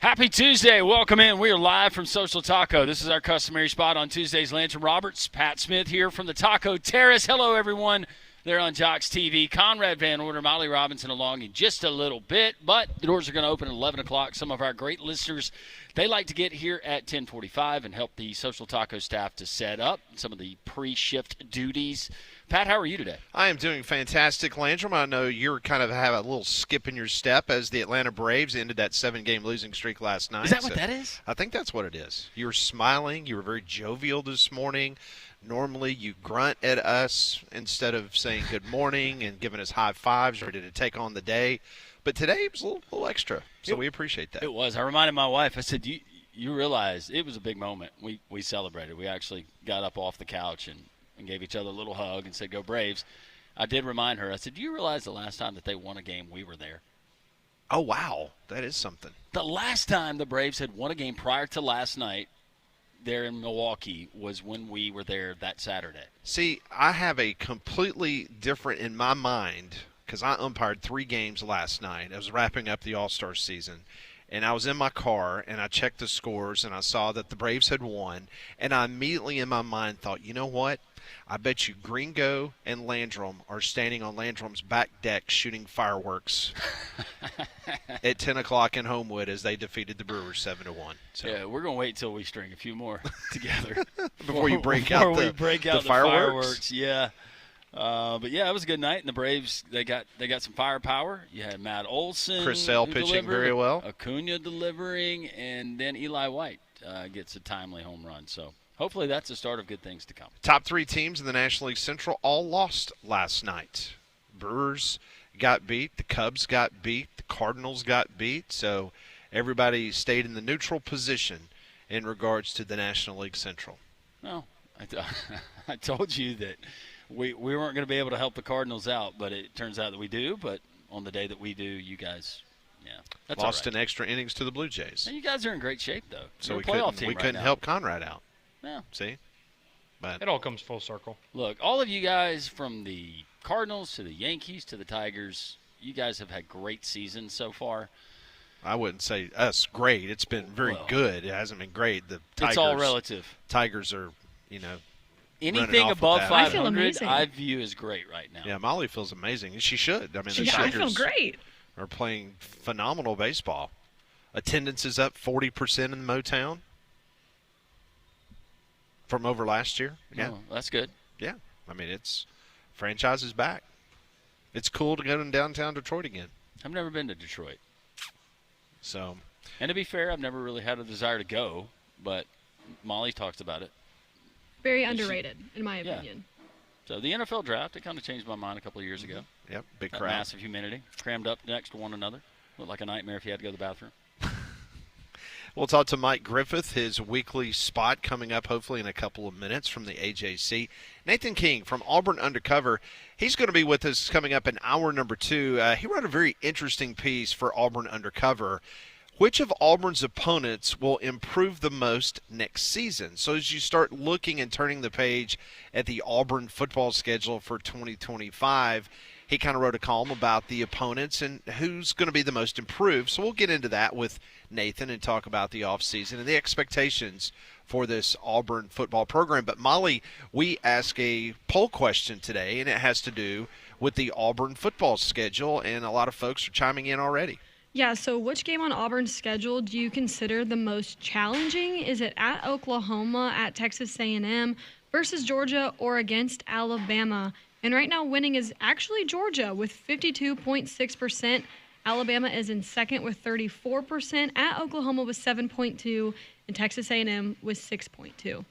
Happy Tuesday. Welcome in. We are live from Social Taco. This is our customary spot on Tuesdays. Landry Roberts, Pat Smith here from the Taco Terrace. Hello, everyone. They're on Jox TV. Conrad Van Order, Molly Robinson along in just a little bit, but the doors are going to open at 11 o'clock. Some of our great listeners, they like to get here at 10:45 and help the Social Taco staff to set up some of the pre-shift duties. Pat, how are you today? I am doing fantastic, Landrum. I know you're kind of have a little skip in your step as the Atlanta Braves ended that 7-game losing streak last night. Is that what that is? I think that's what it is. You were smiling. You were very jovial this morning. Normally you grunt at us instead of saying good morning and giving us high fives, ready to take on the day. But today it was a little extra, so we appreciate that. It was. I reminded my wife, I said, you realize it was a big moment. We celebrated. We actually got up off the couch and gave each other a little hug and said, go Braves. I did remind her. I said, do you realize the last time that they won a game, we were there? Oh, wow. That is something. The last time the Braves had won a game prior to last night there in Milwaukee was when we were there that Saturday. See, I have a completely different in my mind because I umpired 3 games last night. I was wrapping up the All-Star season. And I was in my car, and I checked the scores, and I saw that the Braves had won. And I immediately in my mind thought, you know what? I bet you Gringo and Landrum are standing on Landrum's back deck shooting fireworks at 10 o'clock in Homewood as they defeated the Brewers 7-1. So. Yeah, we're going to wait until we string a few more together. before you break out the fireworks? Yeah. But yeah, it was a good night, and the Braves they got some firepower. You had Matt Olson, Chris Sale pitching very well, Acuna delivering, and then Eli White gets a timely home run. So hopefully that's the start of good things to come. Top 3 teams in the National League Central all lost last night. Brewers got beat, the Cubs got beat, the Cardinals got beat. So everybody stayed in the neutral position in regards to the National League Central. No, I told you that. We weren't going to be able to help the Cardinals out, but it turns out that we do. But on the day that we do, you guys, that's lost all right. in extra innings to the Blue Jays. And you guys are in great shape, though. So we couldn't help Conrad out. Yeah. See? But it all comes full circle. Look, all of you guys from the Cardinals to the Yankees to the Tigers, you guys have had great seasons so far. I wouldn't say us great. It's been very good. It hasn't been great. The Tigers, it's all relative. Tigers are, anything above 500, I view as great right now. Yeah, Molly feels amazing. She should. I mean, the I Tigers feel great. Are playing phenomenal baseball. Attendance is up 40% in Motown from over last year. Yeah, that's good. Yeah, I mean, franchise is back. It's cool to go to downtown Detroit again. I've never been to Detroit. So, and to be fair, I've never really had a desire to go, but Molly talks about it. Very underrated, in my opinion. So the NFL draft, it kind of changed my mind a couple of years ago. Yep, big crowd. Massive humidity, crammed up next to one another. Looked like a nightmare if you had to go to the bathroom. We'll talk to Mike Griffith, his weekly spot coming up hopefully in a couple of minutes from the AJC. Nathan King from Auburn Undercover, he's going to be with us coming up in hour number 2. He wrote a very interesting piece for Auburn Undercover. Which of Auburn's opponents will improve the most next season? So as you start looking and turning the page at the Auburn football schedule for 2025, he kind of wrote a column about the opponents and who's going to be the most improved. So we'll get into that with Nathan and talk about the offseason and the expectations for this Auburn football program. But Molly, we ask a poll question today, and it has to do with the Auburn football schedule, and a lot of folks are chiming in already. Yeah, so which game on Auburn's schedule do you consider the most challenging? Is it at Oklahoma, at Texas A&M, versus Georgia, or against Alabama? And right now winning is actually Georgia with 52.6%. Alabama is in second with 34%. At Oklahoma with 7.2%, and Texas A&M with 6.2%.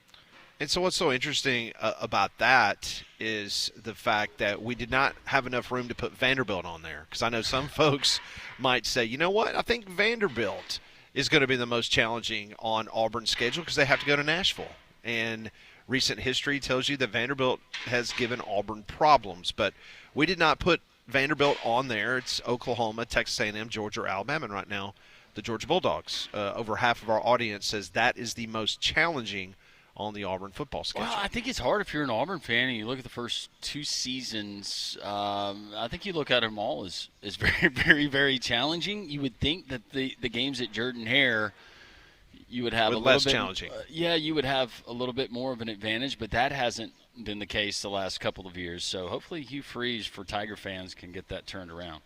And so what's so interesting about that is the fact that we did not have enough room to put Vanderbilt on there. Because I know some folks might say, you know what, I think Vanderbilt is going to be the most challenging on Auburn's schedule because they have to go to Nashville. And recent history tells you that Vanderbilt has given Auburn problems. But we did not put Vanderbilt on there. It's Oklahoma, Texas A&M, Georgia, or Alabama. And right now, the Georgia Bulldogs. Over half of our audience says that is the most challenging on the Auburn football schedule. Well, I think it's hard if you're an Auburn fan and you look at the first 2 seasons. I think you look at them all as very, very, very challenging. You would think that the games at Jordan-Hare, you would have a little less bit challenging. You would have a little bit more of an advantage, but that hasn't been the case the last couple of years. So hopefully Hugh Freeze for Tiger fans can get that turned around.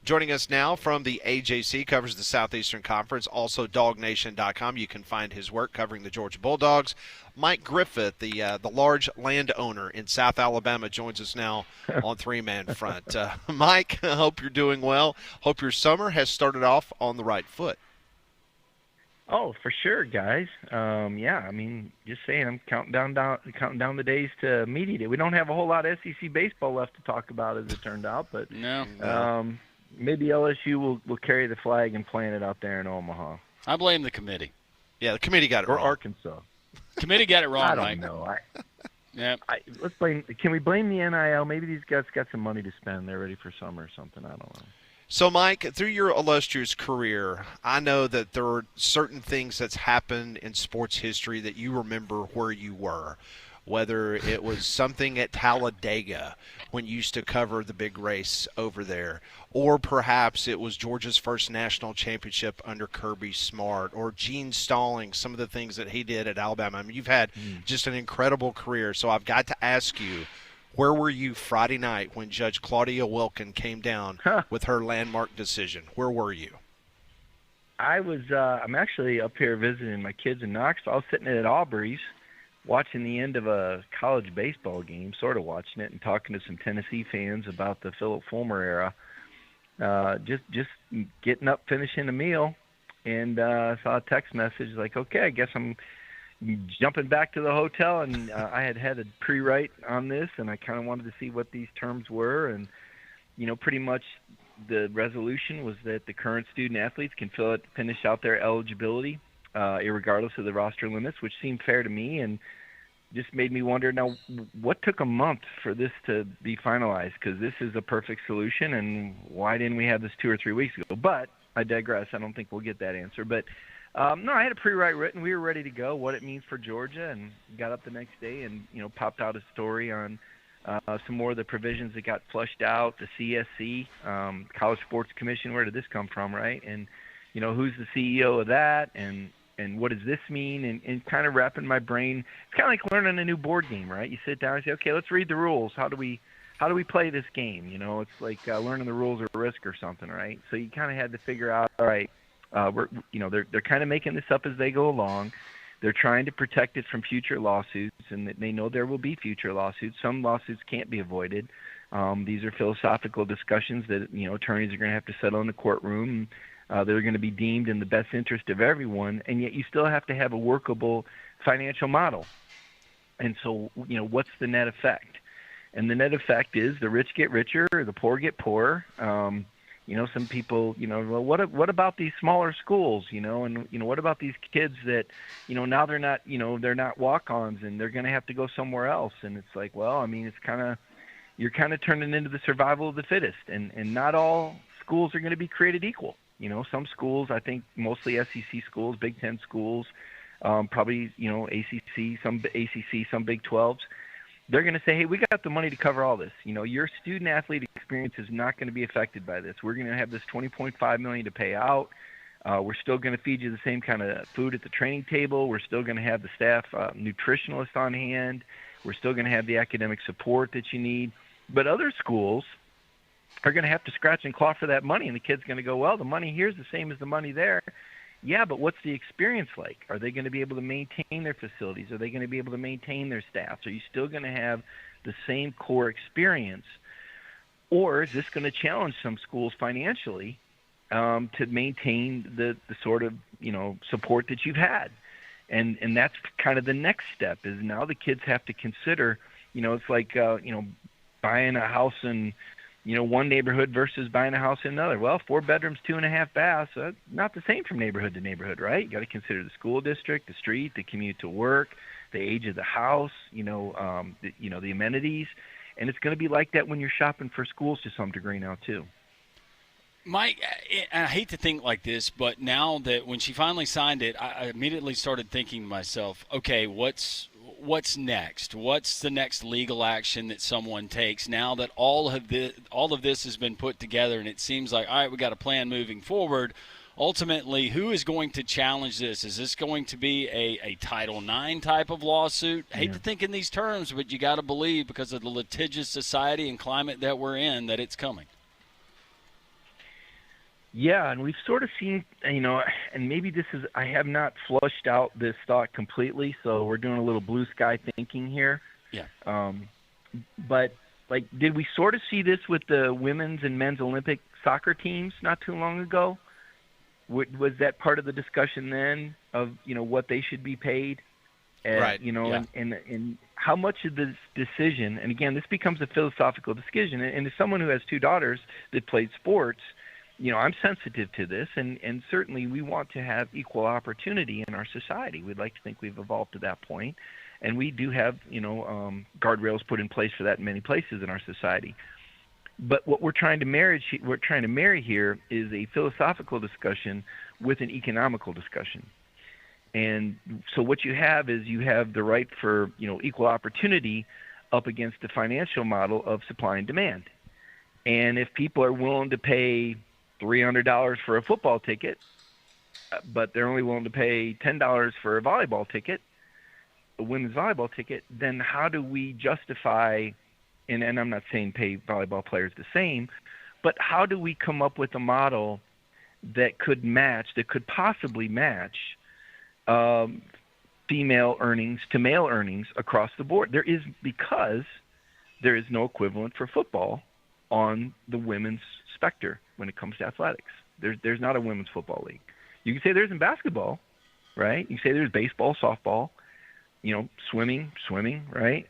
Joining us now from the AJC, covers the Southeastern Conference, also DogNation.com. You can find his work covering the Georgia Bulldogs. Mike Griffith, the large landowner in South Alabama, joins us now on Three-Man Front. Mike, I hope you're doing well. Hope your summer has started off on the right foot. Oh, for sure, guys. Yeah, I mean, just saying, I'm counting down the days to media day. We don't have a whole lot of SEC baseball left to talk about, as it turned out, but No. Maybe LSU will carry the flag and plant it out there in Omaha. I blame the committee. Yeah, the committee got it Or wrong. Arkansas. Committee got it wrong, I don't Mike. know. Yeah. Let's blame. Can we blame the NIL? Maybe these guys got some money to spend. They're ready for summer or something. I don't know. So, Mike, through your illustrious career, I know that there are certain things that's happened in sports history that you remember where you were, whether it was something at Talladega when you used to cover the big race over there, or perhaps it was Georgia's first national championship under Kirby Smart, or Gene Stallings, some of the things that he did at Alabama. I mean, you've had just an incredible career. So I've got to ask you, where were you Friday night when Judge Claudia Wilkin came down with her landmark decision? Where were you? I was. I'm actually up here visiting my kids in Knoxville. I was sitting at Aubrey's, watching the end of a college baseball game, sort of watching it, and talking to some Tennessee fans about the Philip Fulmer era. Just getting up, finishing a meal, and saw a text message like, okay, I guess I'm jumping back to the hotel, and I had a pre-write on this, and I kind of wanted to see what these terms were, and pretty much the resolution was that the current student athletes can finish out their eligibility, irregardless of the roster limits, which seemed fair to me, and just made me wonder, now, what took a month for this to be finalized? Because this is a perfect solution, and why didn't we have this 2 or 3 weeks ago? But I digress. I don't think we'll get that answer. But no, I had a pre-write written. We were ready to go, what it means for Georgia, and got up the next day and popped out a story on some more of the provisions that got flushed out, the CSC, College Sports Commission. Where did this come from, right? And who's the CEO of that, and what does this mean? And kind of wrapping my brain. It's kind of like learning a new board game, right? You sit down and say, okay, let's read the rules. How do we play this game? It's like learning the rules of Risk or something, right? So you kind of had to figure out, all right. They're kind of making this up as they go along. They're trying to protect it from future lawsuits, and they know there will be future lawsuits. Some lawsuits can't be avoided. These are philosophical discussions that attorneys are going to have to settle in the courtroom. They're going to be deemed in the best interest of everyone, and yet you still have to have a workable financial model. And so, what's the net effect? And the net effect is the rich get richer, the poor get poorer. Some people, well, what about these smaller schools, and what about these kids that, now they're not walk-ons and they're going to have to go somewhere else. And it's like, well, I mean, you're kind of turning into the survival of the fittest, and not all schools are going to be created equal. Some schools, I think mostly SEC schools, Big Ten schools, probably, ACC, some ACC, some Big 12s. They're going to say, hey, we got the money to cover all this. Your student-athlete experience is not going to be affected by this. We're going to have this $20.5 million to pay out. We're still going to feed you the same kind of food at the training table. We're still going to have the staff nutritionist on hand. We're still going to have the academic support that you need. But other schools are going to have to scratch and claw for that money, and the kid's going to go, well, the money here is the same as the money there. Yeah, but what's the experience like? Are they going to be able to maintain their facilities? Are they going to be able to maintain their staff? Are you still going to have the same core experience? Or is this going to challenge some schools financially to maintain the sort of, support that you've had? And that's kind of the next step is now the kids have to consider, it's like, buying a house in, one neighborhood versus buying a house in another. Well, 4 bedrooms, 2.5 baths, not the same from neighborhood to neighborhood, right? You got to consider the school district, the street, the commute to work, the age of the house, the amenities. And it's going to be like that when you're shopping for schools to some degree now too. Mike, I hate to think like this, but now that when she finally signed it, I immediately started thinking to myself, okay, what's next? What's the next legal action that someone takes now that all of this has been put together, and it seems like, all right, we got a plan moving forward. Ultimately, who is going to challenge this? Is this going to be a Title IX type of lawsuit? I hate to think in these terms, but you got to believe, because of the litigious society and climate that we're in, that it's coming. Yeah, and we've sort of seen, and maybe I have not flushed out this thought completely, so we're doing a little blue sky thinking here. Yeah. But, did we sort of see this with the women's and men's Olympic soccer teams not too long ago? Was that part of the discussion then of, what they should be paid? Right. And how much of this decision, and again, this becomes a philosophical decision, and as someone who has two daughters that played sports, I'm sensitive to this, and certainly we want to have equal opportunity in our society. We'd like to think we've evolved to that point, and we do have, guardrails put in place for that in many places in our society. But what we're trying to marry here is a philosophical discussion with an economical discussion. And so what you have is the right for, equal opportunity up against the financial model of supply and demand. And if people are willing to pay $300 for a football ticket, but they're only willing to pay $10 for a volleyball ticket, a women's volleyball ticket, then how do we justify, and I'm not saying pay volleyball players the same, but how do we come up with a model that could possibly match female earnings to male earnings across the board? Because there is no equivalent for football on the women's specter when it comes to athletics. There's not a women's football league. You can say there's in basketball, right? You can say there's baseball, softball, swimming, right?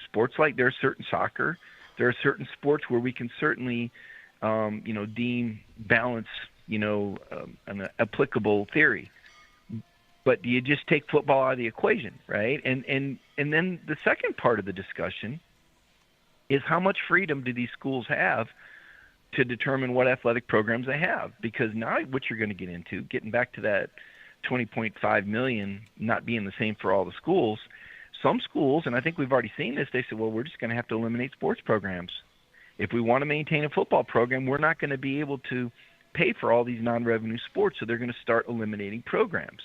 Sports like there's certain soccer. There are certain sports where we can certainly, deem balance, an applicable theory. But do you just take football out of the equation, right? And then the second part of the discussion is how much freedom do these schools have to determine what athletic programs they have? Because now what you're going to get into, getting back to that $20.5 million not being the same for all the schools, some schools, and I think we've already seen this, they said, well, we're just going to have to eliminate sports programs. If we want to maintain a football program, we're not going to be able to pay for all these non-revenue sports, so they're going to start eliminating programs.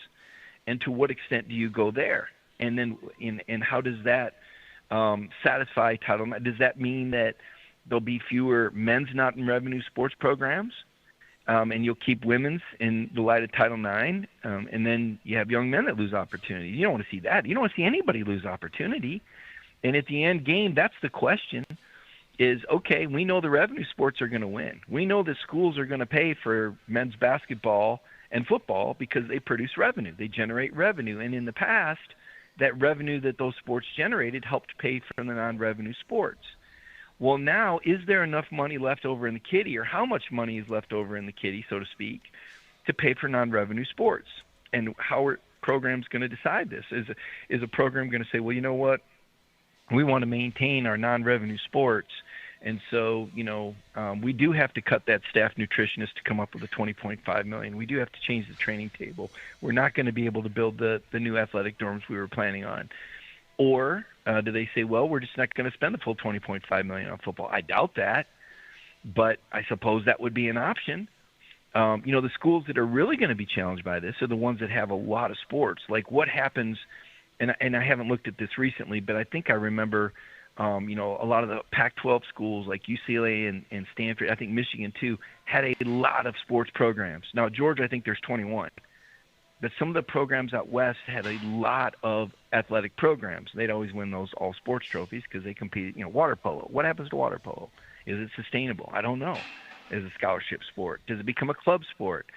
And to what extent do you go there? And then and how does that satisfy Title IX? Does that mean that there'll be fewer men's not in revenue sports programs, and you'll keep women's in the light of Title IX, and then you have young men that lose opportunity? You don't want to see that. You don't want to see anybody lose opportunity. And at the end game, that's the question is, okay, we know the revenue sports are going to win. We know that schools are going to pay for men's basketball and football because they produce revenue. They generate revenue. And in the past, that revenue that those sports generated helped pay for the non-revenue sports. Well, now, is there enough money left over in the kitty, or how much money is left over in the kitty, so to speak, to pay for non-revenue sports? And how are programs going to decide this? Is a program going to say, well, you know what, we want to maintain our non-revenue sports, and so, we do have to cut that staff nutritionist to come up with the $20.5 million. We do have to change the training table. We're not going to be able to build the new athletic dorms we were planning on. Or do they say, well, we're just not going to spend the full $20.5 million on football? I doubt that, but I suppose that would be an option. The schools that are really going to be challenged by this are the ones that have a lot of sports. Like what happens, and I haven't looked at this recently, but I think I remember, a lot of the Pac-12 schools like UCLA and Stanford, I think Michigan too, had a lot of sports programs. Now, Georgia, I think there's 21. But some of the programs out west had a lot of athletic programs. They'd always win those all sports trophies because they compete. Water polo. What happens to water polo? Is it sustainable? I don't know. Is it a scholarship sport? Does it become a club sport?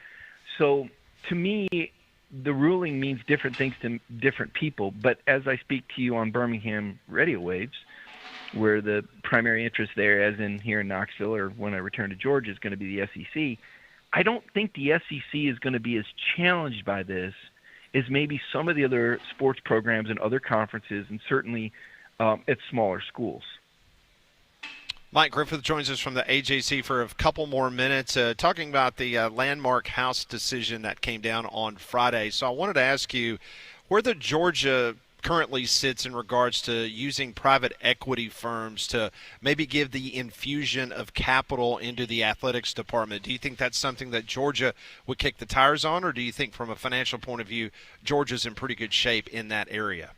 So to me, the ruling means different things to different people. But as I speak to you on Birmingham radio waves, where the primary interest there, as in here in Knoxville or when I return to Georgia, is going to be the SEC, I don't think the SEC is going to be as challenged by this as maybe some of the other sports programs and other conferences, and certainly at smaller schools. Mike Griffith joins us from the AJC for a couple more minutes, talking about the landmark House decision that came down on Friday. So I wanted to ask you where the Georgia currently sits in regards to using private equity firms to maybe give the infusion of capital into the athletics department. Do you think that's something that Georgia would kick the tires on, or do you think from a financial point of view Georgia's in pretty good shape in that area?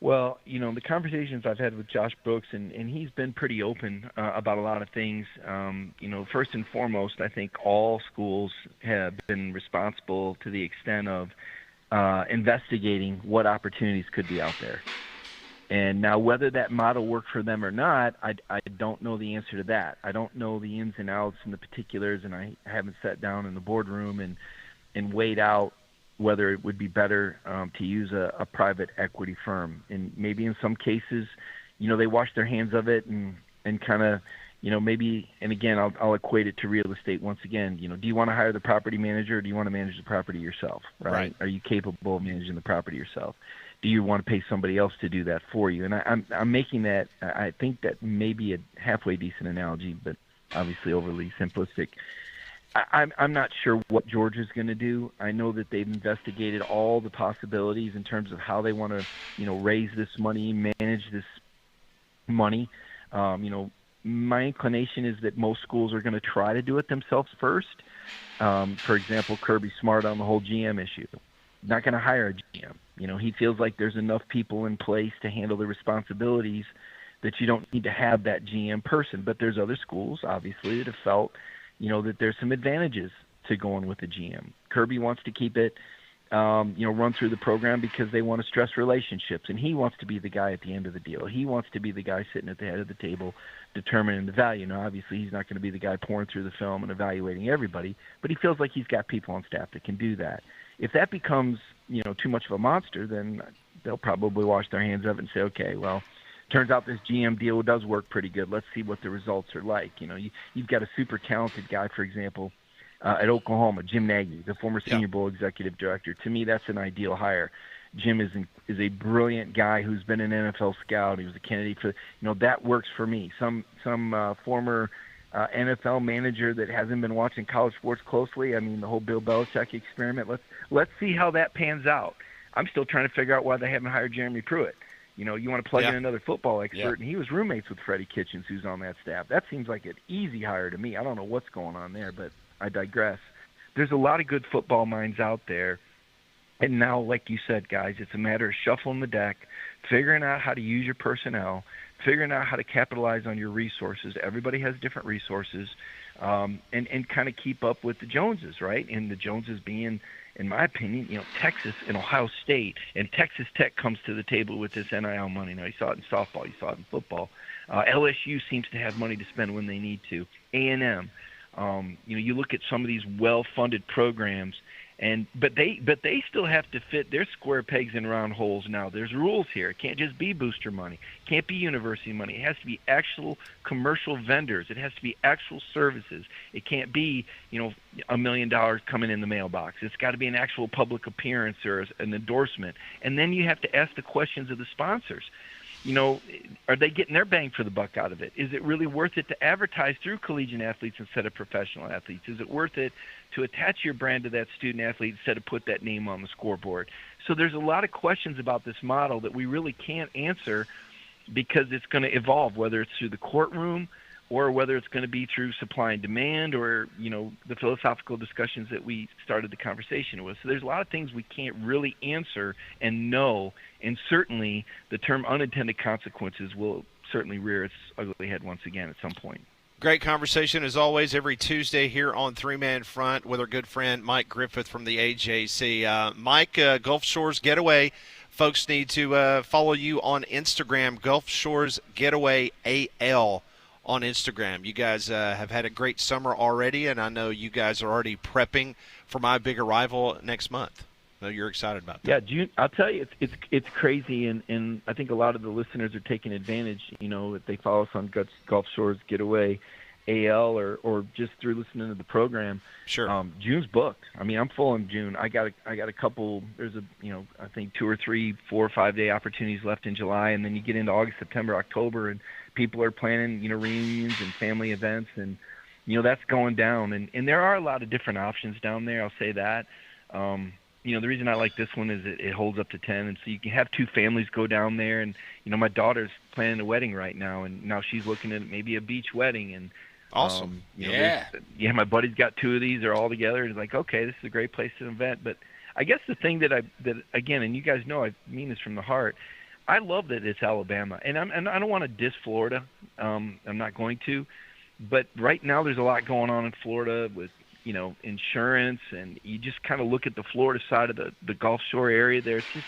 Well, the conversations I've had with Josh Brooks, and he's been pretty open about a lot of things. First and foremost, I think all schools have been responsible to the extent of investigating what opportunities could be out there. And now whether that model worked for them or not, I don't know the answer to that. I don't know the ins and outs and the particulars, and I haven't sat down in the boardroom and weighed out whether it would be better to use a private equity firm. And maybe in some cases, they wash their hands of it and kind of, maybe, and again, I'll equate it to real estate once again. Do you want to hire the property manager, or do you want to manage the property yourself, right? Are you capable of managing the property yourself? Do you want to pay somebody else to do that for you? And I'm making that, I think that may be a halfway decent analogy, but obviously overly simplistic. I'm not sure what Georgia's going to do. I know that they've investigated all the possibilities in terms of how they want to, raise this money, manage this money. My inclination is that most schools are going to try to do it themselves first. For example, Kirby Smart on the whole GM issue. Not going to hire a GM. He feels like there's enough people in place to handle the responsibilities that you don't need to have that GM person. But there's other schools, obviously, that have felt that there's some advantages to going with the GM. Kirby wants to keep it, run through the program because they want to stress relationships, and he wants to be the guy at the end of the deal. He wants to be the guy sitting at the head of the table determining the value. Now, obviously, he's not going to be the guy pouring through the film and evaluating everybody, but he feels like he's got people on staff that can do that. If that becomes, too much of a monster, then they'll probably wash their hands of it and say, okay, well, turns out this GM deal does work pretty good. Let's see what the results are like. You've got a super talented guy, for example, at Oklahoma, Jim Nagy, the former Senior Bowl executive director. To me, that's an ideal hire. Jim is a brilliant guy who's been an NFL scout. He was a candidate for, that works for me. Some former NFL manager that hasn't been watching college sports closely. I mean, the whole Bill Belichick experiment. Let's see how that pans out. I'm still trying to figure out why they haven't hired Jeremy Pruitt. You want to plug in another football expert, and he was roommates with Freddie Kitchens, who's on that staff. That seems like an easy hire to me. I don't know what's going on there, but I digress. There's a lot of good football minds out there, and now, like you said, guys, it's a matter of shuffling the deck, figuring out how to use your personnel, figuring out how to capitalize on your resources. Everybody has different resources, and kind of keep up with the Joneses, right? And the Joneses being, in my opinion, Texas and Ohio State, and Texas Tech comes to the table with this NIL money. Now, you saw it in softball, you saw it in football. LSU seems to have money to spend when they need to. A&M, you look at some of these well-funded programs, but they still have to fit their square pegs in round holes now. There's rules here. It can't just be booster money. It can't be university money. It has to be actual commercial vendors. It has to be actual services. It can't be, $1 million coming in the mailbox. It's got to be an actual public appearance or an endorsement. And then you have to ask the questions of the sponsors. Are they getting their bang for the buck out of it? Is it really worth it to advertise through collegiate athletes instead of professional athletes? Is it worth it to attach your brand to that student athlete instead of put that name on the scoreboard? So there's a lot of questions about this model that we really can't answer because it's going to evolve, whether it's through the courtroom or whether it's going to be through supply and demand or, the philosophical discussions that we started the conversation with. So there's a lot of things we can't really answer and know, and certainly the term unintended consequences will certainly rear its ugly head once again at some point. Great conversation, as always, every Tuesday here on Three Man Front with our good friend Mike Griffith from the AJC. Mike, Gulf Shores Getaway, folks need to follow you on Instagram, Gulf Shores Getaway AL. On Instagram. You guys have had a great summer already, and I know you guys are already prepping for my big arrival next month. I know you're excited about that. Yeah, June. I'll tell you, it's crazy, and I think a lot of the listeners are taking advantage. If they follow us on Gulf Shores Getaway, AL or just through listening to the program. Sure. June's booked. I mean, I'm full in June. I got a couple. There's I think 2 or 3, 4 or 5 day opportunities left in July, and then you get into August, September, October, and people are planning reunions and family events, and that's going down. And there are a lot of different options down there. I'll say that. The reason I like this one is it holds up to 10, and so you can have 2 families go down there. And my daughter's planning a wedding right now, and now she's looking at maybe a beach wedding. And awesome. My buddy's got 2 of these. They're all together. It's like, okay, this is a great place to event. But I guess the thing that again, and you guys know I mean this from the heart, I love that it's Alabama, and I don't want to diss Florida. I'm not going to, but right now there's a lot going on in Florida with insurance, and you just kind of look at the Florida side of the Gulf Shore area there. It's just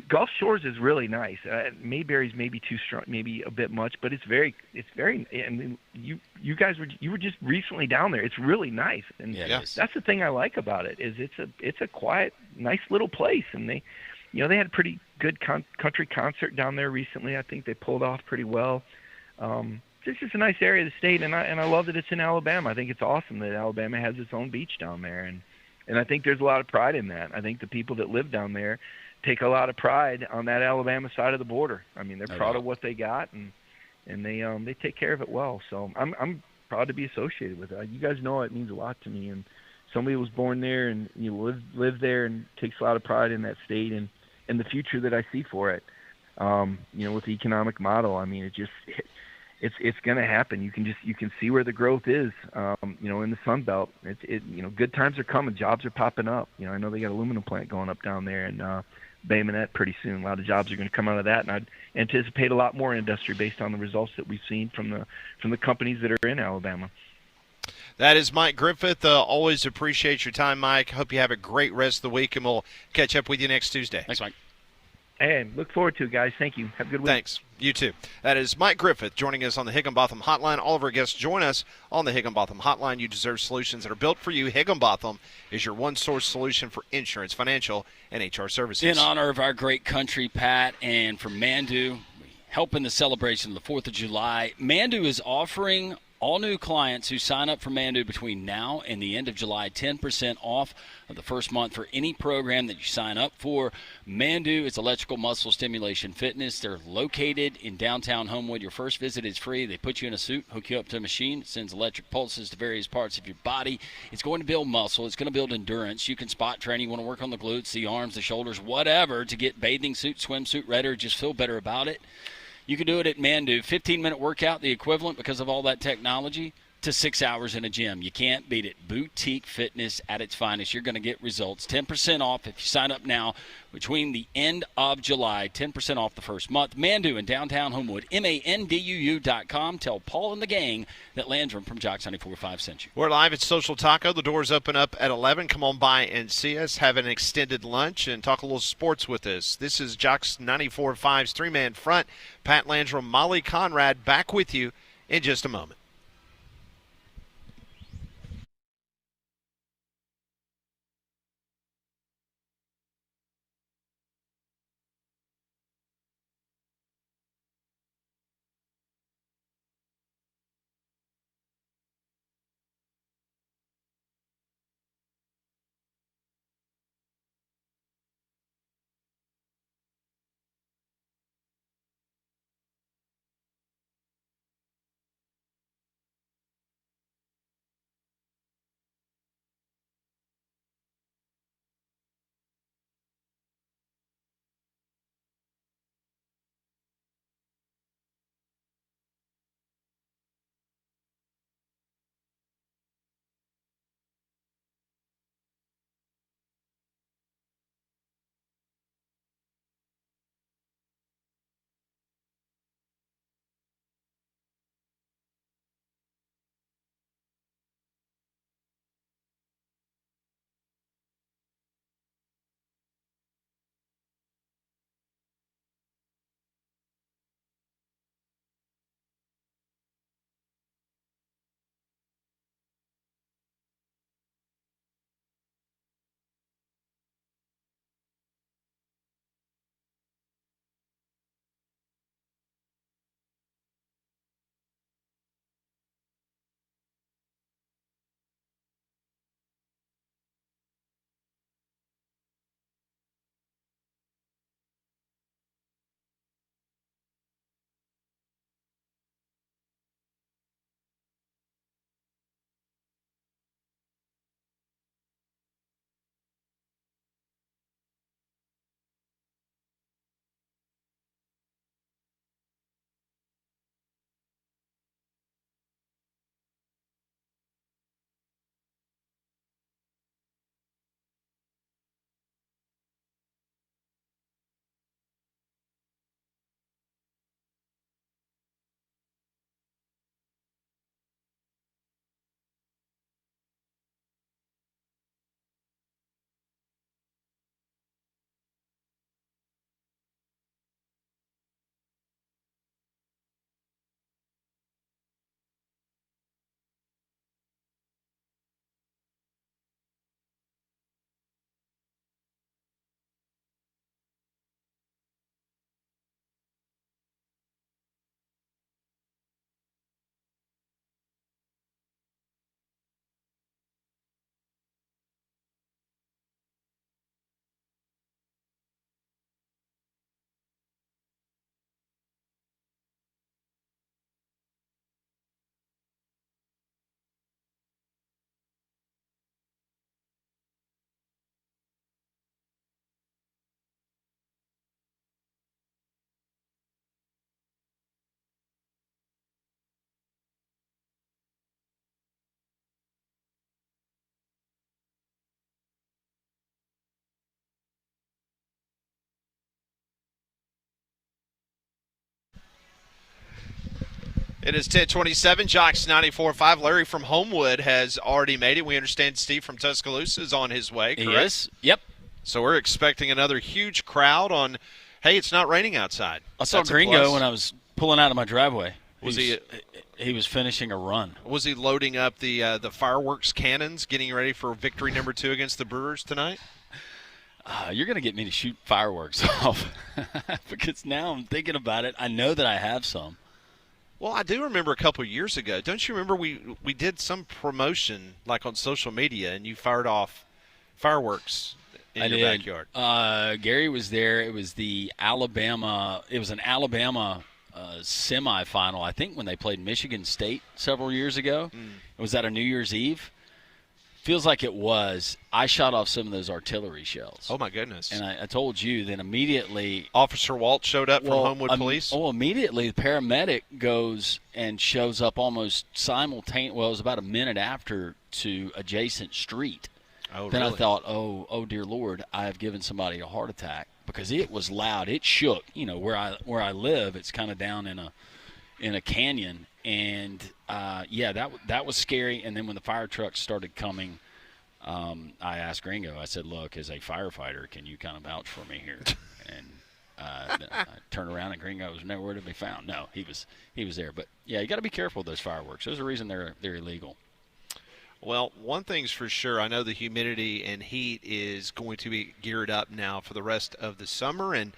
Gulf Shores is really nice. Mayberry's maybe too strong, maybe a bit much, but it's very. I mean, you guys were just recently down there. It's really nice, and that's the thing I like about it is it's a quiet, nice little place, and they had a pretty good country concert down there recently. I think they pulled off pretty well. It's just a nice area of the state, and I love that it's in Alabama. I think it's awesome that Alabama has its own beach down there, and I think there's a lot of pride in that. I think the people that live down there take a lot of pride on that Alabama side of the border. I mean, they're proud of what they got, and they take care of it well. So I'm proud to be associated with it. You guys know it means a lot to me, and somebody was born there and live there and takes a lot of pride in that state and the future that I see for it. With the economic model, I mean, it's going to happen. You can see where the growth is, in the Sun Belt. Good times are coming. Jobs are popping up. I know they got an aluminum plant going up down there in Bay Minette pretty soon. A lot of jobs are going to come out of that, and I'd anticipate a lot more industry based on the results that we've seen from the companies that are in Alabama. That is Mike Griffith. Always appreciate your time, Mike. Hope you have a great rest of the week, and we'll catch up with you next Tuesday. Thanks, Mike. Hey, look forward to it, guys. Thank you. Have a good week. Thanks. You too. That is Mike Griffith joining us on the Higginbotham Hotline. All of our guests join us on the Higginbotham Hotline. You deserve solutions that are built for you. Higginbotham is your one-source solution for insurance, financial, and HR services. In honor of our great country, Pat, and for Mandu, helping the celebration of the 4th of July, Mandu is offering all new clients who sign up for Mandu between now and the end of July 10% off of the first month for any program that you sign up for. Mandu is electrical muscle stimulation fitness. They're located in downtown Homewood. Your first visit is free. They put you in a suit, hook you up to a machine. It sends electric pulses to various parts of your body. It's going to build muscle. It's going to build endurance. You can spot train. You want to work on the glutes, the arms, the shoulders, whatever, to get bathing suit, swimsuit ready, or just feel better about it. You can do it at Mandu. 15-minute workout, the equivalent because of all that technology, to 6 hours in a gym. You can't beat it. Boutique fitness at its finest. You're going to get results. 10% off if you sign up now between the end of July. 10% off the first month. Mandu in downtown Homewood. MANDUU.com. Tell Paul and the gang that Landrum from Jox 94.5 sent you. We're live at Social Taco. The doors open up at 11. Come on by and see us. Have an extended lunch and talk a little sports with us. This is Jox 94.5's three-man front. Pat Landrum, Molly Conrad, back with you in just a moment. It is 10:27. Jox 94.5. Larry from Homewood has already made it. We understand Steve from Tuscaloosa is on his way, correct? He is. Yep. So we're expecting another huge crowd on, hey, it's not raining outside. I saw That's a Gringo plus. when I was pulling out of my driveway. Was He was finishing a run. Was he loading up the fireworks cannons, getting ready for victory number 2 against the Brewers tonight? You're going to get me to shoot fireworks off because now I'm thinking about it. I know that I have some. Well, I do remember a couple of years ago. Don't you remember we did some promotion like on social media and you fired off fireworks in your backyard? Gary was there. It was an Alabama semifinal, I think, when they played Michigan State several years ago. Was that a New Year's Eve? Feels like it was. I shot off some of those artillery shells. Oh, my goodness. And I told you, then immediately Officer Walt showed up from Homewood Police? Immediately the paramedic goes and shows up almost simultaneously. Well, it was about a minute after to adjacent street. Oh, Then really? I thought, oh, dear Lord, I have given somebody a heart attack because it was loud. It shook. You know, where I live, it's kind of down in a canyon. And, that was scary. And then when the fire trucks started coming, I asked Gringo, I said, look, as a firefighter, can you kind of vouch for me here? And then I turned around and Gringo was nowhere to be found. No, he was there. But, yeah, you got to be careful with those fireworks. There's a reason they're illegal. Well, one thing's for sure. I know the humidity and heat is going to be geared up now for the rest of the summer. And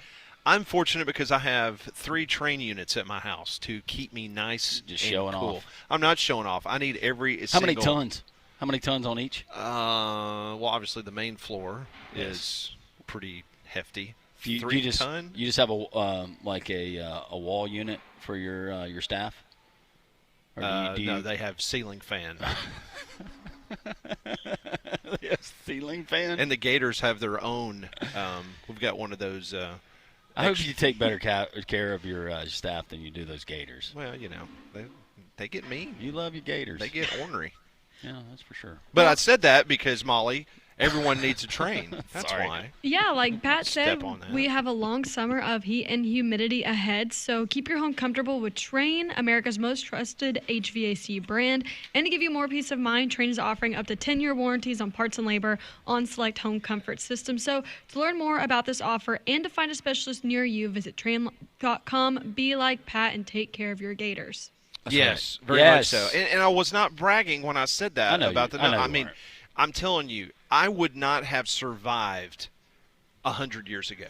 I'm fortunate because I have 3 train units at my house to keep me nice Just and showing cool. off. I'm not showing off. I need every How single. many tons? How many tons on each? Well, obviously the main floor is pretty hefty. Do you 3 just ton? You just have a wall unit for your staff? Or No, they have ceiling fan. They have ceiling fan. And the Gators have their own. We've got one of those. I hope you take better care of your staff than you do those Gators. Well, you know, they get mean. You love your Gators. They get ornery. Yeah, that's for sure. But I said that because, Molly, everyone needs a train. That's Sorry. why. Yeah, like Pat said, Step on that. we have a long summer of heat and humidity ahead, so keep your home comfortable with Train, America's most trusted HVAC brand. And to give you more peace of mind, Train is offering up to 10-year warranties on parts and labor on select home comfort systems. So to learn more about this offer and to find a specialist near you, visit train.com. Be like Pat and take care of your Gators. That's yes, right. very Yes. much so. And I was not bragging when I said that I know about you- the. I know I you mean, weren't. I'm telling you, I would not have survived 100 years ago.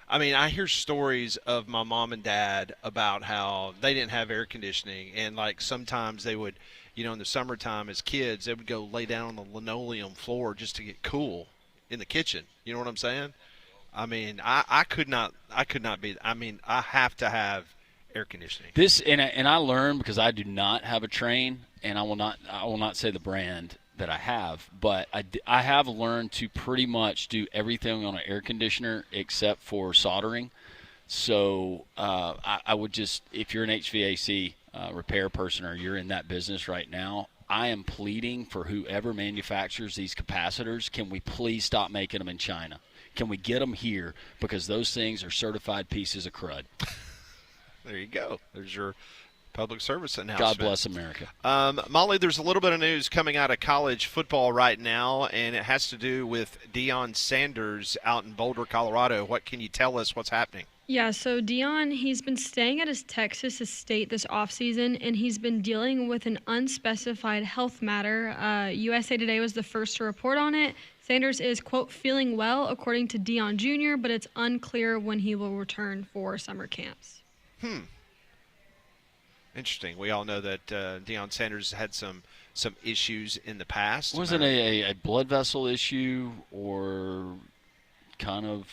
I mean, I hear stories of my mom and dad about how they didn't have air conditioning, and like sometimes they would, you know, in the summertime as kids, they would go lay down on the linoleum floor just to get cool in the kitchen. You know what I'm saying? I mean, I could not be. I mean, I have to have air conditioning. This and I learned because I do not have a Train, and I will not say the brand that I have, but I have learned to pretty much do everything on an air conditioner except for soldering. So I would just, if you're an HVAC repair person or you're in that business right now, I am pleading for whoever manufactures these capacitors, can we please stop making them in China? Can we get them here? Because those things are certified pieces of crud. There you go. There's your public service announcement. God bless America. Molly, there's a little bit of news coming out of college football right now, and it has to do with Deion Sanders out in Boulder, Colorado. What can you tell us what's happening? Yeah, so Deion, he's been staying at his Texas estate this offseason, and he's been dealing with an unspecified health matter. USA Today was the first to report on it. Sanders is, quote, feeling well, according to Deion Jr., but it's unclear when he will return for summer camps. Interesting. We all know that Deion Sanders had some issues in the past. Was it a blood vessel issue or kind of?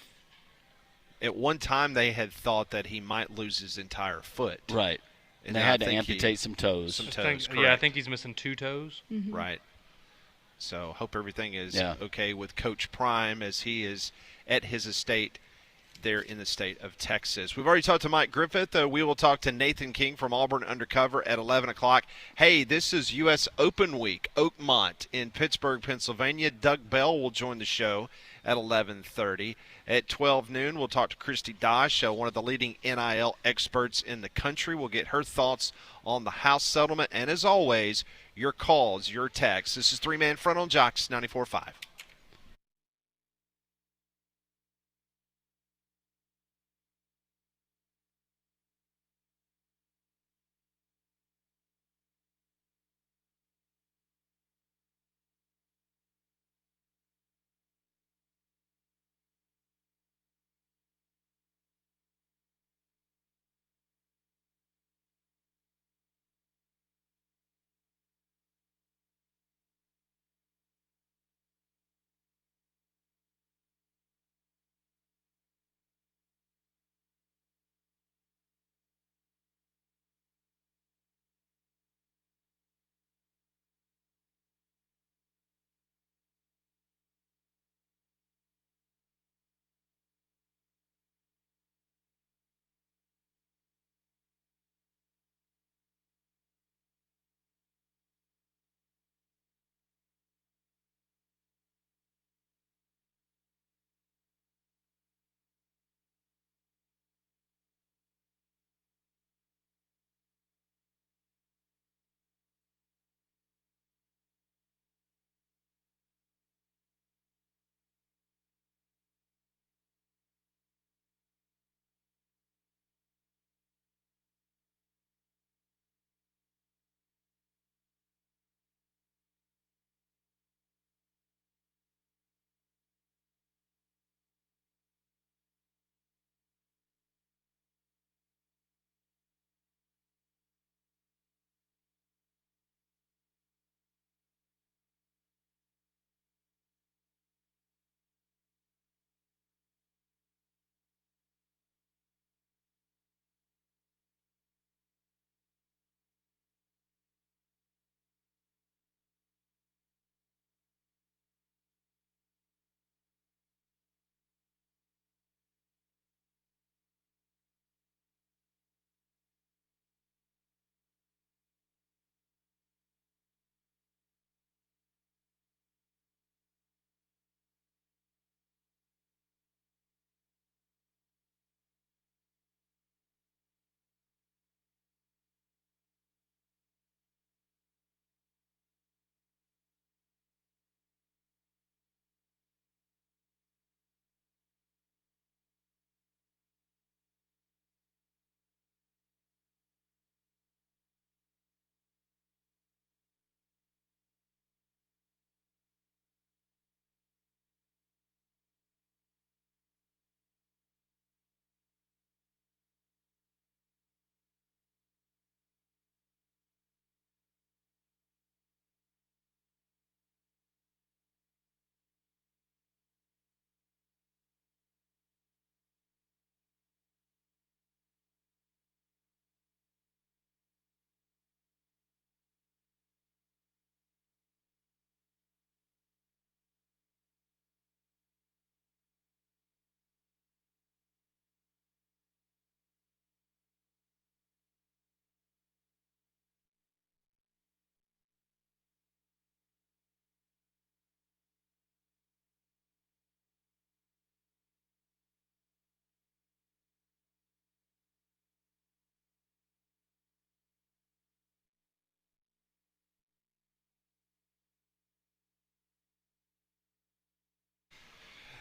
At one time, they had thought that he might lose his entire foot. Right. And they I had to think amputate some toes. some I toes, think, correct. yeah, I think he's missing 2 toes. Mm-hmm. Right. So hope everything is Yeah. okay with Coach Prime as he is at his estate there in the state of Texas. We've already talked to Mike Griffith. We will talk to Nathan King from Auburn Undercover at 11 o'clock. Hey, this is U.S. Open Week, Oakmont in Pittsburgh, Pennsylvania. Doug Bell will join the show at 11:30. At 12 noon, we'll talk to Christy Dosh, one of the leading NIL experts in the country. We'll get her thoughts on the House settlement. And as always, your calls, your texts. This is Three Man Front on Jox 94.5.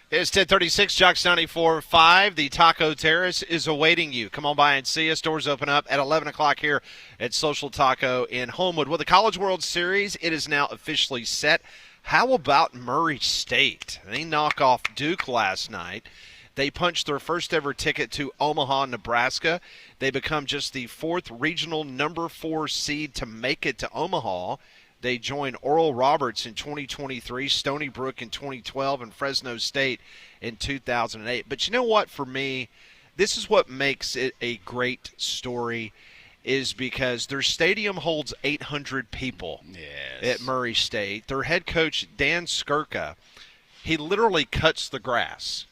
It's 10:36, Jox 94.5. The Taco Terrace is awaiting you. Come on by and see us. Doors open up at 11 o'clock here at Social Taco in Homewood. Well, the College World Series, it is now officially set. How about Murray State? They knock off Duke last night. They punched their first ever ticket to Omaha, Nebraska. They become just the fourth regional number 4 seed to make it to Omaha. They join Oral Roberts in 2023, Stony Brook in 2012, and Fresno State in 2008. But you know what, for me, this is what makes it a great story, is because their stadium holds 800 people at Murray State. Their head coach, Dan Skirka, he literally cuts the grass.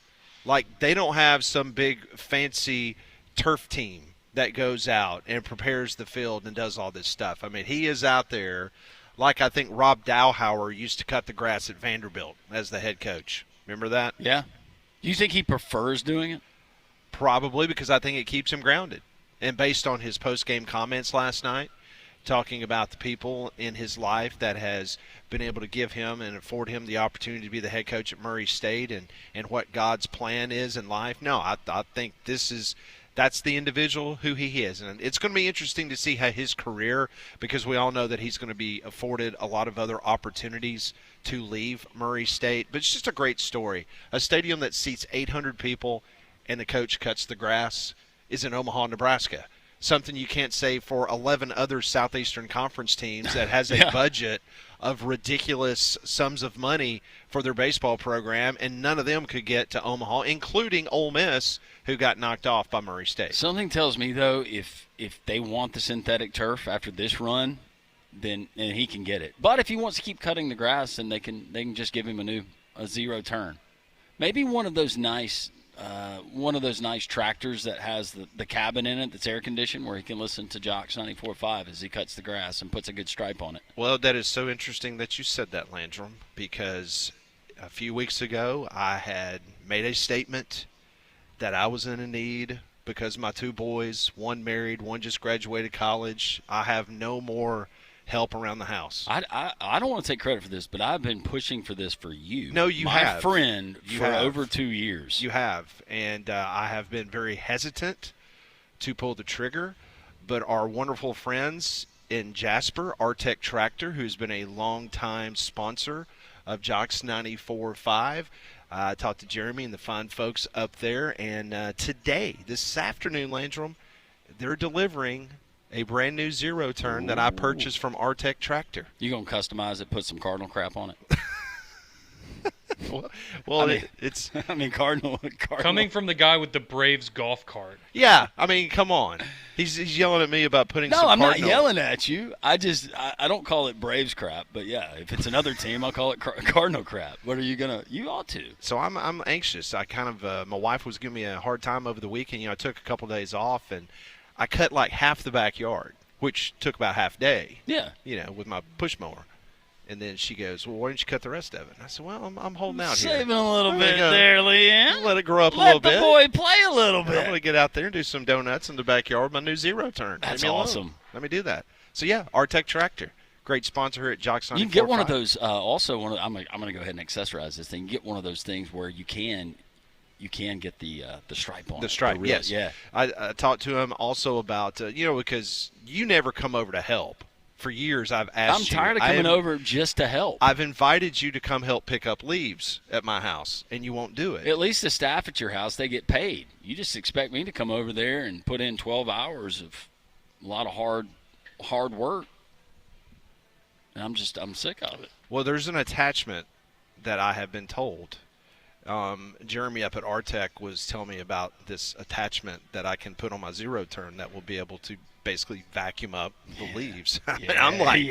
Like, they don't have some big fancy turf team that goes out and prepares the field and does all this stuff. I mean, he is out there like I think Rob Dowhauer used to cut the grass at Vanderbilt as the head coach. Remember that? Yeah. Do you think he prefers doing it? Probably, because I think it keeps him grounded. And based on his post-game comments last night, talking about the people in his life that has been able to give him and afford him the opportunity to be the head coach at Murray State and what God's plan is in life. No, I think that's the individual who he is. And it's going to be interesting to see how his career, because we all know that he's going to be afforded a lot of other opportunities to leave Murray State. But it's just a great story. A stadium that seats 800 people and the coach cuts the grass is in Omaha, Nebraska. Something you can't say for 11 other Southeastern Conference teams that has a budget of ridiculous sums of money for their baseball program, and none of them could get to Omaha, including Ole Miss, who got knocked off by Murray State. Something tells me, though, if they want the synthetic turf after this run, then he can get it. But if he wants to keep cutting the grass, then they can just give him a zero turn. Maybe one of those nice tractors that has the cabin in it that's air conditioned, where he can listen to Jox 94.5 as he cuts the grass and puts a good stripe on it. Well, that is so interesting that you said that, Landrum, because a few weeks ago I had made a statement that I was in a need because my two boys, one married, one just graduated college. I have no more help around the house. I don't want to take credit for this, but I've been pushing for this for you. No, you my have. friend You for have. over 2 years. You have, and I have been very hesitant to pull the trigger, but our wonderful friends in Jasper, Artec Tractor, who's been a long-time sponsor of Jox 94.5, I talked to Jeremy and the fine folks up there, and today, this afternoon, Landrum, they're delivering a brand new zero turn that I purchased from Artec Tractor. You gonna customize it, put some Cardinal crap on it? Well, I mean, it's I mean Cardinal. Coming from the guy with the Braves golf cart. yeah. I mean, come on. He's yelling at me about putting. No, some I'm Cardinal. not yelling at you. I don't call it Braves crap, but yeah, if it's another team, I'll call it Cardinal crap. What are you gonna? You ought to. So I'm anxious. I kind of my wife was giving me a hard time over the weekend. You know, I took a couple days off and I cut like half the backyard, which took about half a day. Yeah. You know, with my push mower. And then she goes, well, why didn't you cut the rest of it? And I said, well, I'm holding out here. Saving a little I'm bit gonna there, Leanne. Let it grow up a Let little the bit. boy play a little I'm bit. going to get out there and do some donuts in the backyard with my new zero turn. That's Leave me alone. awesome. Let me do that. So, yeah, Artec Tractor. Great sponsor here at Jox 94.5. You can get one of those. Also, I'm going to go ahead and accessorize this thing. You get one of those things where you can get the stripe on it. The stripe, real, yes. Yeah. I talked to him also about, because you never come over to help. For years, I've asked you. I'm tired of coming over just to help. I've invited you to come help pick up leaves at my house, and you won't do it. At least the staff at your house, they get paid. You just expect me to come over there and put in 12 hours of a lot of hard work. And I'm sick of it. Well, there's an attachment that I have been told. Jeremy up at Artec was telling me about this attachment that I can put on my zero turn that will be able to basically vacuum up the leaves. I'm like,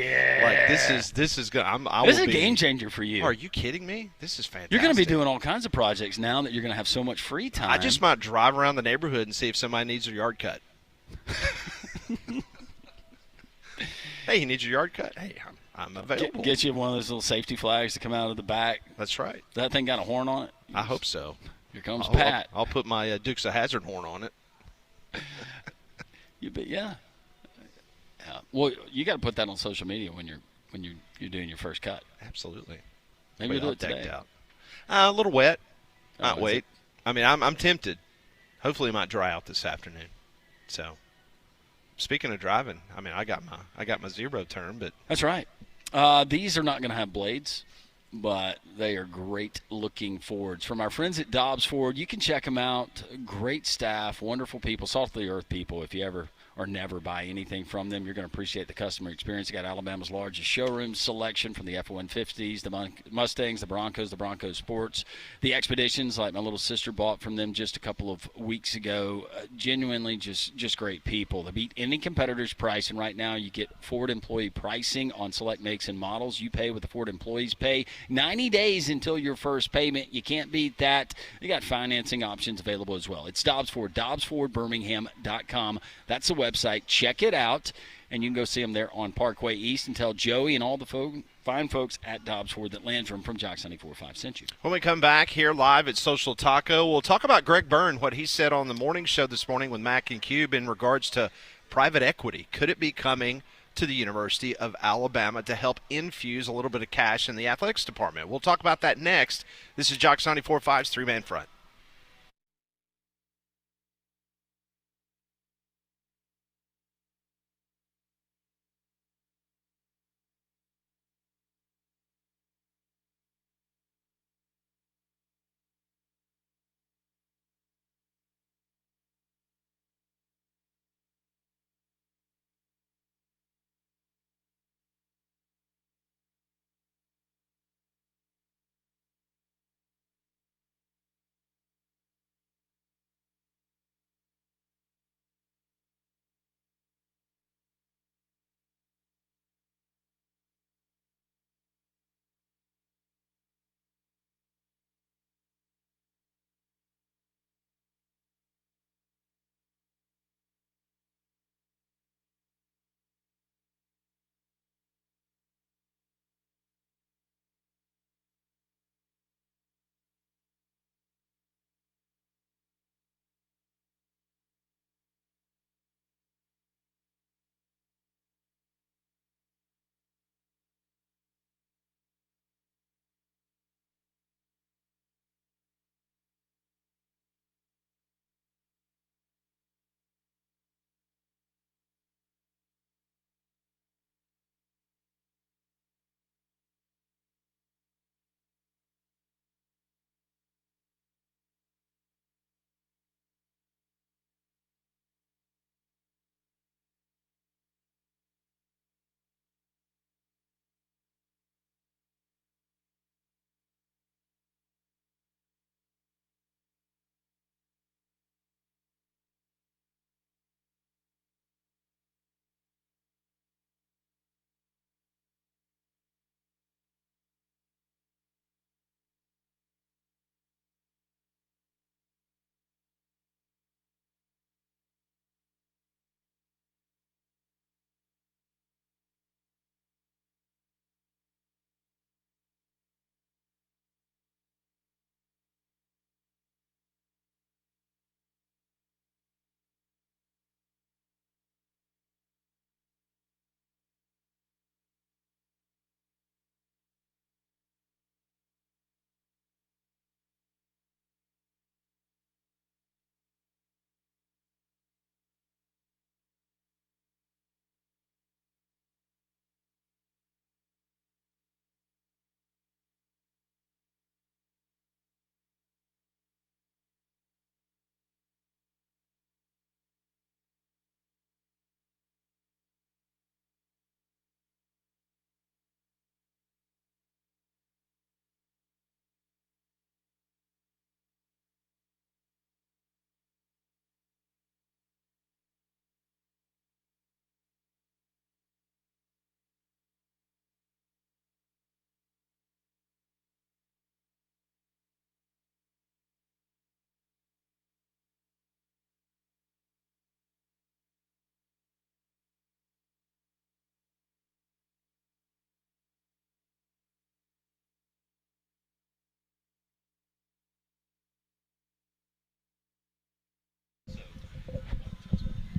this is good. This is a game changer for you. Are you kidding me? This is fantastic. You're going to be doing all kinds of projects now that you're going to have so much free time. I just might drive around the neighborhood and see if somebody needs their yard cut. Hey, you need your yard cut? Hey, I'm available. Get you one of those little safety flags to come out of the back. That's right. That thing got a horn on it? I hope so. Here comes Pat. I'll put my Dukes of Hazzard horn on it. Yeah. Well, you got to put that on social media when you're doing your first cut. Absolutely. Maybe you'll do it today. Out. A little wet. Might is wait. it? I mean, I'm tempted. Hopefully, it might dry out this afternoon. So, speaking of driving, I mean, I got my zero turn, but That's right. These are not going to have blades, but they are great looking Fords. From our friends at Dobbs Ford, you can check them out. Great staff, wonderful people, salt of the earth people. If you ever or never buy anything from them. You're going to appreciate the customer experience. They got Alabama's largest showroom selection, from the F-150s, the Mustangs, the Bronco Sports, the Expeditions, like my little sister bought from them just a couple of weeks ago. Genuinely just great people. They beat any competitor's price, and right now you get Ford employee pricing on select makes and models. You pay what the Ford employees pay. 90 days until your first payment. You can't beat that. They got financing options available as well. It's Dobbs Ford, DobbsFordBirmingham.com. That's the website. Check it out, and you can go see them there on Parkway East, and tell Joey and all the fine folks at Dobbs Ford that Landrum from Jox 94.5 sent you. When we come back here live at Social Taco, we'll talk about Greg Byrne, what he said on the morning show this morning with Mac and Cube in regards to private equity. Could it be coming to the University of Alabama to help infuse a little bit of cash in the athletics department? We'll talk about that next. This is Jox 94.5's Three-Man Front.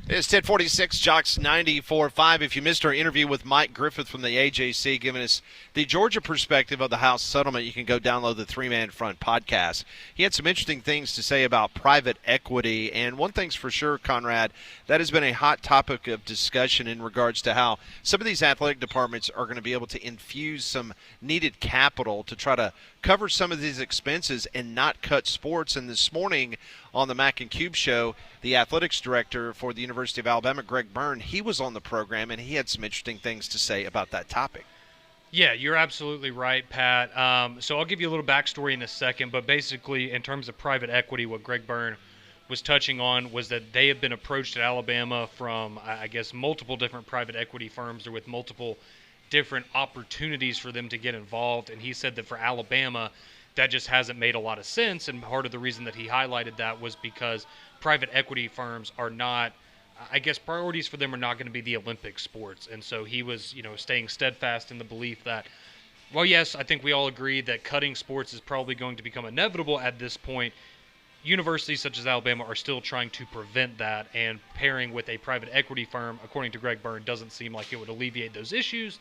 It's 1046, Jox 94.5. If you missed our interview with Mike Griffith from the AJC, giving us the Georgia perspective of the House settlement, you can go download the Three-Man Front podcast. He had some interesting things to say about private equity, and one thing's for sure, Conrad, that has been a hot topic of discussion in regards to how some of these athletic departments are going to be able to infuse some needed capital to try to cover some of these expenses and not cut sports. And this morning on the Mac and Cube show, the athletics director for the University of Alabama, Greg Byrne, he was on the program, and he had some interesting things to say about that topic. Yeah, you're absolutely right, Pat. So I'll give you a little backstory in a second, but basically in terms of private equity, what Greg Byrne was touching on was that they have been approached at Alabama from, I guess, multiple different private equity firms or with multiple different opportunities for them to get involved. And he said that for Alabama, that just hasn't made a lot of sense. And part of the reason that he highlighted that was because private equity firms are not, I guess, priorities for them are not going to be the Olympic sports. And so he was, staying steadfast in the belief that, well, yes, I think we all agree that cutting sports is probably going to become inevitable at this point. Universities such as Alabama are still trying to prevent that, and pairing with a private equity firm, according to Greg Byrne, doesn't seem like it would alleviate those issues.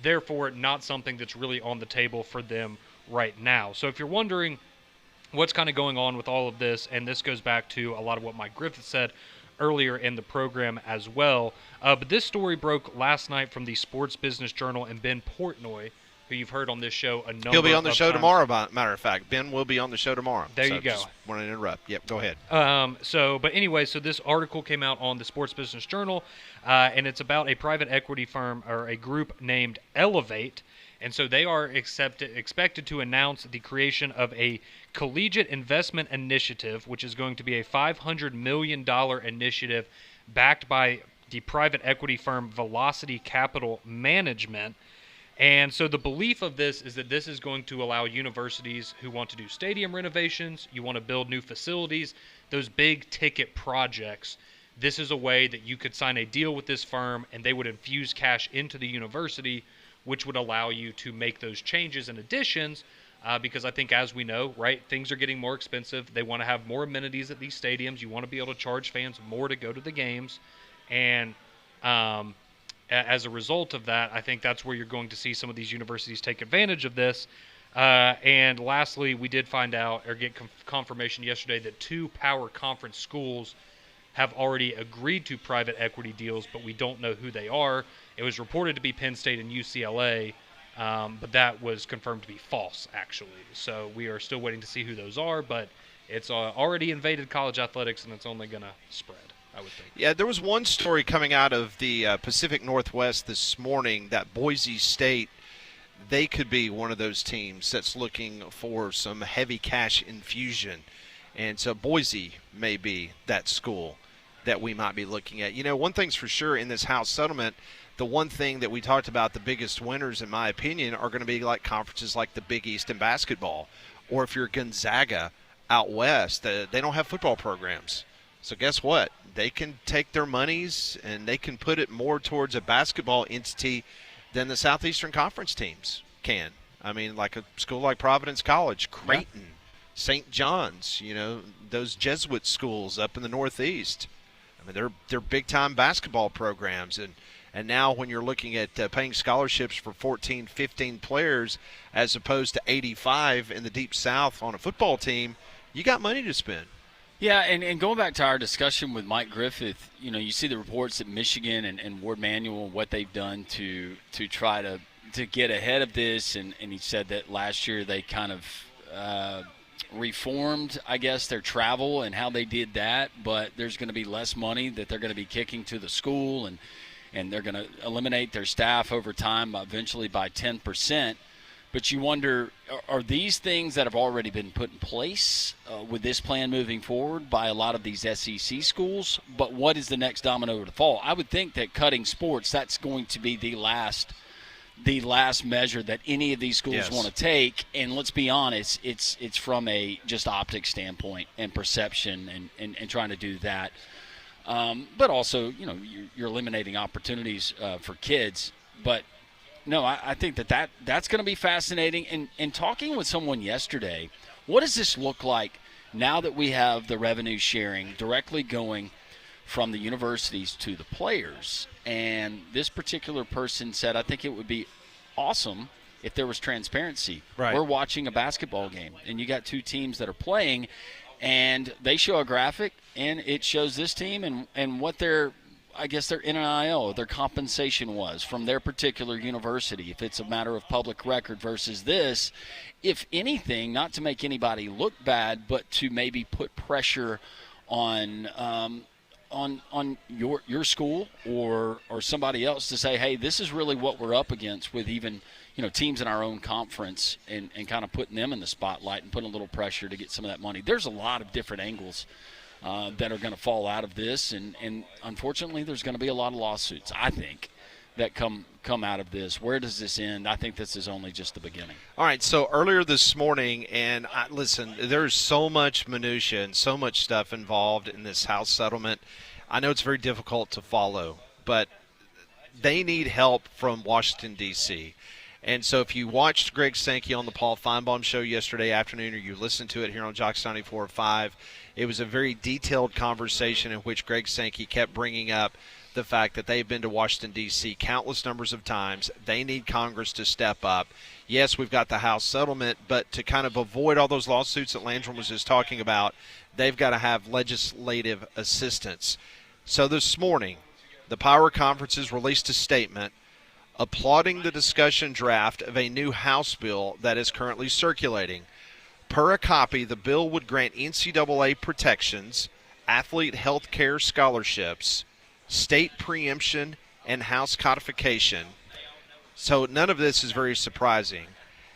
Therefore, not something that's really on the table for them right now. So if you're wondering what's kind of going on with all of this, and this goes back to a lot of what Mike Griffith said earlier in the program as well, but this story broke last night from the Sports Business Journal, and Ben Portnoy, who you've heard on this show a number of times. He'll be on the show tomorrow, matter of fact. Ben will be on the show tomorrow. There you go. Just want to interrupt. Yep, go ahead. But anyway, so this article came out on the Sports Business Journal, and it's about a private equity firm or a group named Elevate. And so they are expected to announce the creation of a collegiate investment initiative, which is going to be a $500 million initiative backed by the private equity firm Velocity Capital Management. And so the belief of this is that this is going to allow universities who want to do stadium renovations, you want to build new facilities, those big ticket projects. This is a way that you could sign a deal with this firm and they would infuse cash into the university, which would allow you to make those changes and additions. Because I think, as we know, right, things are getting more expensive. They want to have more amenities at these stadiums. You want to be able to charge fans more to go to the games. And as a result of that, I think that's where you're going to see some of these universities take advantage of this. And lastly, we did find out or get confirmation yesterday that 2 power conference schools have already agreed to private equity deals, but we don't know who they are. It was reported to be Penn State and UCLA, but that was confirmed to be false, actually. So we are still waiting to see who those are, but it's already invaded college athletics, and it's only going to spread, I would think. Yeah, there was one story coming out of the Pacific Northwest this morning that Boise State, they could be one of those teams that's looking for some heavy cash infusion. And so Boise may be that school that we might be looking at. One thing's for sure in this House settlement, the one thing that we talked about, the biggest winners, in my opinion, are going to be like conferences like the Big East in basketball. Or if you're Gonzaga out west, they don't have football programs. So guess what? They can take their monies and they can put it more towards a basketball entity than the Southeastern Conference teams can. I mean, like a school like Providence College, Creighton, St. John's, those Jesuit schools up in the Northeast. I mean, they're big-time basketball programs. And now when you're looking at paying scholarships for 14, 15 players as opposed to 85 in the Deep South on a football team, you got money to spend. Yeah, and going back to our discussion with Mike Griffith, you see the reports that Michigan and Ward Manuel, what they've done to try to get ahead of this, and he said that last year they kind of reformed, I guess, their travel and how they did that, but there's going to be less money that they're going to be kicking to the school, and they're going to eliminate their staff over time eventually by 10%. But you wonder, are these things that have already been put in place with this plan moving forward by a lot of these SEC schools? But what is the next domino to fall? I would think that cutting sports, that's going to be the last measure that any of these schools want to take. And let's be honest, it's from a just optics standpoint and perception and trying to do that. But also, you're eliminating opportunities for kids. But no, I think that's going to be fascinating. And talking with someone yesterday, what does this look like now that we have the revenue sharing directly going from the universities to the players? And this particular person said, I think it would be awesome if there was transparency. Right. We're watching a basketball game, and you got 2 teams that are playing, and they show a graphic, and it shows this team and what their I guess their NIL, their compensation was from their particular university, if it's a matter of public record versus this, if anything, not to make anybody look bad, but to maybe put pressure on on your school or somebody else to say, hey, this is really what we're up against with even teams in our own conference, and kind of putting them in the spotlight and putting a little pressure to get some of that money. There's a lot of different angles that are going to fall out of this, and unfortunately there's going to be a lot of lawsuits, I think, that come out of this. Where does this end? I think this is only just the beginning. All right, so earlier this morning, and listen, there's so much minutia and so much stuff involved in this House settlement. I know it's very difficult to follow, but they need help from Washington, D.C., and so if you watched Greg Sankey on the Paul Feinbaum show yesterday afternoon, or you listened to it here on Jox 94.5, it was a very detailed conversation in which Greg Sankey kept bringing up the fact that they've been to Washington, D.C. countless numbers of times. They need Congress to step up. Yes, we've got the House settlement, but to kind of avoid all those lawsuits that Landrum was just talking about, they've got to have legislative assistance. So this morning, the Power Conferences released a statement applauding the discussion draft of a new House bill that is currently circulating. Per a copy, the bill would grant NCAA protections, athlete health care scholarships, state preemption, and House codification. So none of this is very surprising.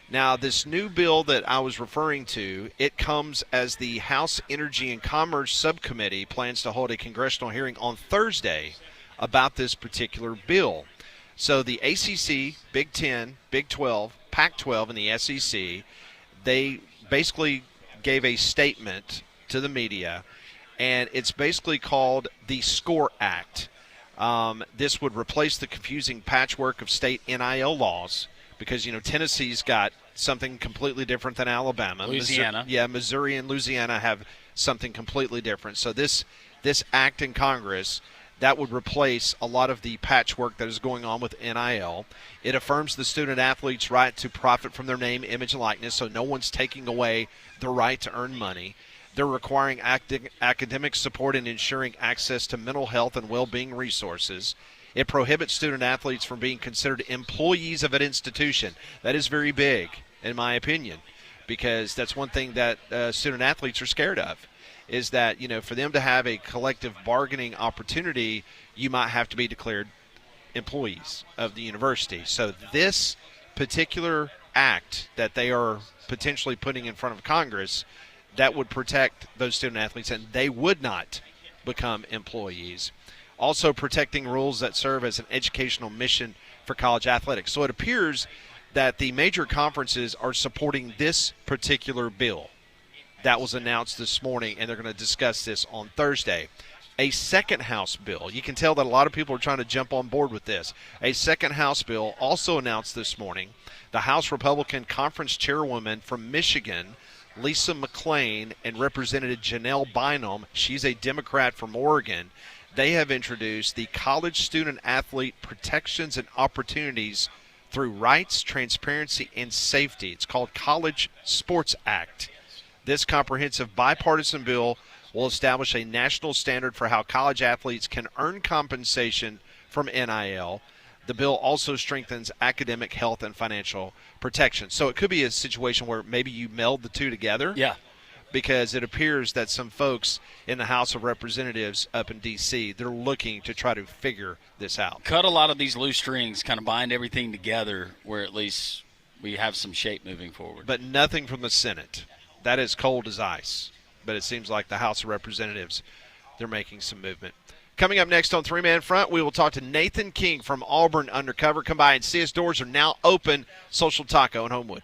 Now, this new bill that I was referring to, it comes as the House Energy and Commerce Subcommittee plans to hold a congressional hearing on Thursday about this particular bill. So the ACC, Big 10, Big 12, Pac-12, and the SEC, they basically gave a statement to the media, and it's basically called the SCORE Act. This would replace the confusing patchwork of state NIL laws because, Tennessee's got something completely different than Alabama. Louisiana. Missouri and Louisiana have something completely different. So this act in Congress, that would replace a lot of the patchwork that is going on with NIL. It affirms the student-athlete's right to profit from their name, image, and likeness, so no one's taking away the right to earn money. They're requiring academic support and ensuring access to mental health and well-being resources. It prohibits student-athletes from being considered employees of an institution. That is very big, in my opinion, because that's one thing that student-athletes are scared of. Is that, for them to have a collective bargaining opportunity, you might have to be declared employees of the university. So this particular act that they are potentially putting in front of Congress, that would protect those student-athletes, and they would not become employees. Also protecting rules that serve as an educational mission for college athletics. So it appears that the major conferences are supporting this particular bill. That was announced this morning, and they're going to discuss this on Thursday. A second House bill, you can tell that a lot of people are trying to jump on board with this. A second House bill also announced this morning. The House Republican Conference Chairwoman from Michigan, Lisa McClain, and Representative Janelle Bynum, she's a Democrat from Oregon, they have introduced the College Student Athlete Protections and Opportunities through Rights, Transparency, and Safety. It's called College Sports Act. This comprehensive bipartisan bill will establish a national standard for how college athletes can earn compensation from NIL. The bill also strengthens academic, health, and financial protection. So it could be a situation where maybe you meld the two together. Yeah. Because it appears that some folks in the House of Representatives up in D.C., they're looking to try to figure this out. Cut a lot of these loose strings, kind of bind everything together where at least we have some shape moving forward. But nothing from the Senate. That is cold as ice. But it seems like the House of Representatives, they're making some movement. Coming up next on Three Man Front, we will talk to Nathan King from Auburn Undercover. Come by and see us. Doors are now open. Social Taco in Homewood.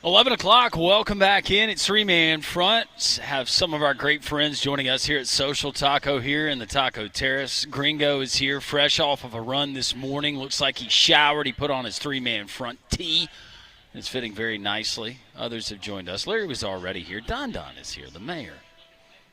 11 o'clock, welcome back in. It's three-man front. Have some of our great friends joining us here at Social Taco here in the Taco Terrace. Gringo is here, fresh off of a run this morning. Looks like he showered. He put on his three-man front tee. It's fitting very nicely. Others have joined us. Larry was already here. Don is here, the mayor,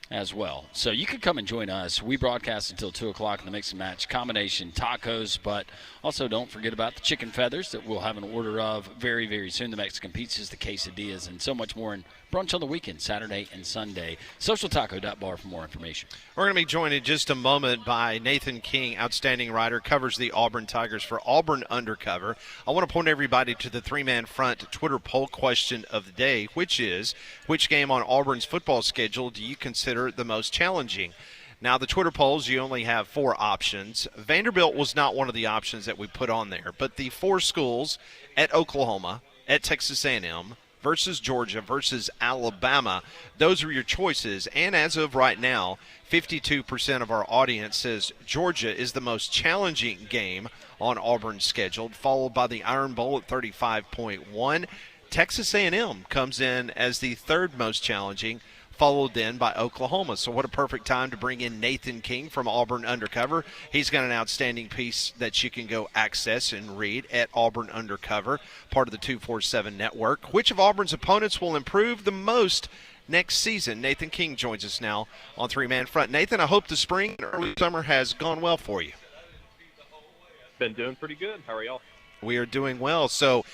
as well. So you could come and join us. We broadcast until 2 o'clock in the Mix and Match combination tacos, but also don't forget about the chicken feathers that we'll have an order of very, very soon, the Mexican pizzas, the quesadillas, and so much more in brunch on the weekend, Saturday and Sunday. SocialTaco.bar for more information. We're going to be joined in just a moment by Nathan King, outstanding writer, covers the Auburn Tigers for Auburn Undercover. I want to point everybody to the three-man front Twitter poll question of the day, which is, which game on Auburn's football schedule do you consider the most challenging? Now, the Twitter polls, you only have 4 options. Vanderbilt was not one of the options that we put on there, but the 4 schools at Oklahoma, at Texas A&M, versus Georgia versus Alabama, those are your choices. And as of right now, 52% of our audience says Georgia is the most challenging game on Auburn's schedule, followed by the Iron Bowl at 35.1. Texas A&M comes in as the third most challenging, followed then by Oklahoma. So what a perfect time to bring in Nathan King from Auburn Undercover. He's got an outstanding piece that you can go access and read at Auburn Undercover, part of the 247 network. Which of Auburn's opponents will improve the most next season? Nathan King joins us now on Three-Man Front. Nathan, I hope the spring and early summer has gone well for you. Been doing pretty good. How are y'all? We are doing well. So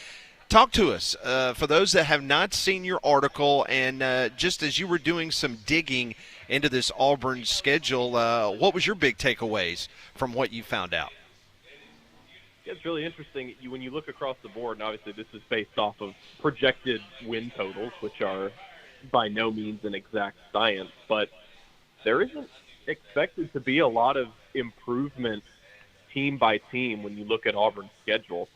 talk to us, for those that have not seen your article, and just as you were doing some digging into this Auburn schedule, what was your big takeaways from what you found out? Yeah, it's really interesting. When you look across the board, and obviously this is based off of projected win totals, which are by no means an exact science, but there isn't expected to be a lot of improvement team by team when you look at Auburn's schedule.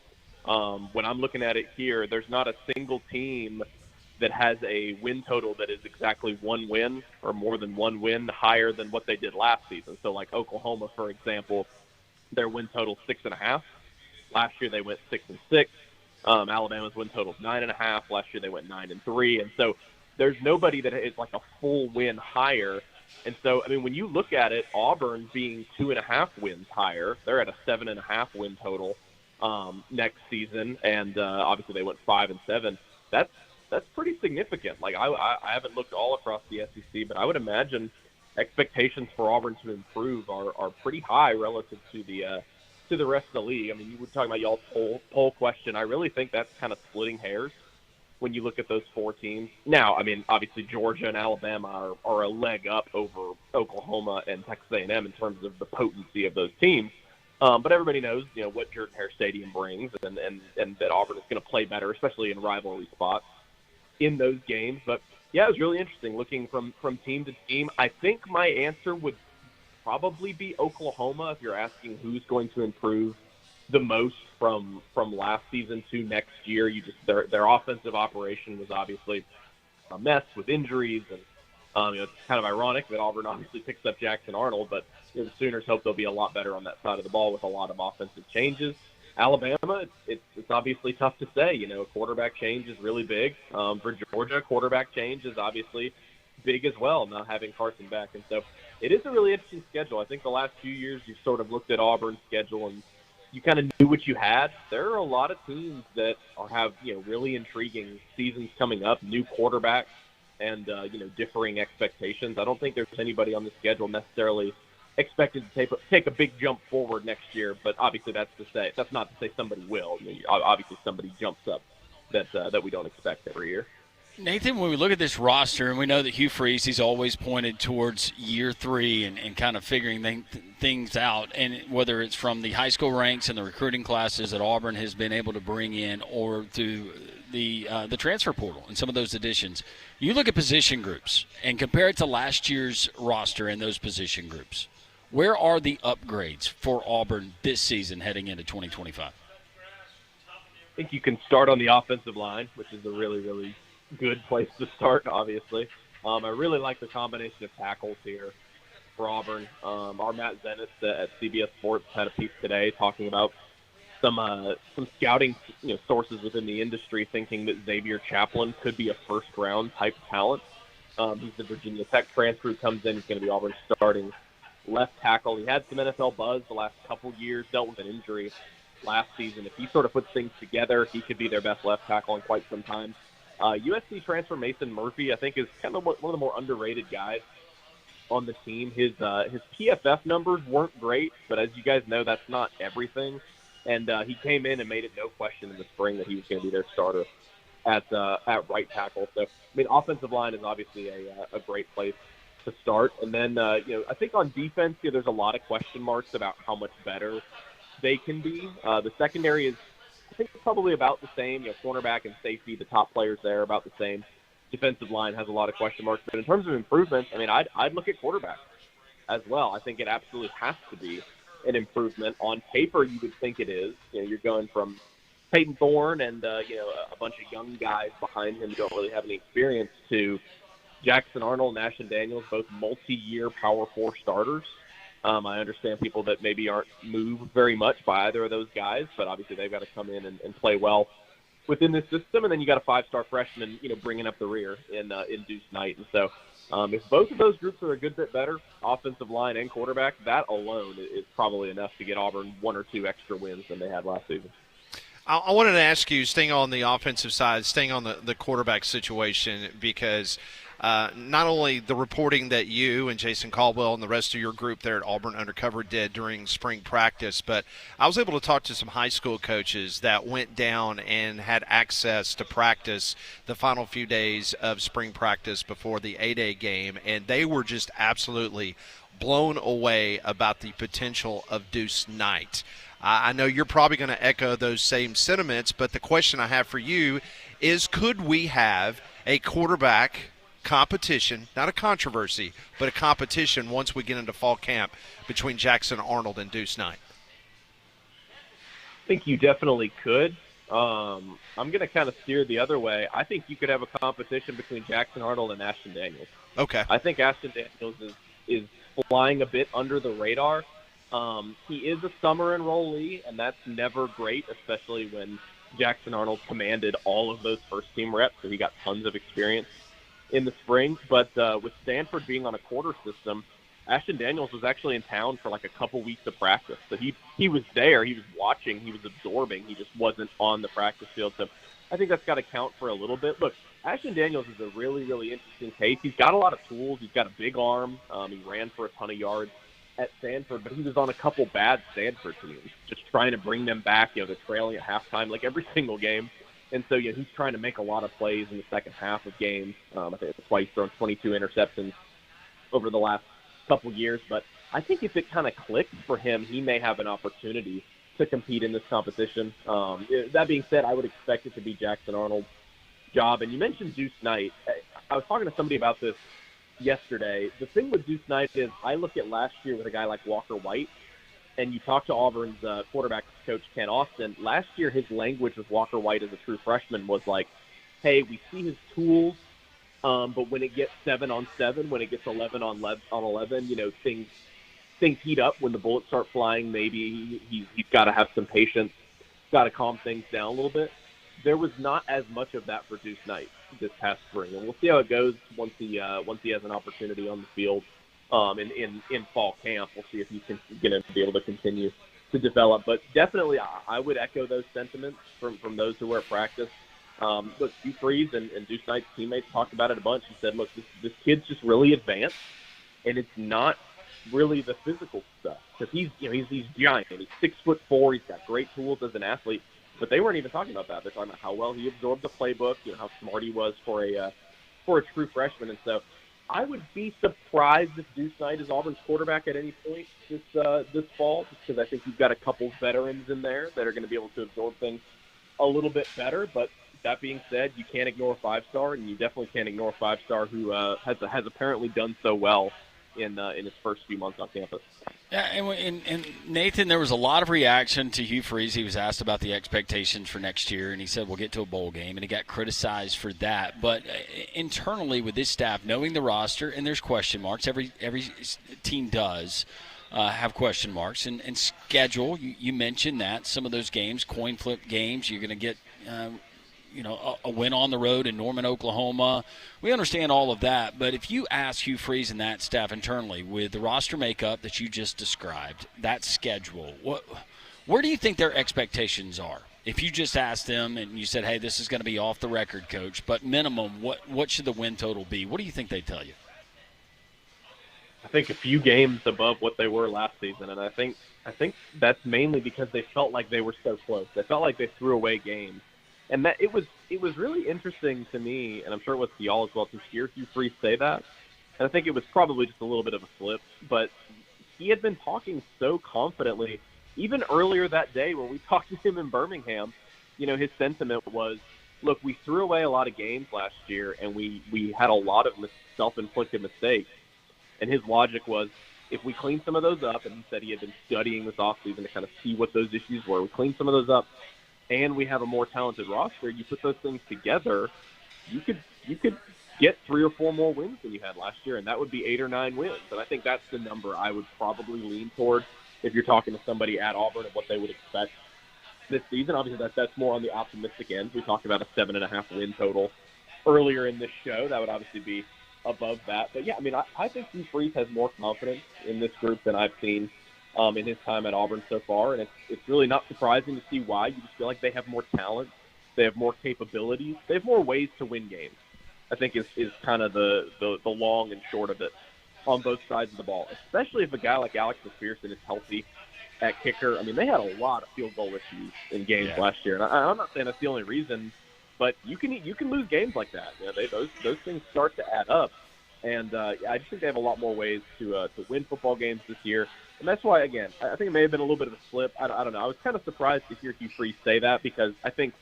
When I'm looking at it here, there's not a single team that has a win total that is exactly one win or more than one win higher than what they did last season. So like Oklahoma, for example, their win total 6.5. Last year they went 6-6. Alabama's win total 9.5. Last year they went 9-3. And so there's nobody that is like a full win higher. And so, I mean, when you look at it, Auburn being 2.5 wins higher, they're at a 7.5 win total next season, and obviously they went 5-7. That's pretty significant. Like I haven't looked all across the SEC, but I would imagine expectations for Auburn to improve are pretty high relative to the rest of the league. I mean, you were talking about y'all's poll question. I really think that's kind of splitting hairs when you look at those 4 teams. Now, I mean, obviously Georgia and Alabama are a leg up over Oklahoma and Texas A&M in terms of the potency of those teams. But everybody knows, you know, what Jordan Hare Stadium brings, and that Auburn is going to play better, especially in rivalry spots in those games. But yeah, it was really interesting looking from team to team. I think my answer would probably be Oklahoma if you're asking who's going to improve the most from last season to next year. Their offensive operation was obviously a mess with injuries, and it's kind of ironic that Auburn obviously picks up Jackson Arnold, but the Sooners hope they'll be a lot better on that side of the ball with a lot of offensive changes. Alabama, it's obviously tough to say. You know, a quarterback change is really big. For Georgia, quarterback change is obviously big as well, not having Carson back. And so it is a really interesting schedule. I think the last few years you've sort of looked at Auburn's schedule and you kind of knew what you had. There are a lot of teams that have, really intriguing seasons coming up, new quarterbacks and, differing expectations. I don't think there's anybody on the schedule necessarily expected to take a big jump forward next year, but obviously that's not to say somebody will. I mean, obviously somebody jumps up that we don't expect every year. Nathan, when we look at this roster, and we know that Hugh Freeze, he's always pointed towards year 3 and kind of figuring things out, and whether it's from the high school ranks and the recruiting classes that Auburn has been able to bring in, or through the transfer portal and some of those additions. You look at position groups and compare it to last year's roster and those position groups. Where are the upgrades for Auburn this season heading into 2025? I think you can start on the offensive line, which is a really, really good place to start, obviously. I really like the combination of tackles here for Auburn. Our Matt Zennis at CBS Sports had a piece today talking about some scouting sources within the industry thinking that Xavier Chaplin could be a first-round type talent. He's the Virginia Tech transfer who comes in. He's going to be Auburn's starting left tackle. He had some NFL buzz the last couple years, dealt with an injury last season. If he sort of puts things together, he could be their best left tackle in quite some time. USC transfer Mason Murphy, I think, is kind of one of the more underrated guys on the team. His PFF numbers weren't great, but as you guys know, that's not everything. And he came in and made it no question in the spring that he was going to be their starter at right tackle. So, I mean, offensive line is obviously a great place to start. And then, I think on defense, there's a lot of question marks about how much better they can be. The secondary is, I think, probably about the same. Cornerback and safety, the top players there, about the same. Defensive line has a lot of question marks. But in terms of improvements, I mean, I'd look at quarterback as well. I think it absolutely has to be an improvement. On paper, you would think it is. You're going from Peyton Thorne and a bunch of young guys behind him who don't really have any experience to Jackson Arnold and Ashton Daniels, both multi-year Power 4 starters. I understand people that maybe aren't moved very much by either of those guys, but obviously they've got to come in and play well within this system. And then you got a 5-star freshman, bringing up the rear in Deuce Knight. And so if both of those groups are a good bit better, offensive line and quarterback, that alone is probably enough to get Auburn 1 or 2 extra wins than they had last season. I wanted to ask you, staying on the offensive side, staying on the quarterback situation, because not only the reporting that you and Jason Caldwell and the rest of your group there at Auburn Undercover did during spring practice, but I was able to talk to some high school coaches that went down and had access to practice the final few days of spring practice before the A-Day game, and they were just absolutely blown away about the potential of Deuce Knight. I know you're probably going to echo those same sentiments, but the question I have for you is, could we have a quarterback competition, not a controversy, but a competition once we get into fall camp between Jackson Arnold and Deuce Knight? I think you definitely could. I'm going to kind of steer the other way. I think you could have a competition between Jackson Arnold and Ashton Daniels. Okay. I think Ashton Daniels is flying a bit under the radar. He is a summer enrollee, and that's never great, especially when Jackson Arnold commanded all of those first-team reps, so he got tons of experience in the spring. But with Stanford being on a quarter system, Ashton Daniels was actually in town for like a couple weeks of practice. So he was there, he was watching, he was absorbing, he just wasn't on the practice field. So I think that's got to count for a little bit. Look, Ashton Daniels is a really, really interesting case. He's got a lot of tools. He's got a big arm. He ran for a ton of yards at Stanford, but he was on a couple bad Stanford teams, just trying to bring them back. They're trailing at halftime like every single game. And so, he's trying to make a lot of plays in the second half of games. I think that's why he's thrown 22 interceptions over the last couple years. But I think if it kind of clicks for him, he may have an opportunity to compete in this competition. That being said, I would expect it to be Jackson Arnold's job. And you mentioned Deuce Knight. I was talking to somebody about this yesterday. The thing with Deuce Knight is I look at last year with a guy like Walker White, and you talk to Auburn's quarterback coach Ken Austin. Last year, his language with Walker White as a true freshman was like, hey, we see his tools, but when it gets 7-on-7, when it gets 11 on 11, things heat up. When the bullets start flying, maybe he's got to have some patience, got to calm things down a little bit. There was not as much of that for Deuce Knight this past spring, and we'll see how it goes once he has an opportunity on the field in fall camp. We'll see if he's going to be able to continue to develop. But definitely, I would echo those sentiments from those who were at practice. Look, Hugh Freeze and Deuce Knight's teammates talked about it a bunch. He said, look, this kid's just really advanced, and it's not really the physical stuff, because he's giant. He's 6'4". He's got great tools as an athlete. But they weren't even talking about that. They're talking about how well he absorbed the playbook, how smart he was for a true freshman. And so I would be surprised if Deuce Knight is Auburn's quarterback at any point this fall, just because I think you've got a couple veterans in there that are going to be able to absorb things a little bit better. But that being said, you can't ignore a 5-star, and you definitely can't ignore a 5-star who has apparently done so well in his first few months on campus. Yeah, and Nathan, there was a lot of reaction to Hugh Freeze. He was asked about the expectations for next year, and he said, we'll get to a bowl game, and he got criticized for that. But internally with this staff, knowing the roster, and there's question marks, every team does, have question marks. And schedule, you mentioned that. Some of those games, coin flip games, you're going to get a win on the road in Norman, Oklahoma. We understand all of that. But if you ask Hugh Freeze and that staff internally with the roster makeup that you just described, that schedule, where do you think their expectations are? If you just asked them and you said, hey, this is going to be off the record, Coach, but minimum, what should the win total be? What do you think they'd tell you? I think a few games above what they were last season, and I think that's mainly because they felt like they were so close. They felt like they threw away games, and that it was really interesting to me, and I'm sure it was to y'all as well, to hear Hugh Freeze say that. And I think it was probably just a little bit of a slip, but he had been talking so confidently. Even earlier that day when we talked to him in Birmingham, his sentiment was, look, we threw away a lot of games last year, and we had a lot of self-inflicted mistakes. And his logic was, if we clean some of those up, and he said he had been studying this offseason to kind of see what those issues were, we clean some of those up, and we have a more talented roster, you put those things together, you could get 3 or 4 more wins than you had last year, and that would be 8 or 9 wins. And I think that's the number I would probably lean toward if you're talking to somebody at Auburn and what they would expect this season. Obviously, that's more on the optimistic end. We talked about a 7.5 win total earlier in this show. That would obviously be above that. But, yeah, I think Hugh Freeze has more confidence in this group than I've seen in his time at Auburn so far. And it's really not surprising to see why. You just feel like they have more talent. They have more capabilities. They have more ways to win games, I think is kind of the long and short of it on both sides of the ball, especially if a guy like Alex McPherson is healthy at kicker. They had a lot of field goal issues in games last year, and I'm not saying that's the only reason, but you can lose games like that. Those things start to add up, and I just think they have a lot more ways to win football games this year, and that's why, again, I think it may have been a little bit of a slip. I don't know. I was kind of surprised to hear Hugh Freeze say that, because I think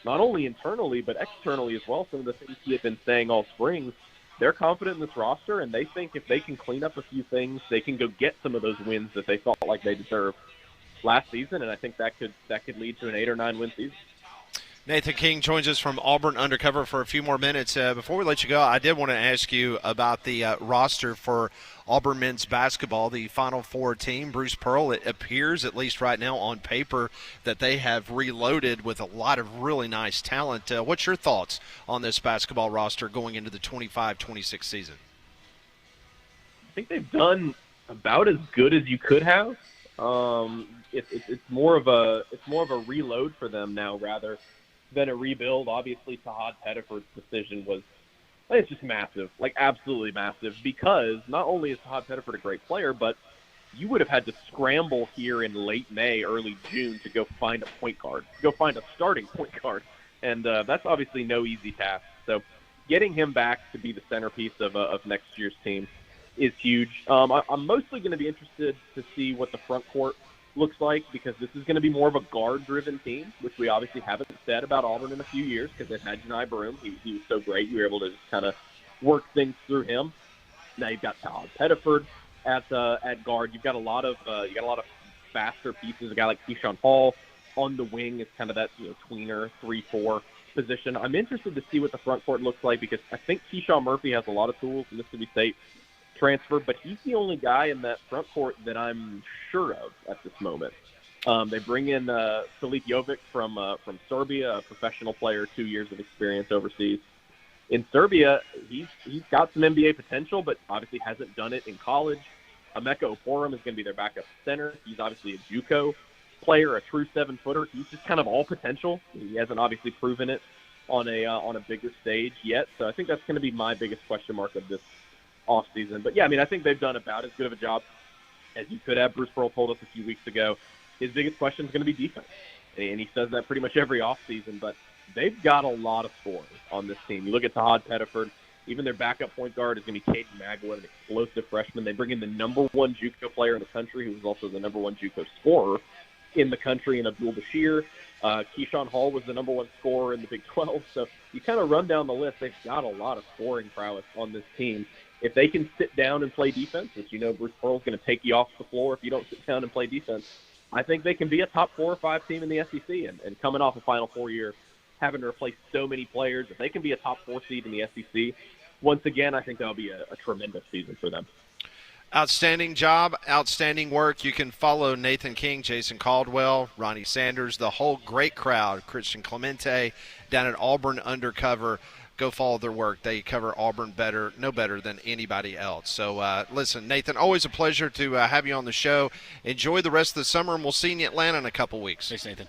not only internally but externally as well, some of the things he had been saying all spring, they're confident in this roster, and they think if they can clean up a few things, they can go get some of those wins that they felt like they deserved last season, and I think that could lead to an 8 or 9 win season. Nathan King joins us from Auburn Undercover for a few more minutes. Before we let you go, I did want to ask you about the roster for Auburn men's basketball, the Final Four team. Bruce Pearl, it appears, at least right now on paper, that they have reloaded with a lot of really nice talent. What's your thoughts on this basketball roster going into the 25-26 season? I think they've done about as good as you could have. It's more of a reload for them now rather than a rebuild. Obviously, Tahad Pettiford's decision was, it's just massive, like absolutely massive, because not only is Tahad Pettiford a great player, but you would have had to scramble here in late May, early June to go find a point guard, go find a starting point guard, and that's obviously no easy task. So getting him back to be the centerpiece of next year's team is huge. I'm mostly going to be interested to see what the front court looks like, because this is going to be more of a guard-driven team, which we obviously haven't said about Auburn in a few years, because they've had Janai Broom. He was so great. You were able to just kind of work things through him. Now you've got Tahad Pettiford at guard. You've got a lot of faster pieces. A guy like Keyshawn Hall on the wing is kind of that tweener 3-4 position. I'm interested to see what the front court looks like, because I think Keyshawn Murphy has a lot of tools. Mississippi State transfer, but he's the only guy in that front court that I'm sure of at this moment. They bring in Filip Jovic from Serbia, a professional player, 2 years of experience overseas. In Serbia, he's got some NBA potential, but obviously hasn't done it in college. Emeka Oporum is going to be their backup center. He's obviously a JUCO player, a true 7-footer. He's just kind of all potential. He hasn't obviously proven it on a bigger stage yet, so I think that's going to be my biggest question mark of this offseason. But, yeah, I think they've done about as good of a job as you could have. Bruce Pearl told us a few weeks ago his biggest question is going to be defense. And he says that pretty much every offseason. But they've got a lot of scoring on this team. You look at Tahad Pettiford, even their backup point guard is going to be Caden Magwood, an explosive freshman. They bring in the number 1 JUCO player in the country, who was also the number 1 JUCO scorer in the country, in Abdul Bashir. Keyshawn Hall was the number 1 scorer in the Big 12. So you kind of run down the list. They've got a lot of scoring prowess on this team. If they can sit down and play defense, which Bruce Pearl's going to take you off the floor if you don't sit down and play defense, I think they can be a top 4 or 5 team in the SEC. And coming off a Final Four year, having to replace so many players, if they can be a top 4 seed in the SEC, once again, I think that'll be a tremendous season for them. Outstanding job, outstanding work. You can follow Nathan King, Jason Caldwell, Ronnie Sanders, the whole great crowd, Christian Clemente down at Auburn Undercover. Go follow their work. They cover Auburn no better than anybody else. So, listen, Nathan, always a pleasure to have you on the show. Enjoy the rest of the summer, and we'll see you in Atlanta in a couple weeks. Thanks, Nathan.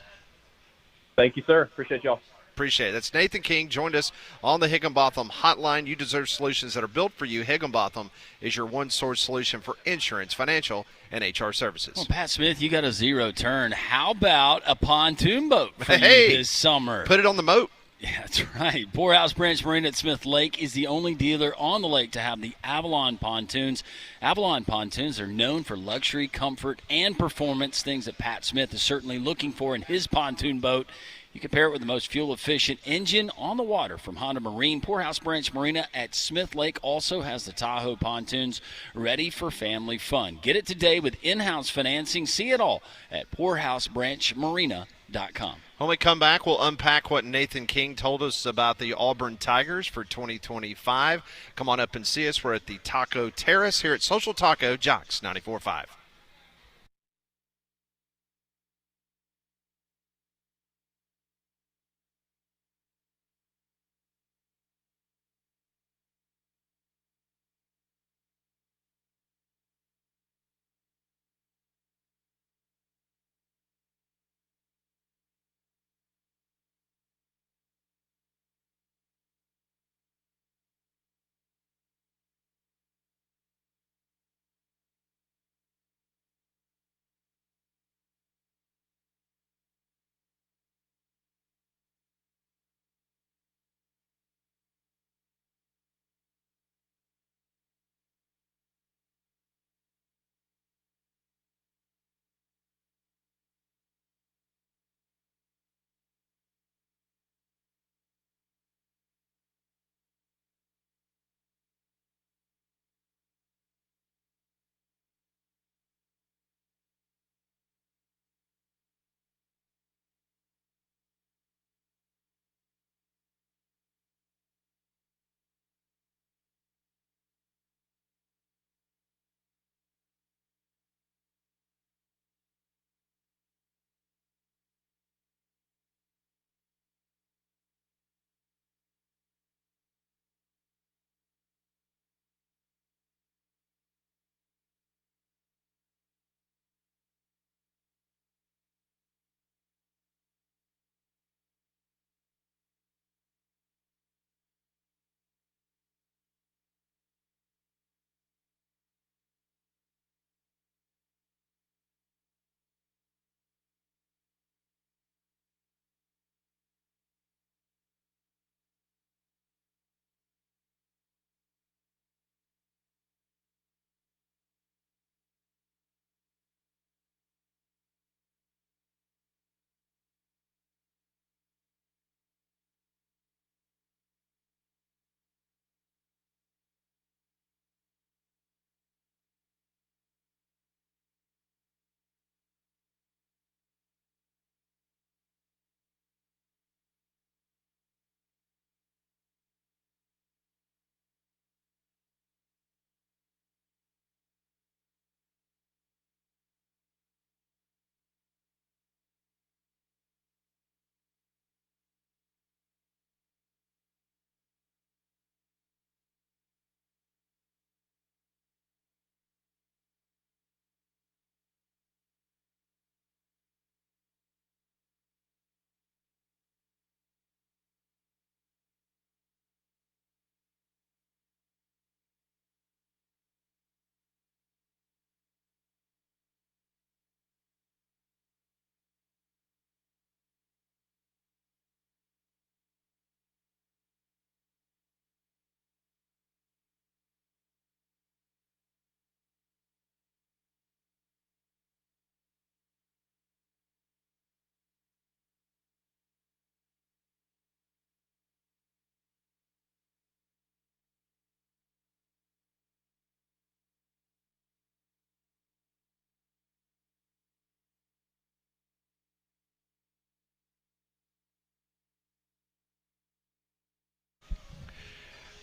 Thank you, sir. Appreciate y'all. Appreciate it. That's Nathan King. Joined us on the Higginbotham Hotline. You deserve solutions that are built for you. Higginbotham is your one-source solution for insurance, financial, and HR services. Well, Pat Smith, you got a zero turn. How about a pontoon boat for you this summer? Put it on the moat. Yeah, that's right. Poorhouse Branch Marina at Smith Lake is the only dealer on the lake to have the Avalon pontoons. Avalon pontoons are known for luxury, comfort, and performance, things that Pat Smith is certainly looking for in his pontoon boat. You can pair it with the most fuel-efficient engine on the water from Honda Marine. Poorhouse Branch Marina at Smith Lake also has the Tahoe pontoons ready for family fun. Get it today with in-house financing. See it all at PoorhouseBranchMarina.com. When we come back, we'll unpack what Nathan King told us about the Auburn Tigers for 2025. Come on up and see us. We're at the Taco Terrace here at Social Taco, Jox 94.5.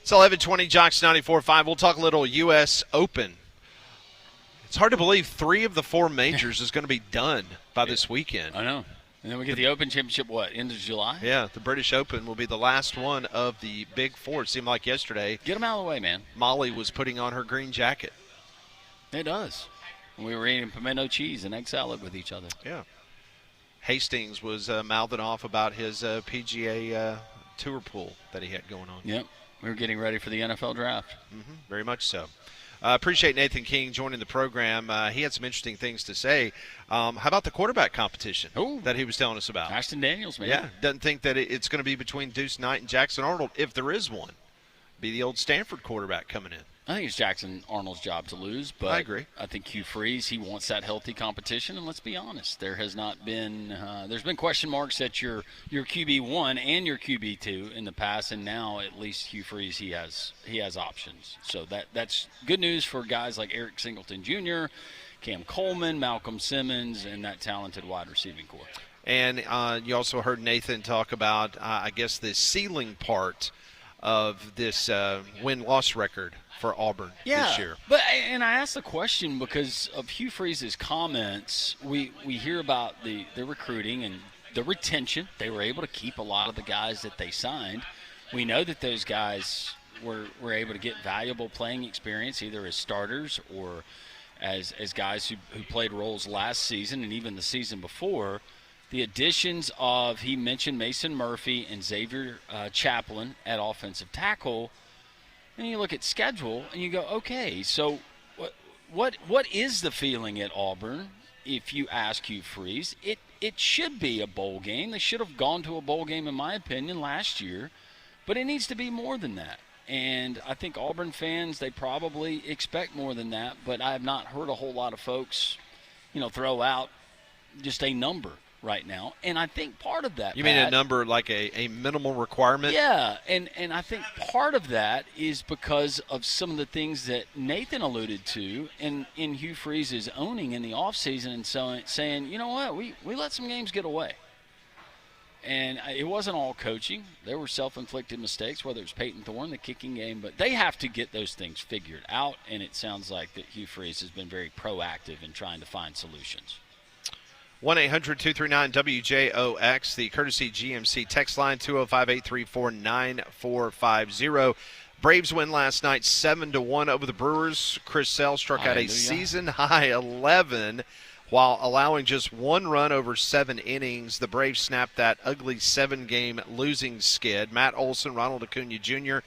It's 11:20, Jox 94.5. We'll talk a little U.S. Open It's hard to believe 3 of the 4 majors is going to be done by this weekend. I know. And then we get the Open Championship, end of July? Yeah, the British Open will be the last one of the Big Four. It seemed like yesterday. Get them out of the way, man. Molly was putting on her green jacket. It does. We were eating pimento cheese and egg salad with each other. Yeah. Hastings was mouthing off about his PGA Tour pool that he had going on. Yep. We were getting ready for the NFL draft. Very much so. Appreciate Nathan King joining the program. He had some interesting things to say. How about the quarterback competition that he was telling us about? Ashton Daniels, man. Yeah, doesn't think that it's going to be between Deuce Knight and Jackson Arnold, if there is one. Be the old Stanford quarterback coming in. I think it's Jackson Arnold's job to lose, but I agree. I think Hugh Freeze, he wants that healthy competition, and let's be honest, there has not been there's been question marks at your QB1 and your QB2 in the past, and now at least Hugh Freeze, he has options. So that's good news for guys like Eric Singleton Jr., Cam Coleman, Malcolm Simmons, and that talented wide receiving core. And you also heard Nathan talk about, I guess, the ceiling part of this win-loss record for Auburn this year. And I asked the question because of Hugh Freeze's comments. We hear about the recruiting and the retention. They were able to keep a lot of the guys that they signed. We know that those guys were able to get valuable playing experience either as starters or as guys who played roles last season and even the season before. The additions of, he mentioned Mason Murphy and Xavier Chaplin at offensive tackle. And you look at schedule and you go, okay, so what is the feeling at Auburn? If you ask Hugh Freeze, it should be a bowl game. They should have gone to a bowl game, in my opinion, last year. But it needs to be more than that. And I think Auburn fans, they probably expect more than that. But I have not heard a whole lot of folks, throw out just a number right now. And I think part of that, You mean a number like a minimal requirement? Yeah, and I think part of that is because of some of the things that Nathan alluded to in Hugh Freeze's owning in the offseason and so saying, you know what, we let some games get away. And it wasn't all coaching. There were self-inflicted mistakes, whether it's Peyton Thorne, the kicking game, but they have to get those things figured out, and it sounds like that Hugh Freeze has been very proactive in trying to find solutions. 1-800-239-WJOX, the courtesy GMC text line, 205-834-9450. Braves win last night 7-1 over the Brewers. Chris Sale struck out a season-high 11 while allowing just 1 run over 7 innings. The Braves snapped that ugly 7-game losing skid. Matt Olson, Ronald Acuna Jr.,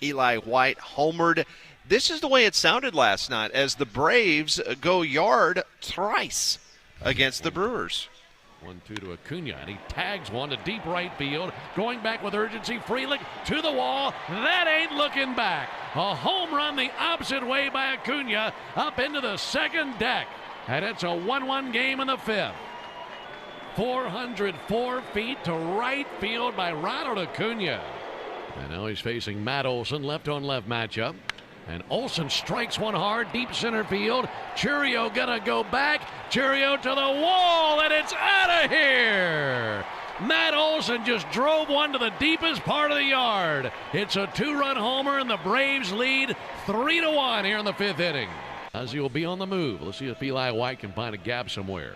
Eli White homered. This is the way it sounded last night as the Braves go yard thrice against the Brewers. 1-2 to Acuna, and he tags one to deep right field. Going back with urgency, Freelick to the wall. That ain't looking back. A home run the opposite way by Acuna up into the second deck. And it's a 1-1 game in the 5th. 404 feet to right field by Ronald Acuna. And now he's facing Matt Olson, left-on-left matchup. And Olson strikes one hard, deep center field. Churio gonna go back. Churio to the wall, and it's out of here. Matt Olson just drove one to the deepest part of the yard. It's a 2-run homer, and the Braves lead 3-1 here in the 5th inning. Ozzie will be on the move. Let's see if Eli White can find a gap somewhere.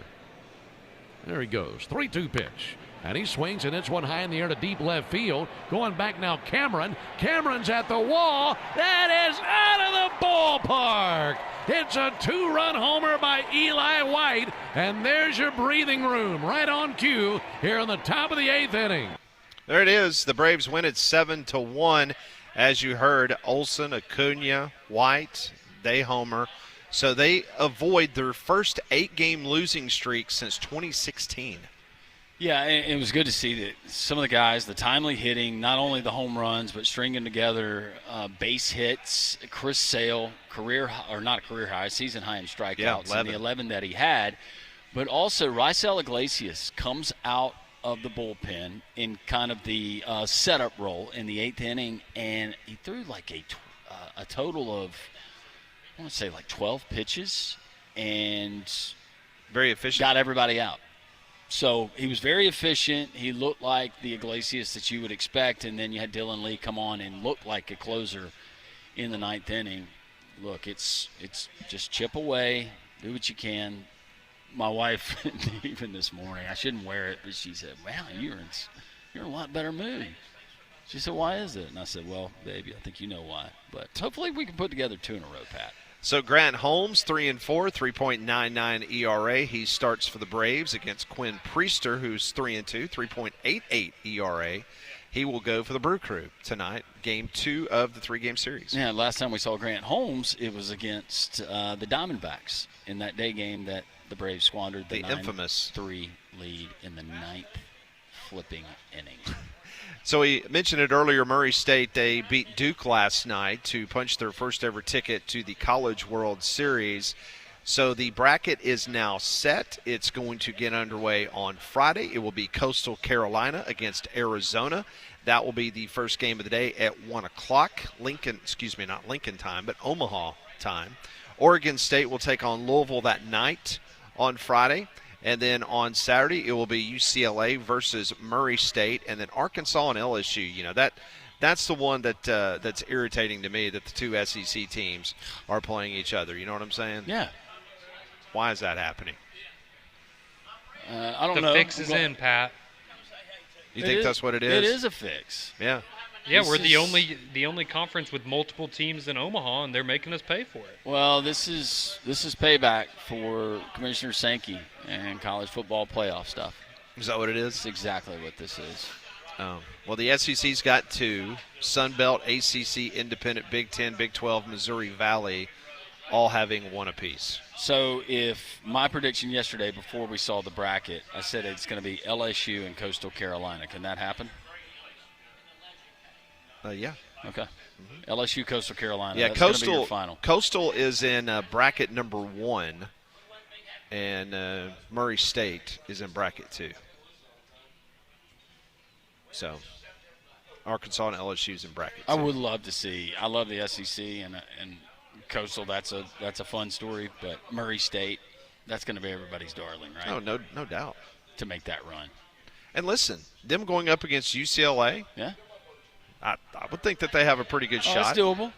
There he goes. 3-2 pitch. And he swings, and it's one high in the air to deep left field. Going back now, Cameron. Cameron's at the wall. That is out of the ballpark. It's a 2-run homer by Eli White. And there's your breathing room right on cue here in the top of the 8th inning. There it is. The Braves win it 7-1. As you heard, Olson, Acuna, White, they homer. So they avoid their first 8-game losing streak since 2016. Yeah, it was good to see that some of the guys, the timely hitting, not only the home runs, but stringing together base hits. Chris Sale, season high in strikeouts, and the 11 that he had. But also, Raisel Iglesias comes out of the bullpen in kind of the setup role in the 8th inning, and he threw like a total of, I want to say like 12 pitches, and very efficient. Got everybody out. So he was very efficient. He looked like the Iglesias that you would expect, and then you had Dylan Lee come on and look like a closer in the 9th inning. Look, it's just chip away. Do what you can. My wife, even this morning, I shouldn't wear it, but she said, "Wow, you're in a lot better mood." She said, "Why is it?" And I said, "Well, baby, I think you know why. But hopefully we can put together 2 in a row, Pat." So Grant Holmes, 3-4, 3.99 ERA. He starts for the Braves against Quinn Priester, who's 3-2, 3.88 ERA. He will go for the Brew Crew tonight, game 2 of the 3-game series. Yeah, last time we saw Grant Holmes, it was against the Diamondbacks in that day game that the Braves squandered the infamous 9-3 lead in the 9th flipping inning. So we mentioned it earlier, Murray State, they beat Duke last night to punch their first ever ticket to the College World Series. So the bracket is now set. It's going to get underway on Friday. It will be Coastal Carolina against Arizona. That will be the first game of the day at 1 o'clock. Not Lincoln time, but Omaha time. Oregon State will take on Louisville that night on Friday. And then on Saturday, it will be UCLA versus Murray State. And then Arkansas and LSU. You know, that's the one that's irritating to me, that the 2 SEC teams are playing each other. You know what I'm saying? Yeah. Why is that happening? I don't know. The fix is in, Pat. You think that's what it is? It is a fix. Yeah. Yeah, we're the only conference with multiple teams in Omaha, and they're making us pay for it. Well, this is payback for Commissioner Sankey and college football playoff stuff. Is that what it is? That's exactly what this is. Well, the SEC's got 2. Sun Belt, ACC, Independent, Big 10, Big 12, Missouri Valley, all having 1 apiece. So if my prediction yesterday before we saw the bracket, I said it's going to be LSU and Coastal Carolina. Can that happen? Yeah. Okay. LSU, Coastal Carolina. Yeah, That's going to be your final. Coastal is in bracket number 1, and Murray State is in bracket 2. So Arkansas and LSU is in bracket 2. I would love to see. I love the SEC and Coastal. That's a fun story. But Murray State, that's going to be everybody's darling, right? Oh, no doubt. To make that run. And listen, them going up against UCLA. Yeah. I would think that they have a pretty good shot. That's doable.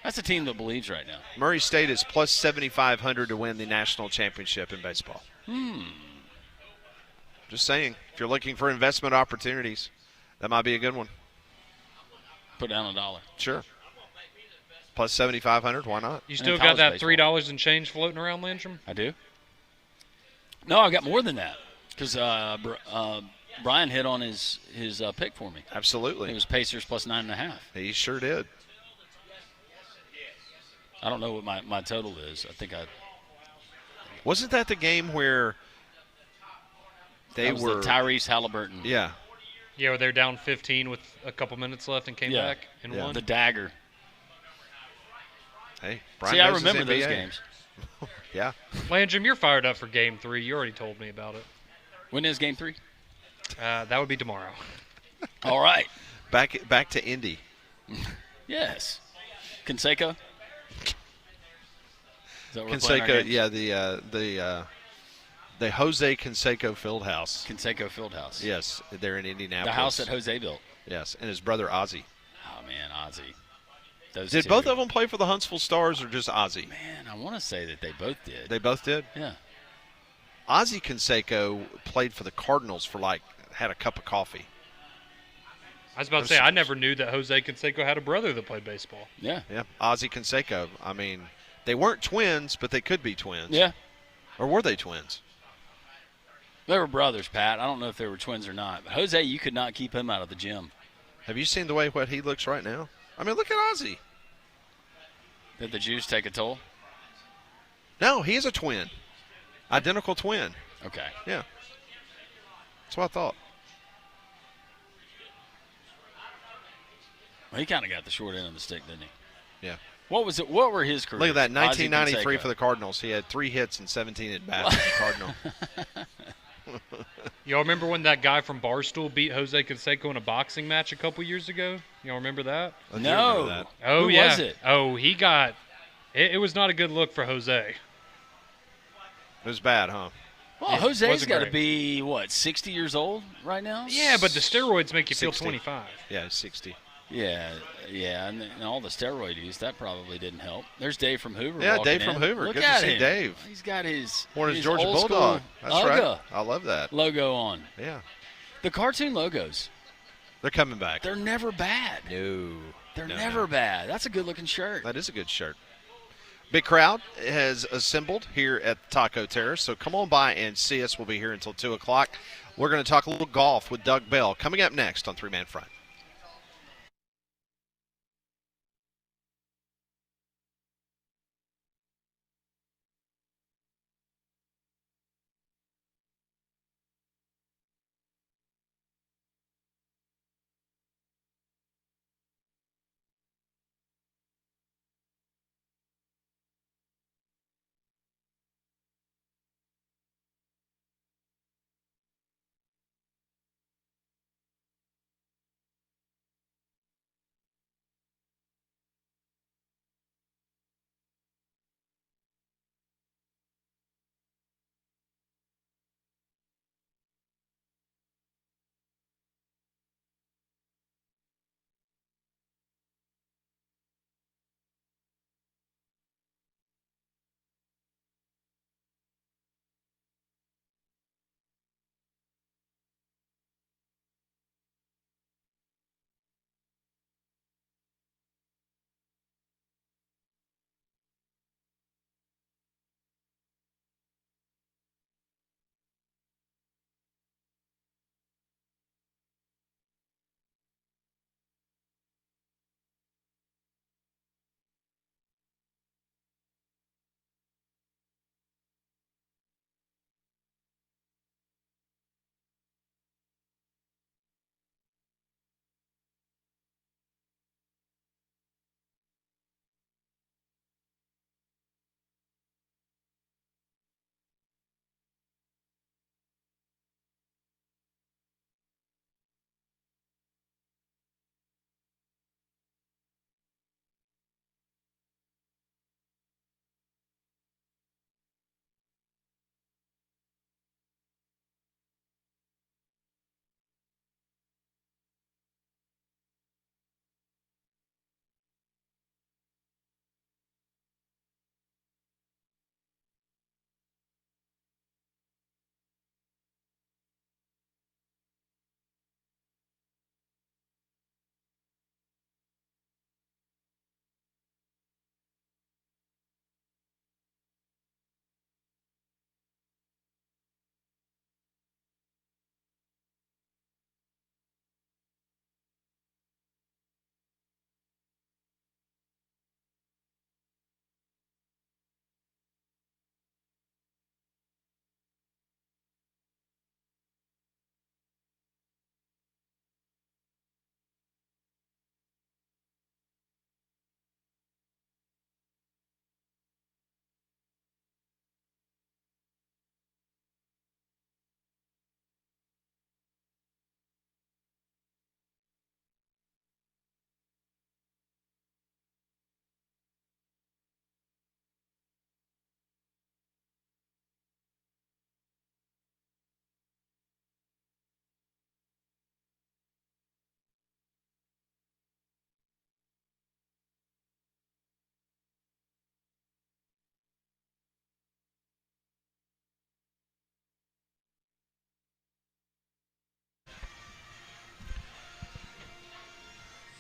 That's a team that believes right now. Murray State is plus 7,500 to win the national championship in baseball. Just saying, if you're looking for investment opportunities, that might be a good one. Put down $1. Sure. Plus 7,500, why not? You still got that $3 and change floating around, Landrum? I do. No, I got more than that because Brian hit on his pick for me. Absolutely. It was Pacers plus 9.5. He sure did. I don't know what my total is. I think Wasn't that the game where they was were the Tyrese Halliburton? Yeah. Yeah, where they're down 15 with a couple minutes left and came back and won. The dagger. Hey, Brian See, I knows his remember those NBA. games. Yeah. Landrum, you're fired up for Game 3. You already told me about it. When is Game 3? That would be tomorrow. All right. Back to Indy. Yes. Canseco? Is that what we're playing our Canseco, games? yeah, the Jose Canseco Fieldhouse. Canseco Fieldhouse. Yes, they're in Indianapolis. The house that Jose built. Yes, and his brother Ozzie. Oh, man, Ozzie. Those Did two. both of them play for the Huntsville Stars or just Ozzie? Man, I want to say that they both did. They both did? Yeah. Ozzie Canseco played for the Cardinals for had a cup of coffee. I was about to say, I never knew that Jose Canseco had a brother that played baseball. Yeah. Yeah, Ozzie Canseco. I mean, they weren't twins, but they could be twins. Yeah. Or were they twins? They were brothers, Pat. I don't know if they were twins or not. But Jose, you could not keep him out of the gym. Have you seen the way what he looks right now? I mean, look at Ozzie. Did the juice take a toll? No, he is a twin. Identical twin. Okay. Yeah. That's what I thought. Well, he kind of got the short end of the stick, didn't he? Yeah. What was it? What were his careers? Look at that, Ozzie 1993 Canseco. for the Cardinals. He had 3 hits and 17 at bats for the Cardinal. Y'all remember when that guy from Barstool beat Jose Canseco in a boxing match a couple years ago? Y'all remember that? I do No. remember that. Oh, Who yeah. was it? Oh, he got – it was not a good look for Jose. It was bad, huh? Well, It Jose's wasn't got to great. be, 60 years old right now? Yeah, but the steroids make you feel 60. 25. Yeah, 60. Yeah, and all the steroid use, that probably didn't help. There's Dave from Hoover. Yeah, walking Dave from in. Hoover. Look Good at to see him. Dave. He's got his Georgia old Bulldog. school That's right. UGA I love that. logo on. Yeah. The cartoon logos, They're coming back. they're never bad. No. They're No, never no. bad. That's a good-looking shirt. That is a good shirt. Big crowd has assembled here at Taco Terrace, so come on by and see us. We'll be here until 2 o'clock. We're going to talk a little golf with Doug Bell coming up next on Three Man Front.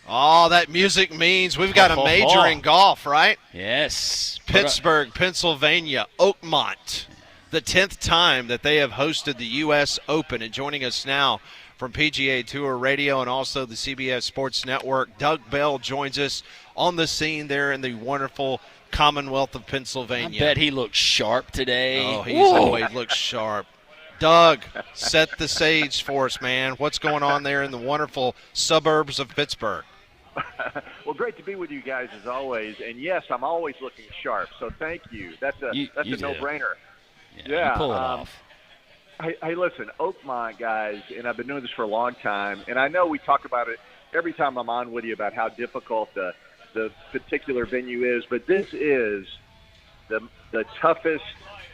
Oh, that music means we've got a major in golf, right? Yes. Pittsburgh, Pennsylvania, Oakmont. The 10th time that they have hosted the U.S. Open. And joining us now from PGA Tour Radio and also the CBS Sports Network, Doug Bell joins us on the scene there in the wonderful Commonwealth of Pennsylvania. I bet he looks sharp today. Oh, he's always looks sharp. Doug, set the stage for us, man. What's going on there in the wonderful suburbs of Pittsburgh? Well, great to be with you guys as always. And yes, I'm always looking sharp. So thank you. That's a no-brainer. Yeah, you pull it off. Hey, listen, Oakmont guys, and I've been doing this for a long time, and I know we talk about it every time I'm on with you about how difficult the particular venue is, but this is the toughest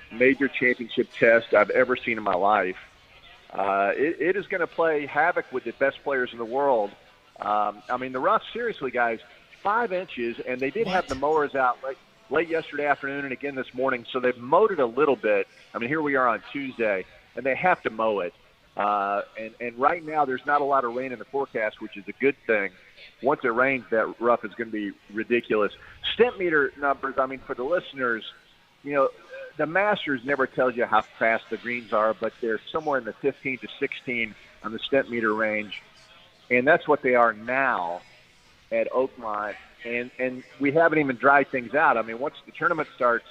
major championship test I've ever seen in my life. It is going to play havoc with the best players in the world. I mean, the rough, seriously, guys, 5 inches, and they did have the mowers out late yesterday afternoon and again this morning, so they've mowed it a little bit. I mean, here we are on Tuesday, and they have to mow it. And right now there's not a lot of rain in the forecast, which is a good thing. Once it rains, that rough is going to be ridiculous. Stent meter numbers, I mean, for the listeners, you know, the Masters never tells you how fast the greens are, but they're somewhere in the 15 to 16 on the stent meter range. And that's what they are now at Oakmont. And we haven't even dried things out. I mean, once the tournament starts,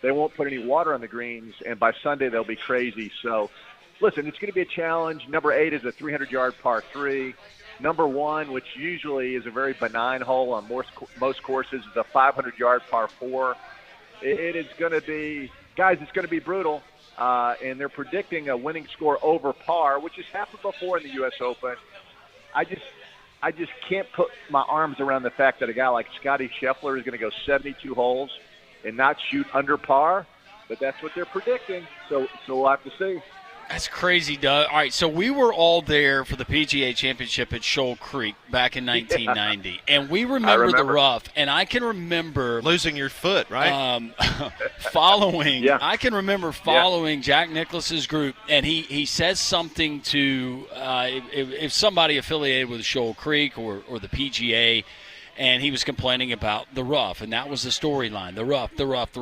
they won't put any water on the greens, and by Sunday they'll be crazy. So, listen, it's going to be a challenge. Number 8 is a 300-yard par 3. Number 1, which usually is a very benign hole on most courses, is a 500-yard par 4. It is going to be, guys, it's going to be brutal. And they're predicting a winning score over par, which has happened before in the U.S. Open. I just can't put my arms around the fact that a guy like Scotty Scheffler is going to go 72 holes and not shoot under par, but that's what they're predicting. So we'll have to see. That's crazy, Doug. All right, so we were all there for the PGA Championship at Shoal Creek back in 1990, and we remember the rough. And I can remember losing your foot, right? Following, I can remember following Jack Nicklaus's group, and he says something to if somebody affiliated with Shoal Creek or the PGA. And he was complaining about the rough, and that was the storyline, the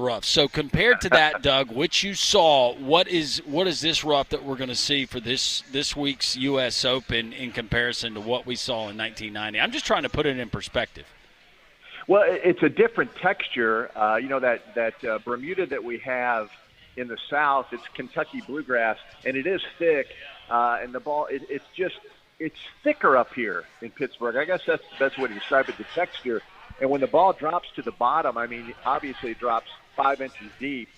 rough. So compared to that, Doug, which you saw, what is this rough that we're going to see for this week's U.S. Open in comparison to what we saw in 1990? I'm just trying to put it in perspective. Well, it's a different texture. You know, that Bermuda that we have in the South, it's Kentucky bluegrass, and it is thick, and the ball, it's thicker up here in Pittsburgh. I guess that's the best way to describe it, the texture. And when the ball drops to the bottom, I mean, obviously it drops 5 inches deep.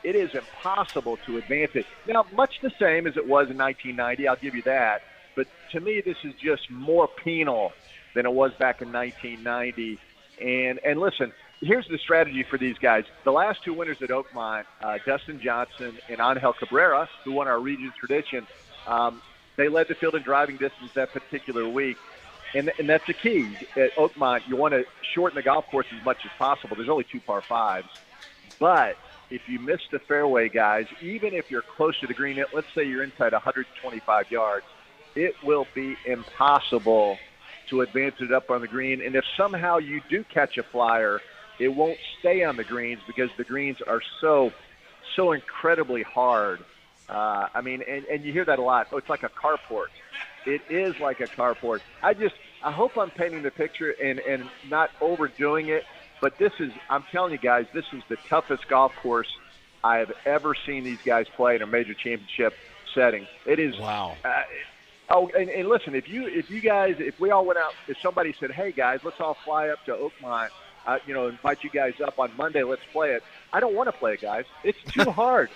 It is impossible to advance it. Now, much the same as it was in 1990, I'll give you that. But to me, this is just more penal than it was back in 1990. And listen, here's the strategy for these guys. The last 2 winners at Oakmont, Dustin Johnson and Angel Cabrera, who won our region tradition, they led the field in driving distance that particular week, and that's the key. At Oakmont, you want to shorten the golf course as much as possible. There's only 2 par 5s. But if you miss the fairway, guys, even if you're close to the green, let's say you're inside 125 yards, it will be impossible to advance it up on the green. And if somehow you do catch a flyer, it won't stay on the greens because the greens are so incredibly hard. I mean, and you hear that a lot. Oh, it's like a carport. It is like a carport. I hope I'm painting the picture and not overdoing it, but I'm telling you guys, this is the toughest golf course I have ever seen these guys play in a major championship setting. It is. Wow. And listen, if we all went out, if somebody said, hey guys, let's all fly up to Oakmont, invite you guys up on Monday, let's play it. I don't want to play it, guys. It's too hard.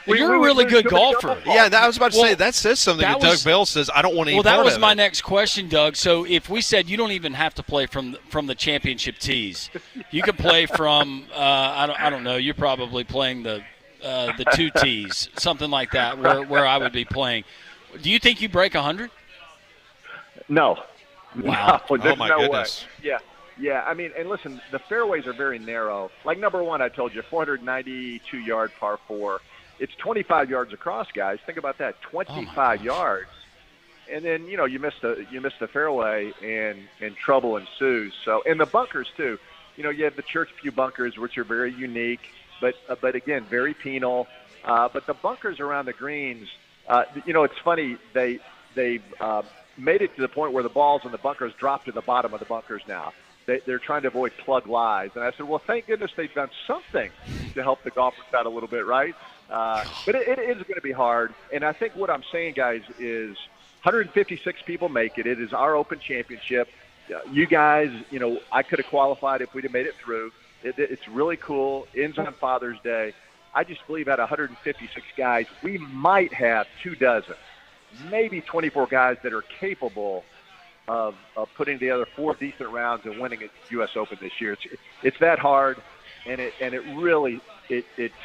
You're a really good golfer. Yeah, I was about to say, that says something that Doug Bell says, I don't want to eat part of it. Well, that was my next question, Doug. So if we said you don't even have to play from the championship tees, you can play from, I don't know, you're probably playing the 2 tees, something like that, where I would be playing. Do you think you break 100? No. Wow. No, there's my no goodness. way. Yeah. I mean, and listen, the fairways are very narrow. Like number 1, I told you, 492-yard par 4. It's 25 yards across, guys. Think about that, 25 yards. And then, you miss the fairway and trouble ensues. So, and the bunkers too. You have the Churchview bunkers, which are very unique, but again, very penal. But the bunkers around the greens, it's funny. They've made it to the point where the balls in the bunkers drop to the bottom of the bunkers now. They're trying to avoid plug lies. And I said, well, thank goodness they've done something to help the golfers out a little bit, right? But it is going to be hard. And I think what I'm saying, guys, is 156 people make it. It is our Open Championship. You guys, I could have qualified if we'd have made it through. It's really cool. Ends on Father's Day. I just believe out of 156 guys, we might have 24, maybe 24 guys that are capable of putting together 4 decent rounds and winning a U.S. Open this year. It's that hard, and it really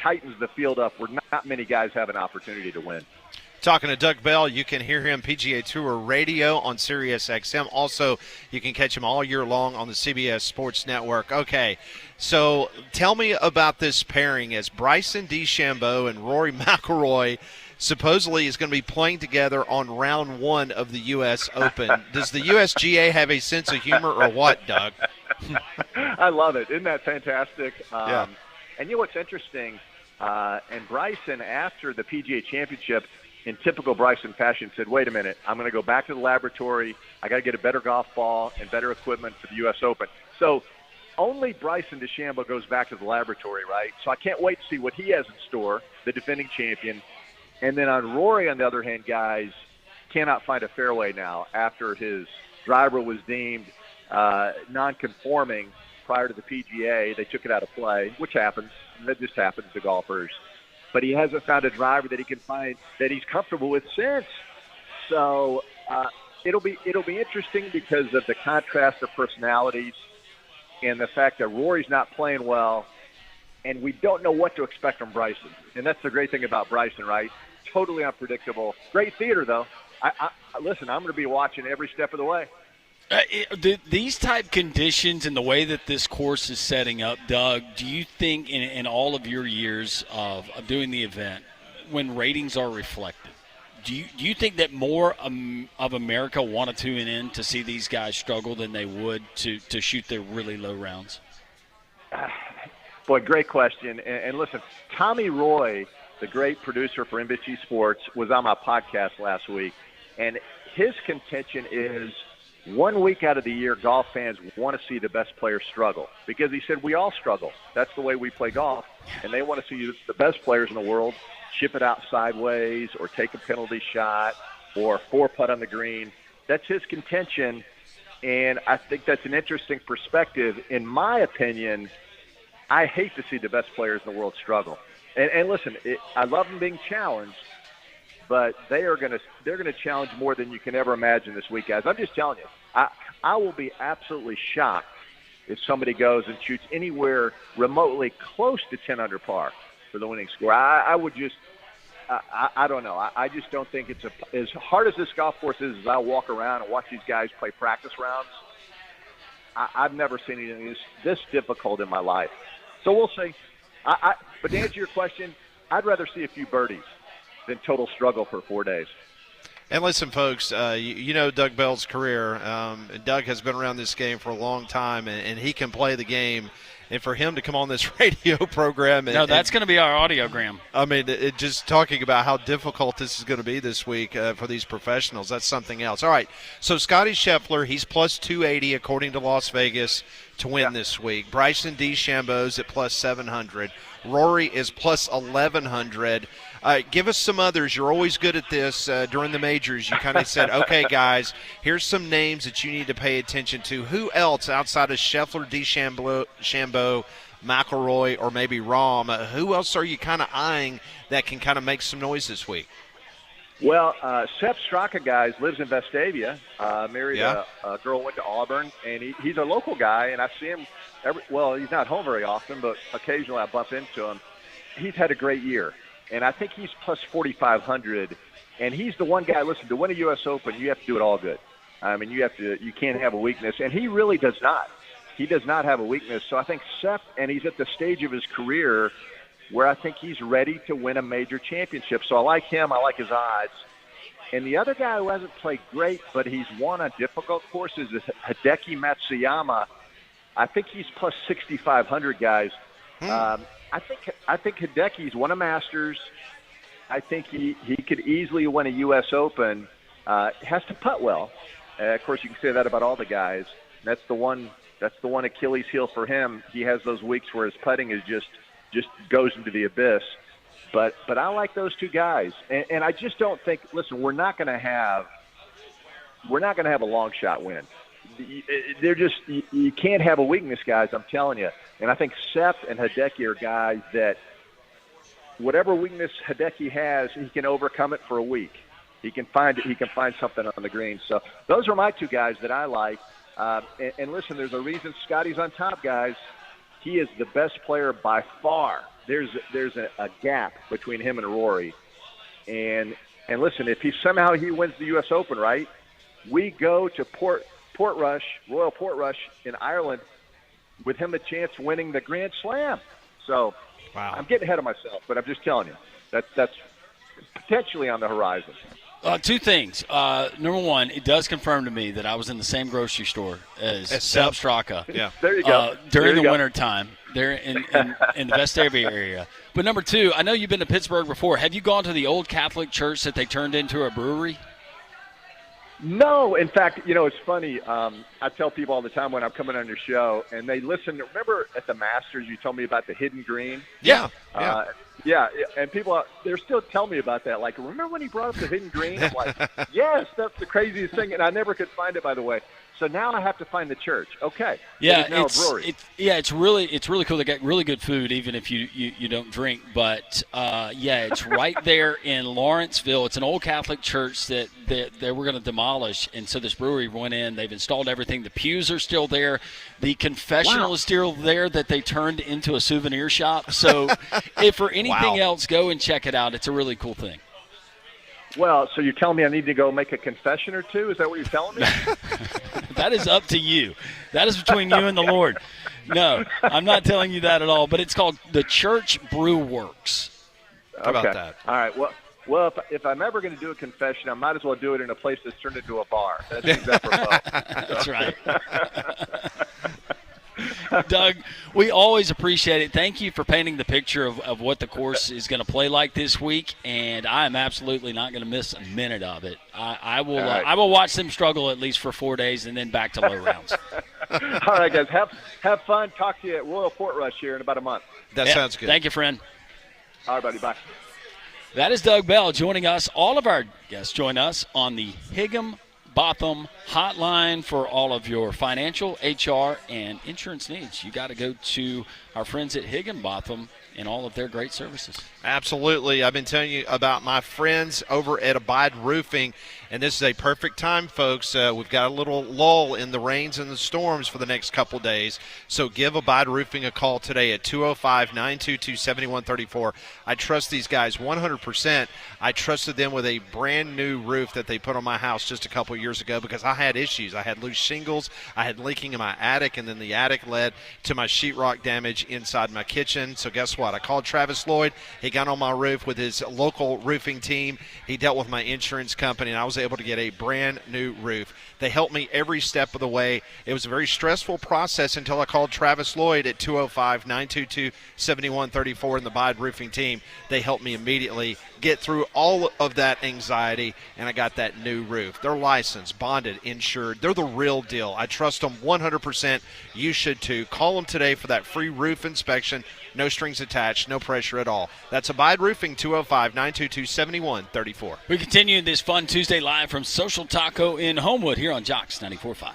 tightens the field up where not many guys have an opportunity to win. Talking to Doug Bell, you can hear him PGA Tour Radio on Sirius XM. Also, you can catch him all year long on the CBS Sports Network. Okay, so tell me about this pairing as Bryson DeChambeau and Rory McIlroy supposedly is going to be playing together on round 1 of the U.S. Open. Does the USGA have a sense of humor or what, Doug? I love it. Isn't that fantastic? Yeah. And you know what's interesting? And Bryson, after the PGA Championship, in typical Bryson fashion, said, wait a minute, I'm going to go back to the laboratory. I got to get a better golf ball and better equipment for the U.S. Open. So only Bryson DeChambeau goes back to the laboratory, right? So I can't wait to see what he has in store, the defending champion. And then on Rory, on the other hand, guys, cannot find a fairway now after his driver was deemed non-conforming prior to the PGA. They took it out of play, which happens. That just happens to golfers. But he hasn't found a driver that he can find that he's comfortable with since. So it'll be interesting because of the contrast of personalities and the fact that Rory's not playing well, and we don't know what to expect from Bryson. And that's the great thing about Bryson, right? Totally unpredictable. Great theater, though. Listen, I'm going to be watching every step of the way. These type conditions and the way that this course is setting up, Doug, do you think in all of your years of doing the event, when ratings are reflected, do you think that more of America want to tune in to see these guys struggle than they would to shoot their really low rounds? Boy, great question. And listen, Tommy Roy, the great producer for NBC Sports, was on my podcast last week, and his contention is 1 week out of the year, golf fans want to see the best players struggle because he said we all struggle. That's the way we play golf, and they want to see the best players in the world chip it out sideways or take a penalty shot or 4-putt on the green. That's his contention, and I think that's an interesting perspective. In my opinion, I hate to see the best players in the world struggle. And listen, I love them being challenged, but they're going to challenge more than you can ever imagine this week, guys. I'm just telling you, I will be absolutely shocked if somebody goes and shoots anywhere remotely close to 10 under par for the winning score. I would just I don't know. I just don't think it's as hard as this golf course is. As I walk around and watch these guys play practice rounds, I've never seen anything this difficult in my life. So we'll see. But to answer your question, I'd rather see a few birdies than total struggle for 4 days. And listen, folks, you know Doug Bell's career. Doug has been around this game for a long time, and he can play the game. And for him to come on this radio program. No, that's going to be our audiogram. I mean, just talking about how difficult this is going to be this week for these professionals, that's something else. All right, so Scotty Scheffler, he's plus 280 according to Las Vegas to win this week. Bryson DeChambeau's at plus 700. Rory is plus 1,100. Give us some others. You're always good at this during the majors. You kind of said, okay, guys, here's some names that you need to pay attention to. Who else outside of Scheffler, DeChambeau, McIlroy, or maybe Rahm, who else are you kind of eyeing that can kind of make some noise this week? Well, Sepp Straka, guys, lives in Vestavia, married a girl, went to Auburn, and he's a local guy, and I see him he's not home very often, but occasionally I bump into him. He's had a great year, and I think he's plus 4,500, and he's the one guy, listen, to win a U.S. Open, you have to do it all good. I mean, you can't have a weakness, and he really does not. He does not have a weakness, so I think Sepp, and he's at the stage of his career where I think he's ready to win a major championship. So I like him. I like his odds. And the other guy who hasn't played great, but he's won on difficult courses, is Hideki Matsuyama. I think he's plus 6,500, guys. I think Hideki's won a Masters. I think he could easily win a U.S. Open. Has to putt well. Of course, you can say that about all the guys. That's the one Achilles heel for him. He has those weeks where his putting is just goes into the abyss. But I like those two guys. And I just don't think, listen, we're not going to have a long shot win. You can't have a weakness, guys, I'm telling you. And I think Sepp and Hideki are guys that whatever weakness Hideki has, he can overcome it for a week. He can find something on the green. So those are my two guys that I like. And listen, there's a reason Scotty's on top, guys. He is the best player by far. There's a gap between him and Rory, and And listen, if somehow he wins the U.S. Open, right, we go to Royal Portrush in Ireland with him a chance winning the Grand Slam. So Wow. I'm getting ahead of myself, but I'm just telling you, that's potentially on the horizon. Two things. Number one, it does confirm to me that I was in the same grocery store as Seb Straka. Yeah. There you go. During the go. winter time, there in the Vestavia area. But number two, I know you've been to Pittsburgh before. Have you gone to the old Catholic church that they turned into a brewery? No, in fact, it's funny. I tell people all the time when I'm coming on your show, and they listen. Remember at the Masters, you told me about the Hidden Green? Yeah. Yeah, and people, they're still telling me about that. Like, remember when he brought up the Hidden Green? I'm like, yes, that's the craziest thing, and I never could find it, by the way. So now I have to find the church. Okay. Yeah, it is now a brewery. It's really cool. They got really good food, even if you don't drink. But it's right there in Lawrenceville. It's an old Catholic church that they were going to demolish, and so this brewery went in. They've installed everything. The pews are still there. The confessional is still there that they turned into a souvenir shop. So if for anything else, go and check it out. It's a really cool thing. Well, so you're telling me I need to go make a confession or two? Is that what you're telling me? That is up to you. That is between you and the Lord. No, I'm not telling you that at all. But it's called the Church Brew Works. How about that? All right. Well, if I'm ever going to do a confession, I might as well do it in a place that's turned into a bar. That's exactly That's right. Doug, we always appreciate it. Thank you for painting the picture of what the course is going to play like this week, and I am absolutely not going to miss a minute of it. I will right. I will watch them struggle at least for 4 days and then back to low rounds. All right, guys. Have fun. Talk to you at Royal Portrush here in about a month. That sounds good. Thank you, friend. All right, buddy. Bye. That is Doug Bell joining us. All of our guests join us on the Higginbotham hotline for all of your financial, HR, and insurance needs. You got to go to our friends at Higginbotham and all of their great services. Absolutely. I've been telling you about my friends over at Abide Roofing, and this is a perfect time, folks. We've got a little lull in the rains and the storms for the next couple days, so give Abide Roofing a call today at 205-922-7134. I trust these guys 100%. I trusted them with a brand-new roof that they put on my house just a couple years ago because I had issues. I had loose shingles, I had leaking in my attic, and then the attic led to my sheetrock damage inside my kitchen. So guess what? I called Travis Lloyd. He got on my roof with his local roofing team. He dealt with my insurance company, and I was able to get a brand new roof. They helped me every step of the way. It was a very stressful process until I called Travis Lloyd at 205-922-7134 and the Abide Roofing team. They helped me immediately get through all of that anxiety, and I got that new roof. They're licensed, bonded, insured. They're the real deal. I trust them 100%. You should too. Call them today for that free roof inspection. No strings attached, no pressure at all. That's Abide Roofing, 205-922-7134. We continue this fun Tuesday live from Social Taco in Homewood here on Jox 94.5.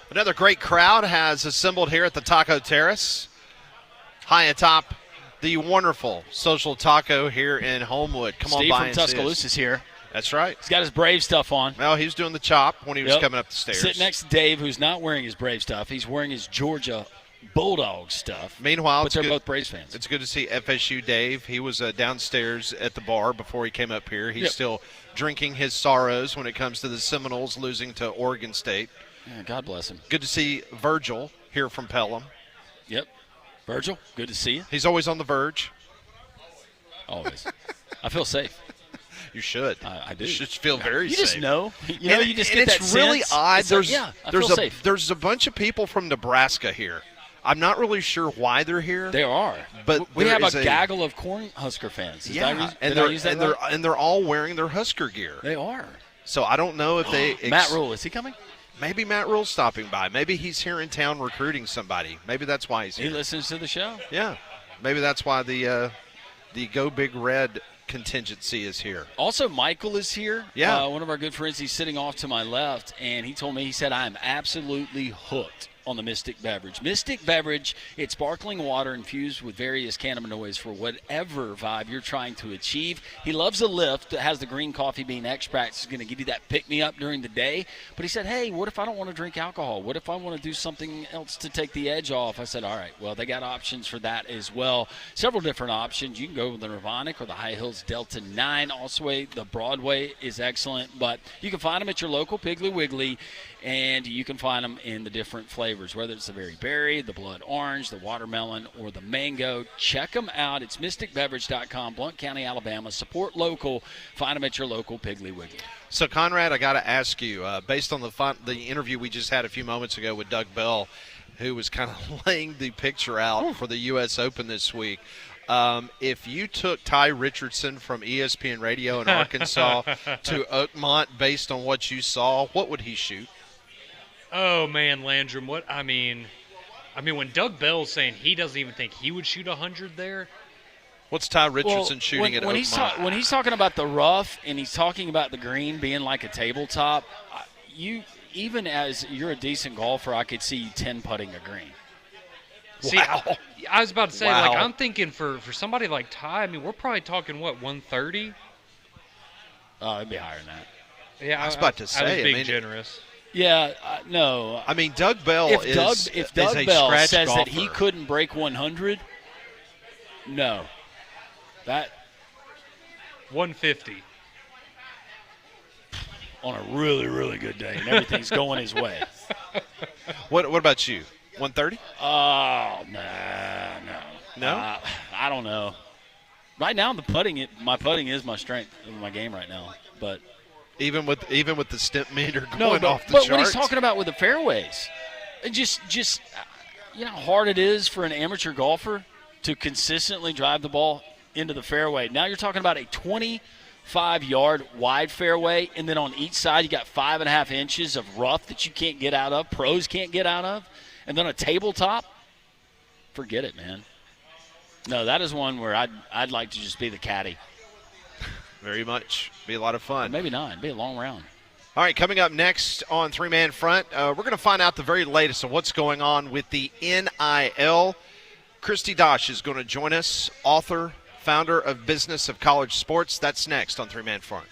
Another great crowd has assembled here at the Taco Terrace, high atop the wonderful Social Taco here in Homewood. Come Steve on by from and see us. Tuscaloosa's here. That's right. He's got his Brave stuff on. Well, he was doing the chop when he was coming up the stairs. Sitting next to Dave, who's not wearing his Brave stuff. He's wearing his Georgia Bulldog stuff. Meanwhile, but they're both Braves fans. It's good to see FSU Dave. He was downstairs at the bar before he came up here. He's still drinking his sorrows when it comes to the Seminoles losing to Oregon State. Yeah, God bless him. Good to see Virgil here from Pelham. Yep. Virgil, good to see you. He's always on the verge. Always. I feel safe. You should. I do. You should feel very safe. You just know. You just get that it's really sense. odd. It's like, I feel safe. There's a bunch of people from Nebraska here. I'm not really sure why they're here. They are. But we have a gaggle of Cornhusker fans. And they're all wearing their Husker gear. They are. So I don't know if they Matt Rule, is he coming? Maybe Matt Rule's stopping by. Maybe he's here in town recruiting somebody. Maybe that's why he's here. He listens to the show. Yeah. Maybe that's why the Go Big Red contingency is here. Also, Michael is here. Yeah. One of our good friends. He's sitting off to my left, and he told me, he said, I am absolutely hooked on the Mystic Beverage. Mystic Beverage, it's sparkling water infused with various cannabinoids for whatever vibe you're trying to achieve. He loves a lift that has the green coffee bean extract. It's going to give you that pick-me-up during the day. But he said, hey, what if I don't want to drink alcohol? What if I want to do something else to take the edge off? I said, all right, well, they got options for that as well. Several different options. You can go with the Nirvanic or the High Hills Delta 9. Also, the Broadway is excellent. But you can find them at your local Piggly Wiggly, and you can find them in the different flavors, whether it's the Very Berry, the Blood Orange, the Watermelon, or the Mango. Check them out. It's mysticbeverage.com, Blount County, Alabama. Support local. Find them at your local Piggly Wiggly. So, Conrad, I got to ask you, based on the interview we just had a few moments ago with Doug Bell, who was kind of laying the picture out for the U.S. Open this week, if you took Ty Richardson from ESPN Radio in Arkansas to Oakmont based on what you saw, what would he shoot? Oh man, Landrum, I mean when Doug Bell's saying he doesn't even think he would shoot 100 there. What's Ty Richardson shooting at Oakmont? When he's talking about the rough and he's talking about the green being like a tabletop, even as you're a decent golfer, I could see you 10 putting a green. See, Wow. I was about to say, Wow. like, I'm thinking for somebody like Ty, I mean, we're probably talking, 130? It'd be higher than that. Yeah, I was about to say, I was being I mean, generous. Yeah, no. I mean, Doug Bell if Doug a Bell scratch says golfer. that he couldn't break 100, no. That 150. on a really, really good day and everything's going his way. What about you? 130? Oh, no. No? I don't know. Right now, my putting is my strength of my game right now. But Even with the stimp meter going no, off the but charts? what he's talking about with the fairways, and just you know how hard it is for an amateur golfer to consistently drive the ball into the fairway. Now you're talking about a 25-yard wide fairway, and then on each side you got 5.5 inches of rough that you can't get out of, pros can't get out of, and then a tabletop. Forget it, man. No, that is one where I'd like to just be the caddy. Very much. Be a lot of fun. Or maybe not. It'd be a long round. All right, coming up next on Three Man Front, we're going to find out the very latest of what's going on with the NIL. Christy Dosh is going to join us, author, founder of Business of College Sports. That's next on Three Man Front.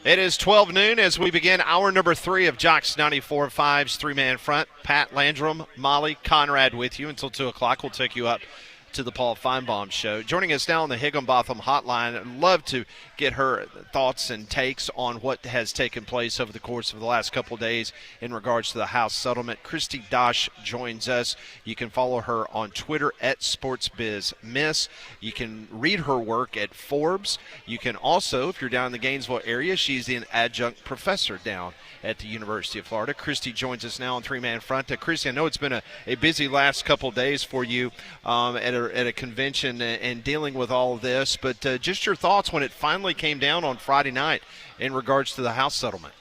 It is 12 noon as we begin hour number 3 of Jox 94.5's three-man front. Pat Landrum, Molly, Conrad with you until 2 o'clock. We'll take you up to the Paul Feinbaum Show. Joining us now on the Higginbotham Hotline, I'd love to get her thoughts and takes on what has taken place over the course of the last couple of days in regards to the House settlement. Christy Dosh joins us. You can follow her on Twitter at SportsBizMiss. You can read her work at Forbes. You can also, if you're down in the Gainesville area, she's an adjunct professor down at the University of Florida. Christy joins us now on three-man front. Christy, I know it's been a busy last couple of days for you at a convention and dealing with all of this, but just your thoughts when it finally came down on Friday night in regards to the House settlement.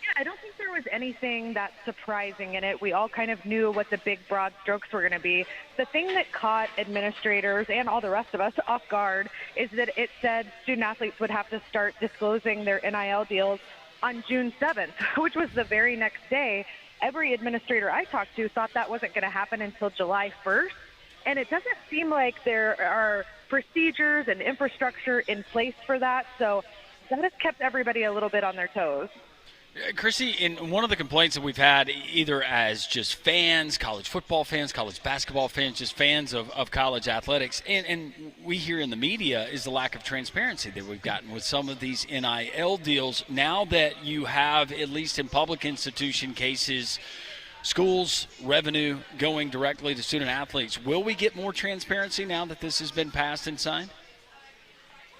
Yeah, I don't think there was anything that surprising in it. We all kind of knew what the big broad strokes were going to be. The thing that caught administrators and all the rest of us off guard is that it said student athletes would have to start disclosing their NIL deals on June 7th, which was the very next day. Every administrator I talked to thought that wasn't going to happen until July 1st. And it doesn't seem like there are procedures and infrastructure in place for that. So that has kept everybody a little bit on their toes. Chrissy, in one of the complaints that we've had, either as just fans, college football fans, college basketball fans, just fans of college athletics, and we hear in the media, is the lack of transparency that we've gotten with some of these NIL deals. Now that you have, at least in public institution cases, schools' revenue going directly to student athletes, will we get more transparency now that this has been passed and signed?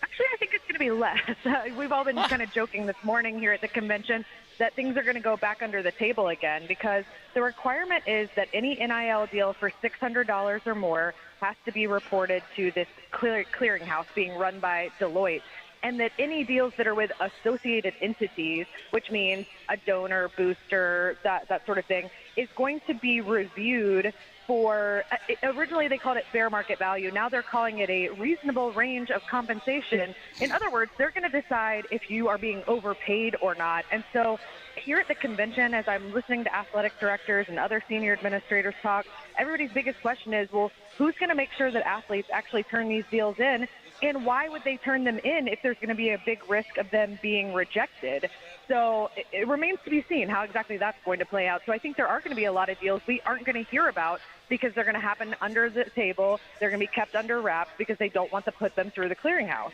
Actually, I think it's going to be less. We've all been kind of joking this morning here at the convention that things are going to go back under the table again, because the requirement is that any NIL deal for $600 or more has to be reported to this clearinghouse being run by Deloitte, and that any deals that are with associated entities, which means a donor, booster, that sort of thing, is going to be reviewed for, originally they called it fair market value. Now they're calling it a reasonable range of compensation. In other words, they're going to decide if you are being overpaid or not. And so here at the convention, as I'm listening to athletic directors and other senior administrators talk, everybody's biggest question is, well, who's going to make sure that athletes actually turn these deals in? And why would they turn them in if there's going to be a big risk of them being rejected? So it remains to be seen how exactly that's going to play out. So I think there are going to be a lot of deals we aren't going to hear about because they're going to happen under the table. They're going to be kept under wraps because they don't want to put them through the clearinghouse.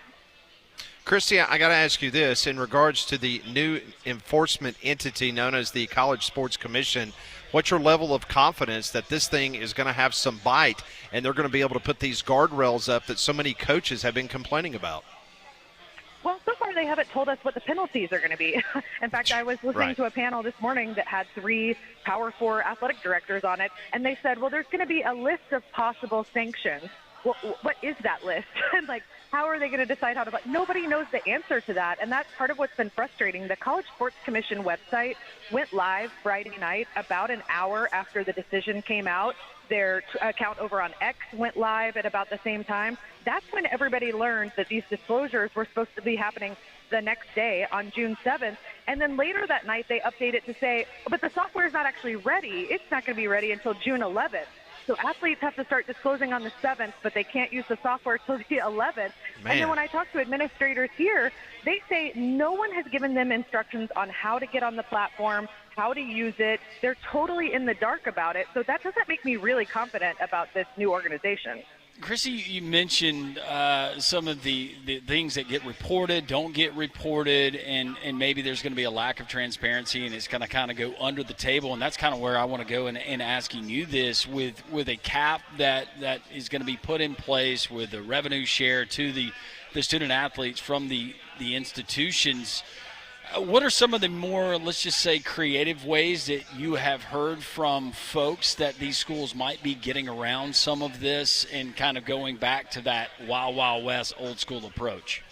Christy, I got to ask you this in regards to the new enforcement entity known as the College Sports Commission. What's your level of confidence that this thing is going to have some bite and they're going to be able to put these guardrails up that so many coaches have been complaining about? Well, so far they haven't told us what the penalties are going to be. In fact, I was listening to a panel this morning that had 3 Power 4 athletic directors on it, and they said, well, there's going to be a list of possible sanctions. Well, what is that list? And how are they going to decide how to? Nobody knows the answer to that, and that's part of what's been frustrating. The College Sports Commission website went live Friday night about an hour after the decision came out. Their account over on X went live at about the same time. That's when everybody learned that these disclosures were supposed to be happening the next day on June 7th. And then later that night, they updated to say, but the software is not actually ready. It's not going to be ready until June 11th. So athletes have to start disclosing on the 7th, but they can't use the software till the 11th. Man. And then when I talk to administrators here, they say no one has given them instructions on how to get on the platform, how to use it. They're totally in the dark about it. So that doesn't make me really confident about this new organization. Chrissy, you mentioned some of the things that get reported, don't get reported, and maybe there's going to be a lack of transparency, and it's going to kind of go under the table. And that's kind of where I want to go in asking you this with a cap that is going to be put in place with a revenue share to the student athletes from the institutions. What are some of the more, let's just say, creative ways that you have heard from folks that these schools might be getting around some of this and kind of going back to that Wild Wild West old school approach?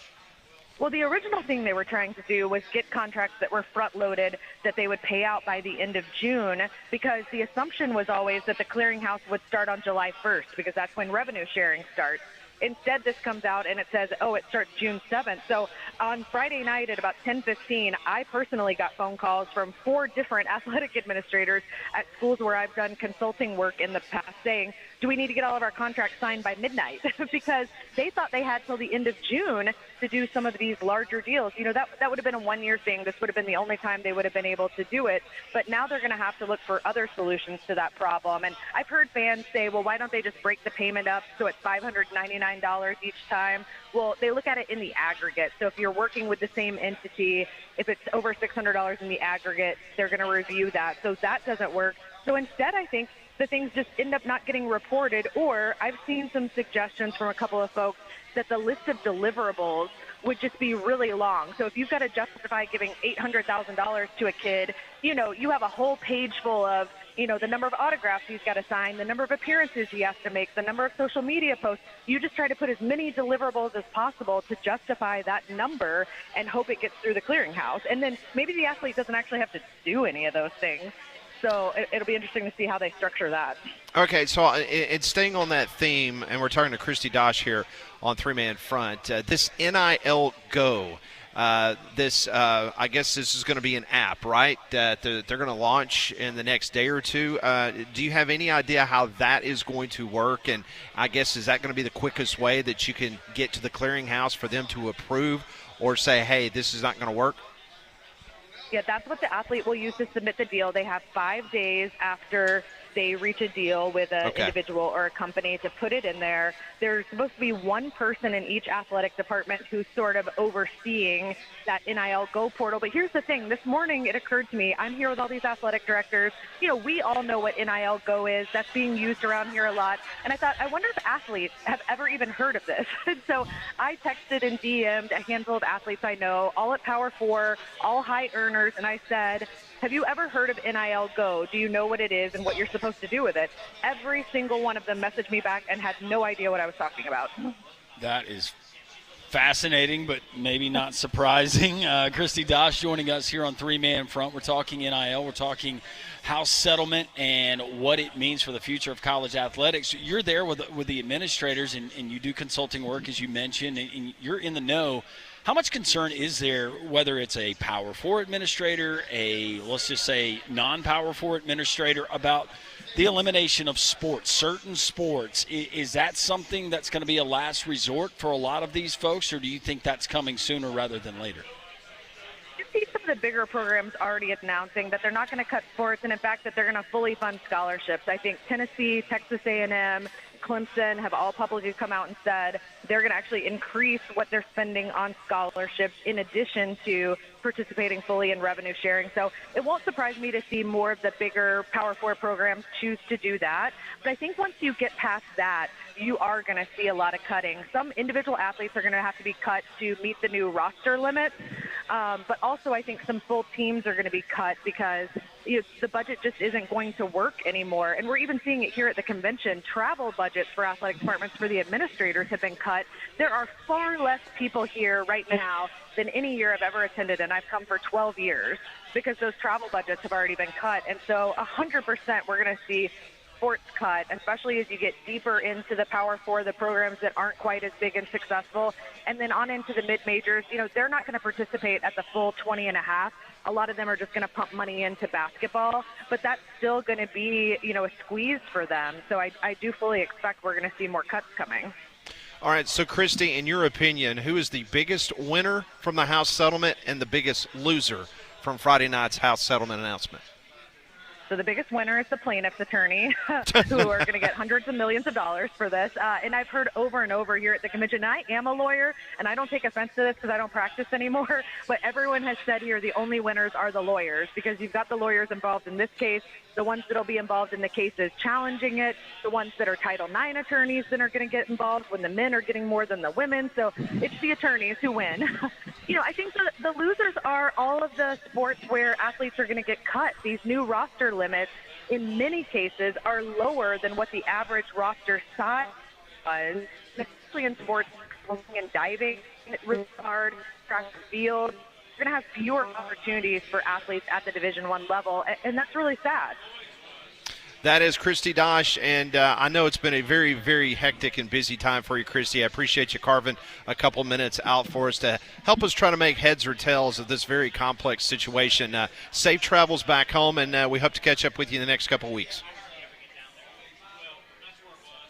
Well, the original thing they were trying to do was get contracts that were front-loaded that they would pay out by the end of June, because the assumption was always that the clearinghouse would start on July 1st because that's when revenue sharing starts. Instead, this comes out and it says, oh, it starts June 7th. So on Friday night at about 10:15, I personally got phone calls from 4 different athletic administrators at schools where I've done consulting work in the past saying, do we need to get all of our contracts signed by midnight? Because they thought they had till the end of June to do some of these larger deals. That would have been a one-year thing. This would have been the only time they would have been able to do it. But now they're going to have to look for other solutions to that problem. And I've heard fans say, well, why don't they just break the payment up so it's $599 each time? Well, they look at it in the aggregate. So if you're working with the same entity, if it's over $600 in the aggregate, they're going to review that. So that doesn't work. So instead, I think the things just end up not getting reported, or I've seen some suggestions from a couple of folks that the list of deliverables would just be really long. So if you've got to justify giving $800,000 to a kid, you have a whole page full of, the number of autographs he's got to sign, the number of appearances he has to make, the number of social media posts. You just try to put as many deliverables as possible to justify that number and hope it gets through the clearinghouse. And then maybe the athlete doesn't actually have to do any of those things. So it'll be interesting to see how they structure that. Okay, so it's staying on that theme, and we're talking to Christy Dosh here on Three Man Front. This NIL Go, I guess this is going to be an app, right, that they're going to launch in the next day or two. Do you have any idea how that is going to work? And I guess, is that going to be the quickest way that you can get to the clearinghouse for them to approve or say, hey, this is not going to work? Yeah, that's what the athlete will use to submit the deal. They have 5 days after they reach a deal with an individual or a company to put it in there. There's supposed to be one person in each athletic department who's sort of overseeing that NIL Go portal. But here's the thing. This morning it occurred to me, I'm here with all these athletic directors. We all know what NIL Go is. That's being used around here a lot. And I thought, I wonder if athletes have ever even heard of this. And so I texted and DM'd a handful of athletes I know, all at Power 4, all high earners, and I said, have you ever heard of NIL Go? Do you know what it is and what you're supposed to do with it? Every single one of them messaged me back and had no idea what I was talking about. That is fascinating, but maybe not surprising. Christy Dosh joining us here on Three Man Front. We're talking NIL. We're talking house settlement and what it means for the future of college athletics. You're there with the administrators, and you do consulting work, as you mentioned, and you're in the know. How much concern is there, whether it's a Power 4 administrator, let's just say non-Power 4 administrator, about the elimination of sports, certain sports? Is that something that's going to be a last resort for a lot of these folks, or do you think that's coming sooner rather than later? You see some of the bigger programs already announcing that they're not going to cut sports, and in fact that they're going to fully fund scholarships. I think Tennessee, Texas A&M, Clemson have all publicly come out and said they're going to actually increase what they're spending on scholarships in addition to participating fully in revenue sharing. So it won't surprise me to see more of the bigger Power 4 programs choose to do that. But I think once you get past that, you are going to see a lot of cutting. Some individual athletes are going to have to be cut to meet the new roster limits. But also I think some full teams are going to be cut because the budget just isn't going to work anymore. And we're even seeing it here at the convention. Travel budgets for athletic departments for the administrators have been cut. There are far less people here right now than any year I've ever attended, and I've come for 12 years because those travel budgets have already been cut. And so 100% we're going to see sports cut, especially as you get deeper into the Power 4, the programs that aren't quite as big and successful, and then on into the mid-majors. They're not going to participate at the full 20 and a half. A lot of them are just going to pump money into basketball, but that's still going to be, a squeeze for them. So I do fully expect we're going to see more cuts coming. All right, so Christy, in your opinion, who is the biggest winner from the House settlement and the biggest loser from Friday night's House settlement announcement? So the biggest winner is the plaintiff's attorney, who are going to get hundreds of millions of dollars for this. And I've heard over and over here at the convention, I am a lawyer, and I don't take offense to this because I don't practice anymore, but everyone has said here the only winners are the lawyers, because you've got the lawyers involved in this case, the ones that will be involved in the cases challenging it, the ones that are Title IX attorneys that are going to get involved when the men are getting more than the women. So it's the attorneys who win. I think the losers are all of the sports where athletes are going to get cut. These new roster limits, in many cases, are lower than what the average roster size was, especially in sports like swimming and diving, regard, track and field. You're going to have fewer opportunities for athletes at the Division I level, and that's really sad. That is Christy Dosh, and I know it's been a very, very hectic and busy time for you, Christy. I appreciate you carving a couple minutes out for us to help us try to make heads or tails of this very complex situation. Safe travels back home, and we hope to catch up with you in the next couple weeks.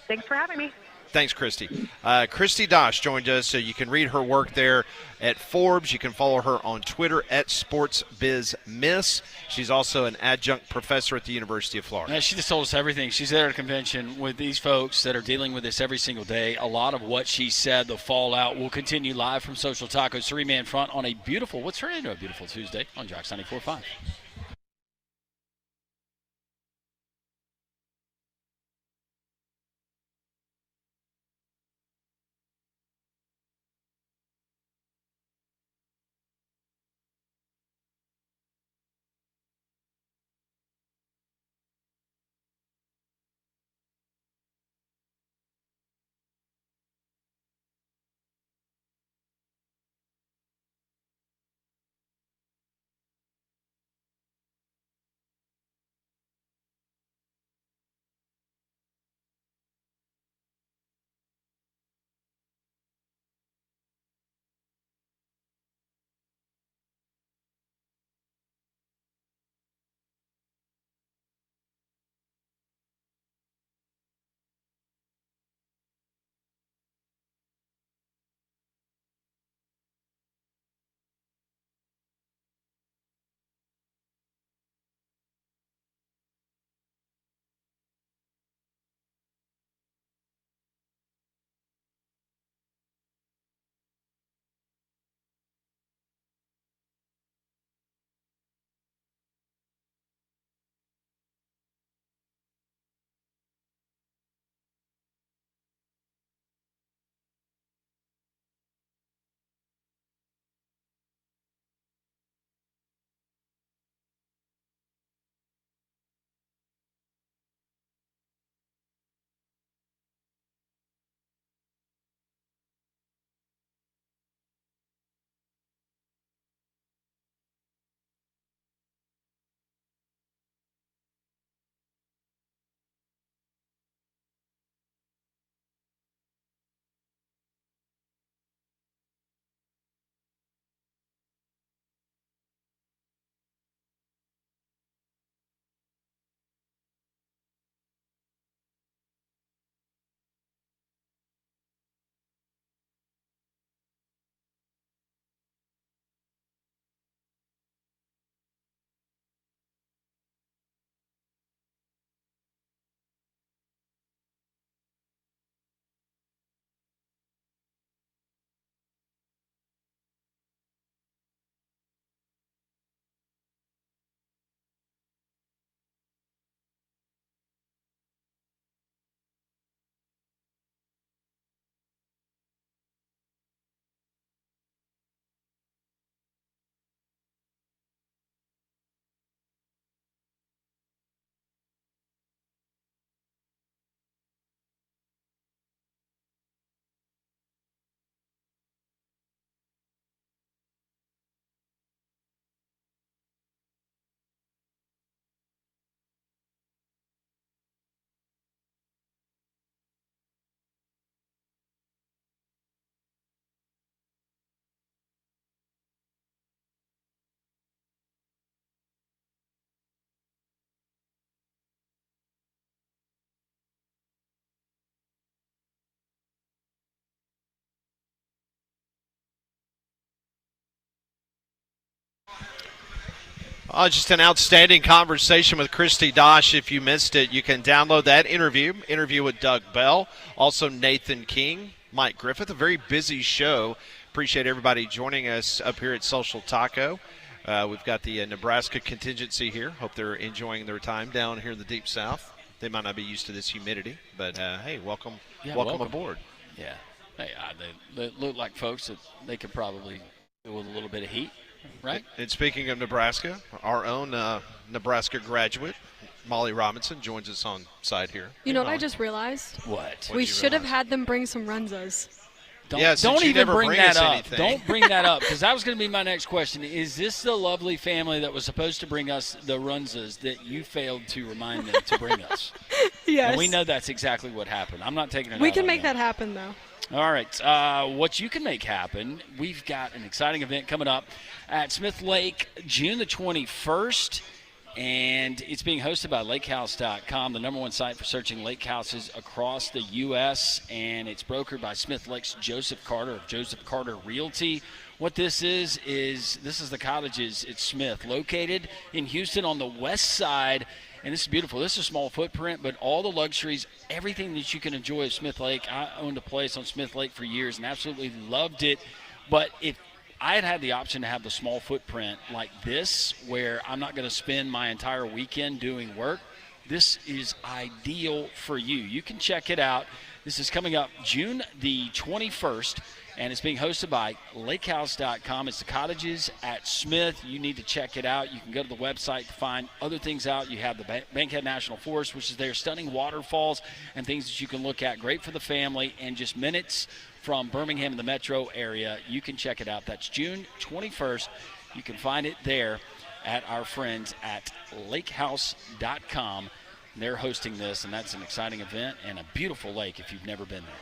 Thanks for having me. Thanks, Christy. Christy Dosh joined us, so you can read her work there at Forbes. You can follow her on Twitter at SportsBizMiss. She's also an adjunct professor at the University of Florida. Yeah, she just told us everything. She's there at a convention with these folks that are dealing with this every single day. A lot of what she said, the fallout, will continue live from Social Taco's three-man front on a beautiful, what's turned into a beautiful Tuesday on Jox 94.5. Just an outstanding conversation with Christy Dosh. If you missed it, you can download that interview with Doug Bell, also Nathan King, Mike Griffith. A very busy show. Appreciate everybody joining us up here at Social Taco. We've got the Nebraska contingency here. Hope they're enjoying their time down here in the Deep South. They might not be used to this humidity, but hey, welcome aboard. Yeah. Hey, they look like folks that they could probably do with a little bit of heat. Right. And speaking of Nebraska, our own Nebraska graduate, Molly Robinson, joins us on side here. You know what I just realized? What? We should have had them bring some Runzas. Don't even bring that up. Don't bring that up, because that was going to be my next question. Is this the lovely family that was supposed to bring us the Runzas that you failed to remind them to bring us? Yes. And we know that's exactly what happened. I'm not taking it We out can on make them. that happen, though. All right. What you can make happen, we've got an exciting event coming up at Smith Lake June the 21st. And it's being hosted by LakeHouse.com, the #1 site for searching lake houses across the U.S., and it's brokered by Smith Lake's Joseph Carter of Joseph Carter Realty. What this is this is the cottages at Smith, located in Houston on the west side. And this is beautiful. This is a small footprint, but all the luxuries, everything that you can enjoy at Smith Lake. I owned a place on Smith Lake for years and absolutely loved it. But if I had the option to have the small footprint like this, where I'm not going to spend my entire weekend doing work, this is ideal for you. You can check it out. This is coming up June the 21st. And it's being hosted by LakeHouse.com. It's the cottages at Smith. You need to check it out. You can go to the website to find other things out. You have the Bankhead National Forest, which is there, stunning waterfalls and things that you can look at. Great for the family, and just minutes from Birmingham in the metro area. You can check it out. That's June 21st. You can find it there at our friends at LakeHouse.com. They're hosting this, and that's an exciting event and a beautiful lake if you've never been there.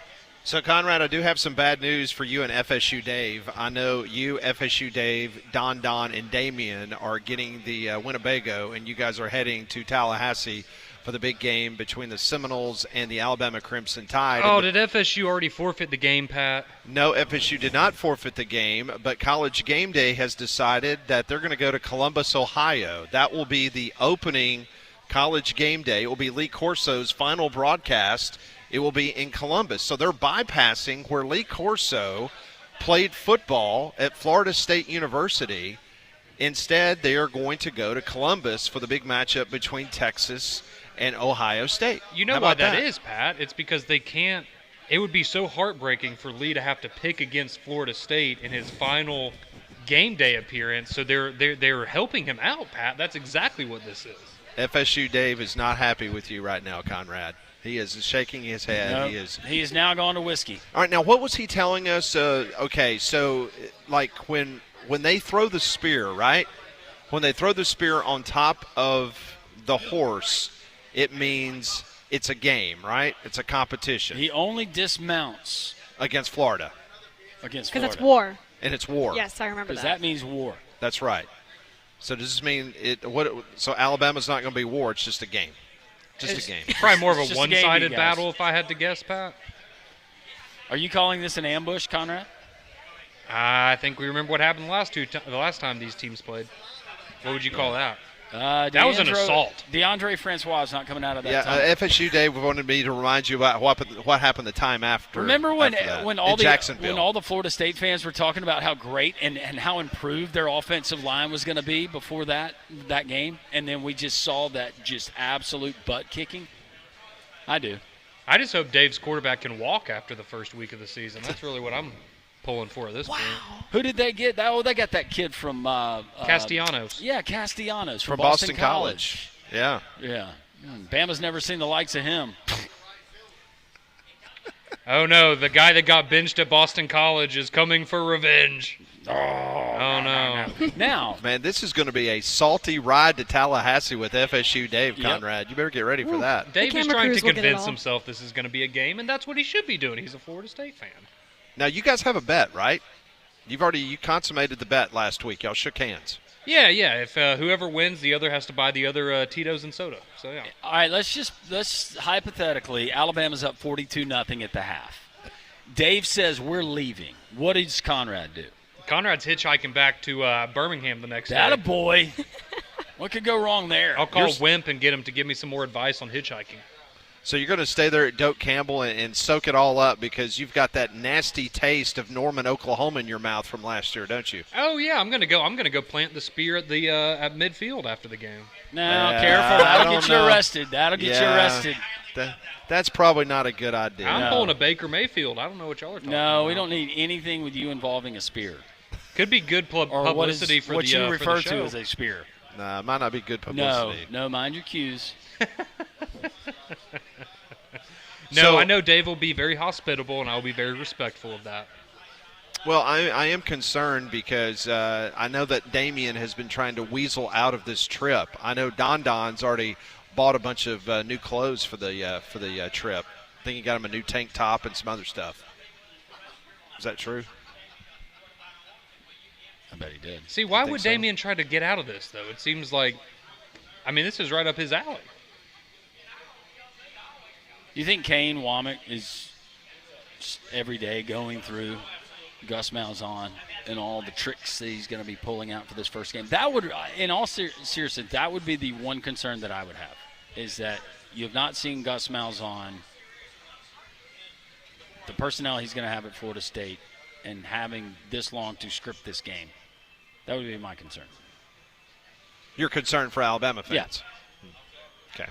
So, Conrad, I do have some bad news for you and FSU Dave. I know you, FSU Dave, Don, and Damien are getting the Winnebago, and you guys are heading to Tallahassee for the big game between the Seminoles and the Alabama Crimson Tide. Oh, did FSU already forfeit the game, Pat? No, FSU did not forfeit the game, but College Game Day has decided that they're going to go to Columbus, Ohio. That will be the opening College Game Day. It will be Lee Corso's final broadcast. It will be in Columbus. So they're bypassing where Lee Corso played football at Florida State University. Instead, they are going to go to Columbus for the big matchup between Texas and Ohio State. You know why that is, Pat? It's because they can't – it would be so heartbreaking for Lee to have to pick against Florida State in his final game day appearance. So they're helping him out, Pat. That's exactly what this is. FSU Dave is not happy with you right now, Conrad. He is shaking his head. Nope. He is now gone to whiskey. All right, now what was he telling us? Okay, so like when they throw the spear, right? When they throw the spear on top of the horse, it means it's a game, right? It's a competition. He only dismounts against Florida. Against Florida. Because it's war. And it's war. Yes, I remember that. Because that means war. That's right. So does this mean so Alabama's not going to be war, it's just a game? Just a game. Probably more of a one-sided battle if I had to guess, Pat. Are you calling this an ambush, Conrad? I think we remember what happened the last time these teams played. What would you call that? That was an assault. DeAndre Francois is not coming out of that time. FSU Dave wanted me to remind you about what happened the time after. Remember when all the Florida State fans were talking about how great and how improved their offensive line was going to be before that game, and then we just saw that just absolute butt kicking? I do. I just hope Dave's quarterback can walk after the first week of the season. That's really what I'm pulling for at this point. Who did they get? They got that kid from Castellanos. Yeah, Castellanos from Boston College. Yeah. Bama's never seen the likes of him. Oh no, the guy that got benched at Boston College is coming for revenge. Oh no. Now, man, this is going to be a salty ride to Tallahassee with FSU Dave, Conrad. You better get ready for that. Dave is trying to convince himself this is going to be a game, and that's what he should be doing. He's a Florida State fan. Now, you guys have a bet, right? You consummated the bet last week. Y'all shook hands. Yeah. If whoever wins, the other has to buy the other Tito's and soda. So, yeah. All right, let's hypothetically, Alabama's up 42-0 at the half. Dave says we're leaving. What does Conrad do? Conrad's hitchhiking back to Birmingham the next day. Attaboy. What could go wrong there? I'll call Wimp and get him to give me some more advice on hitchhiking. So you're going to stay there at Doak Campbell and soak it all up because you've got that nasty taste of Norman, Oklahoma in your mouth from last year, don't you? Oh yeah, I'm gonna go plant the spear at the at midfield after the game. No, careful. That'll get you arrested. That'll get you arrested. That's probably not a good idea. I'm pulling a Baker Mayfield. I don't know what y'all are talking about. No, we don't need anything with you involving a spear. Could be good publicity for what the you refer for the show. to as a spear. Nah, it might not be good publicity. No, mind your cues. No, I know Dave will be very hospitable, and I will be very respectful of that. Well, I am concerned because I know that Damien has been trying to weasel out of this trip. I know Don's already bought a bunch of new clothes for the trip. I think he got him a new tank top and some other stuff. Is that true? I bet he did. See, why would Damien try to get out of this, though? It seems like I mean, this is right up his alley. You think Kane Womack is every day going through Gus Malzahn and all the tricks that he's going to be pulling out for this first game? That would, in all seriousness, that would be the one concern that I would have, is that you have not seen Gus Malzahn, the personnel he's going to have at Florida State, and having this long to script this game. That would be my concern. You're concerned for Alabama fans? Yeah. Okay.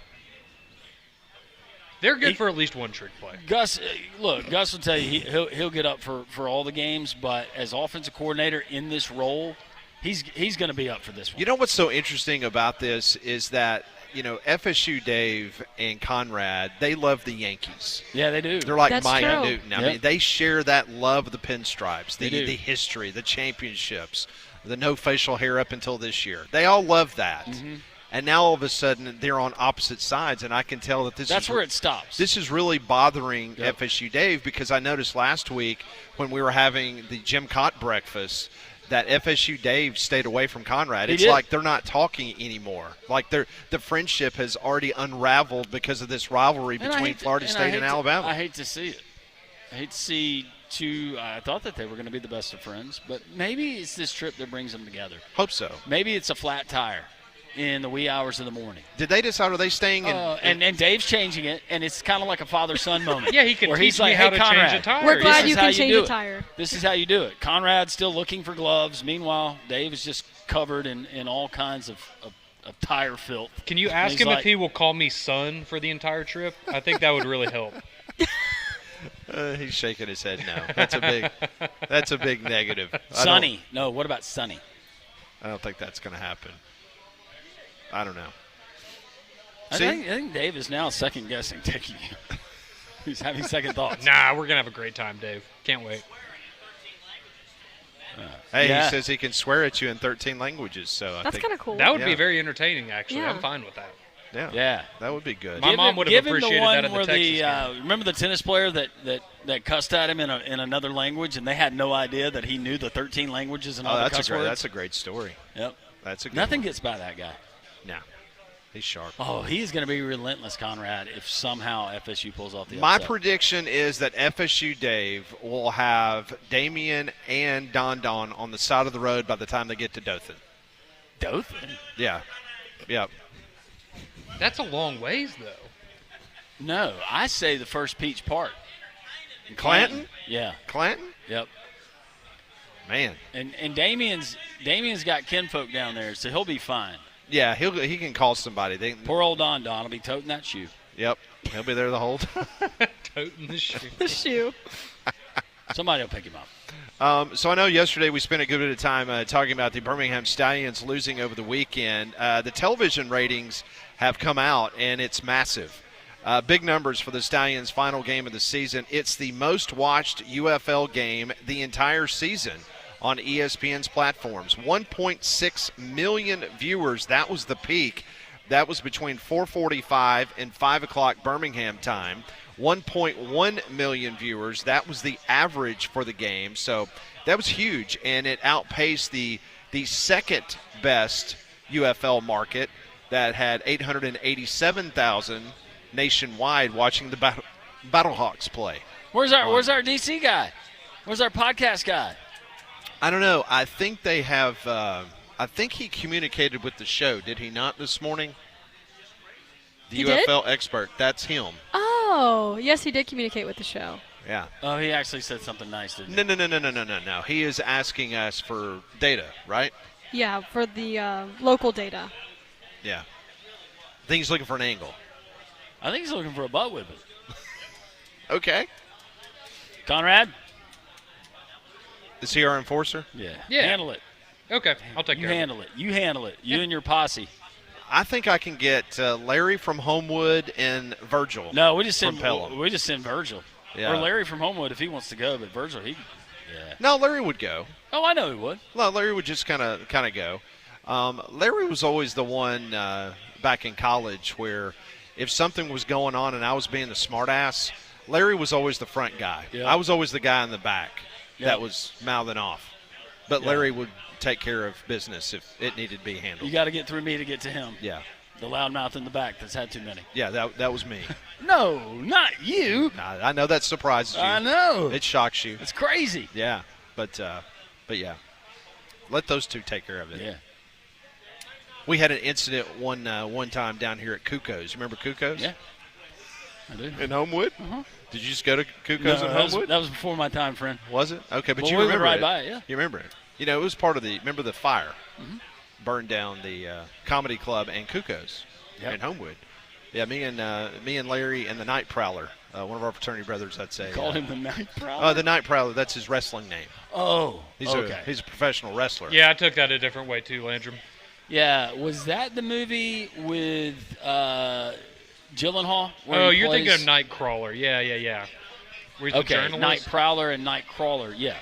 They're good for at least one trick play. Gus will tell you he'll get up for all the games, but as offensive coordinator in this role, he's going to be up for this one. You know what's so interesting about this is that, FSU Dave and Conrad, they love the Yankees. Yeah, they do. They're like That's Mike true. Newton. I mean, they share that love of the pinstripes, They do. the history, the championships, the no facial hair up until this year. They all love that. Mm-hmm. And now all of a sudden they're on opposite sides, and I can tell that That's where it stops. This is really bothering Yep. FSU Dave, because I noticed last week when we were having the Jim Cott breakfast that FSU Dave stayed away from Conrad. He It's did. like they're not talking anymore. Like the friendship has already unraveled because of this rivalry And I between hate to- Florida and I State hate and to- Alabama. I hate to see it. I hate to see two. I thought that they were going to be the best of friends, but maybe it's this trip that brings them together. Hope so. Maybe it's a flat tire in the wee hours of the morning. Did they decide, are they staying in? And Dave's changing it, and it's kind of like a father-son moment. Yeah, he can where teach he's like, me how hey, to Conrad, change a tire. We're this glad is you how can change do a it. tire. This is how you do it. Conrad's still looking for gloves. Meanwhile, Dave is just covered in all kinds of tire filth. Can you And ask he's him like, if he will call me son for the entire trip? I think that would really help. He's shaking his head no. That's a big negative. Sonny. No, what about Sonny? I don't think that's going to happen. I don't know. I See? think Dave is now second-guessing taking you. He's having second thoughts. Nah, we're going to have a great time, Dave. Can't wait. Hey, Yeah. he says he can swear at you in 13 languages, so I That's think kind of cool. That would Yeah. be very entertaining, actually. Yeah. I'm fine with that. Yeah. that would be good. My mom would have Give him the appreciated one that at the where Texas game. remember the tennis player that cussed at him in another language, and they had no idea that he knew the 13 languages and all the cuss words? That's a great story. Yep. That's a good Nothing one. gets by that guy. No, he's sharp. Oh, he's going to be relentless, Conrad, if somehow FSU pulls off the My upset. prediction is that FSU Dave will have Damian and Don on the side of the road by the time they get to Dothan. Dothan? Yeah. That's a long ways, though. No, I say the first Peach Park. In Clanton? Yeah. Clanton? Yep. Man. And Damian's got kinfolk down there, so he'll be fine. Yeah, he can call somebody. Poor old Don will be toting that shoe. Yep. He'll be there the whole time. Toting the shoe. The shoe. Somebody will pick him up. So I know yesterday we spent a good bit of time talking about the Birmingham Stallions losing over the weekend. The television ratings have come out, and it's massive. Big numbers for the Stallions' final game of the season. It's the most watched UFL game the entire season on ESPN's platforms. 1.6 million viewers. That was the peak. That was between 4:45 and 5 o'clock Birmingham time. 1.1 million viewers. That was the average for the game. So that was huge, and it outpaced the second best UFL market that had 887,000 nationwide watching the Battlehawks play. Where's our DC guy? Where's our podcast guy? I don't know. I think they have I think he communicated with the show. Did he not this morning? The He UFL did? expert. That's him. Oh, yes, he did communicate with the show. Yeah. Oh, he actually said something nice, didn't he? No. He is asking us for data, right? Yeah, for the local data. Yeah. I think he's looking for an angle. I think he's looking for a butt whipping. Okay. Conrad? Is he our enforcer? Yeah. Yeah. Handle it. Okay, I'll take You care of it. handle it. You handle it. You and your posse. I think I can get Larry from Homewood and Virgil. No, we just send From Pelham. we just send Virgil. Yeah. Or Larry from Homewood if he wants to go, but Virgil, he yeah. No, Larry would go. Oh, I know he would. No, Larry would just kind of go. Larry was always the one back in college where if something was going on and I was being the smart ass, Larry was always the front guy. Yeah. I was always the guy in the back Yeah. that was mouthing off. But Yeah. Larry would take care of business if it needed to be handled. You got to get through me to get to him. Yeah. The loudmouth in the back that's had too many. Yeah, that was me. No, not you. I know that surprises you. I know. It shocks you. It's crazy. Yeah, but yeah, let those two take care of it. Yeah. We had an incident one time down here at Kuko's. You remember Kuko's? Yeah. I do. In Homewood? Uh-huh. Did you just go to Kuko's in that Homewood? was before my time, friend. Was it? Okay, but Well, you we remember went right it. by it, yeah. You remember it. You know, it was part of remember the fire Mm-hmm. burned down the comedy club and Kuko's Yep. in Homewood. Yeah, me and Larry and the Night Prowler, one of our fraternity brothers, I'd say. Called him the Night Prowler? The Night Prowler, that's his wrestling name. Oh, He's okay. he's a professional wrestler. Yeah, I took that a different way too, Landrum. Yeah, was that the movie with Gyllenhaal? Oh, you're thinking of Nightcrawler. Yeah. Where he's the Okay, journalist? Night Prowler and Nightcrawler, yeah.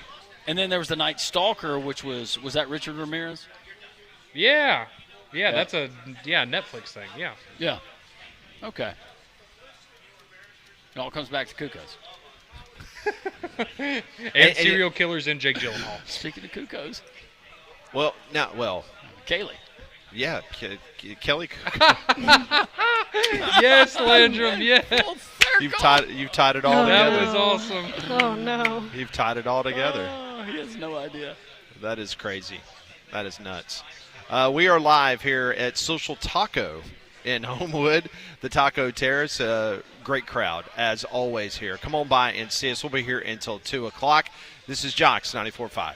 And then there was the Night Stalker, which was that Richard Ramirez? Yeah, that's a Netflix thing. Yeah. Yeah. Okay. It all comes back to Kuko's. and serial killers and Jake Gyllenhaal. Speaking of Kuko's. Well, Kaylee. yeah, Kelly. Yes, Landrum. Yeah. You've tied it all That together. was awesome. Oh, no. You've tied it all together. Oh, he has no idea. That is crazy. That is nuts. We are live here at Social Taco in Homewood, the Taco Terrace. Great crowd, as always, here. Come on by and see us. We'll be here until 2 o'clock. This is Jox 94.5.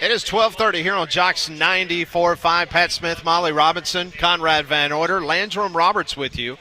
It is 12:30 here on Jox 94.5. Pat Smith, Molly Robinson, Conrad Van Order, Landrum Roberts with you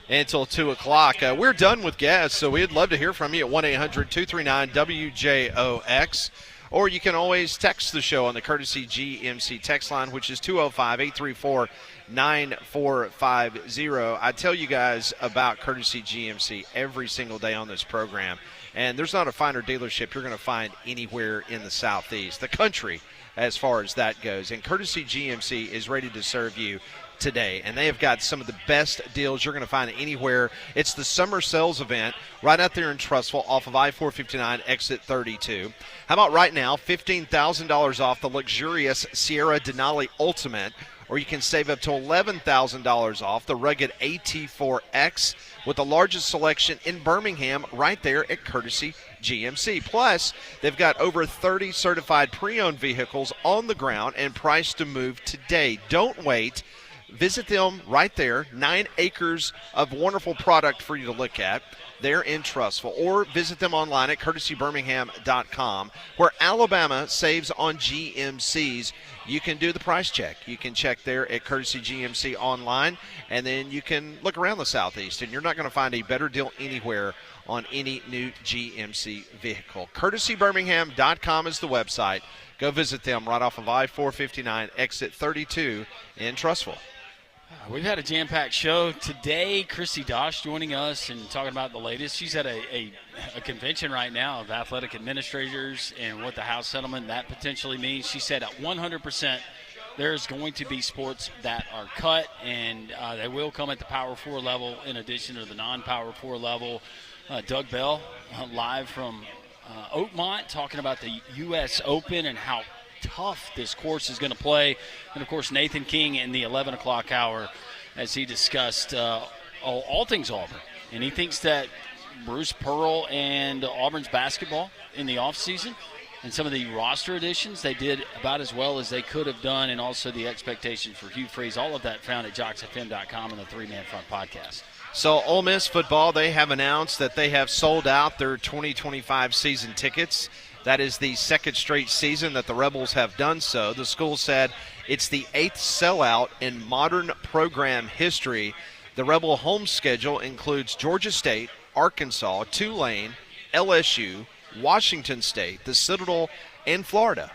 until 2 o'clock. We're done with guests, so we'd love to hear from you at 1-800-239-WJOX. Or you can always text the show on the Courtesy GMC text line, which is 205-834-9450. I tell you guys about Courtesy GMC every single day on this program. And there's not a finer dealership you're going to find anywhere in the Southeast, the country, as far as that goes. And Courtesy GMC is ready to serve you today, and they have got some of the best deals you're going to find anywhere. It's the summer sales event right out there in Trussville off of I-459 exit 32. How about right now, $15,000 off the luxurious Sierra Denali Ultimate, or you can save up to $11,000 off the rugged AT4X with the largest selection in Birmingham right there at Courtesy GMC. Plus, they've got over 30 certified pre-owned vehicles on the ground and priced to move today. Don't wait. Visit them right there, 9 acres of wonderful product for you to look at there in Trussville, or visit them online at courtesybirmingham.com, where Alabama saves on GMCs. You can do the price check. You can check there at Courtesy GMC online, and then you can look around the Southeast, and you're not going to find a better deal anywhere on any new GMC vehicle. CourtesyBirmingham.com is the website. Go visit them right off of I-459 exit 32 in Trussville. We've had a jam-packed show today. Chrissy Dosh joining us and talking about the latest. She's at a convention right now of athletic administrators and what the House settlement that potentially means. She said at 100% there's going to be sports that are cut, and they will come at the Power 4 level in addition to the non-Power 4 level. Doug Bell live from Oakmont talking about the U.S. Open and how tough this course is going to play. And, of course, Nathan King in the 11 o'clock hour as he discussed all things Auburn. And he thinks that Bruce Pearl and Auburn's basketball in the offseason and some of the roster additions, they did about as well as they could have done, and also the expectations for Hugh Freeze. All of that found at JoxFM.com and the Three Man Front podcast. So Ole Miss football, they have announced that they have sold out their 2025 season tickets. That is the second straight season that the Rebels have done so. The school said it's the 8th sellout in modern program history. The Rebel home schedule includes Georgia State, Arkansas, Tulane, LSU, Washington State, the Citadel, and Florida.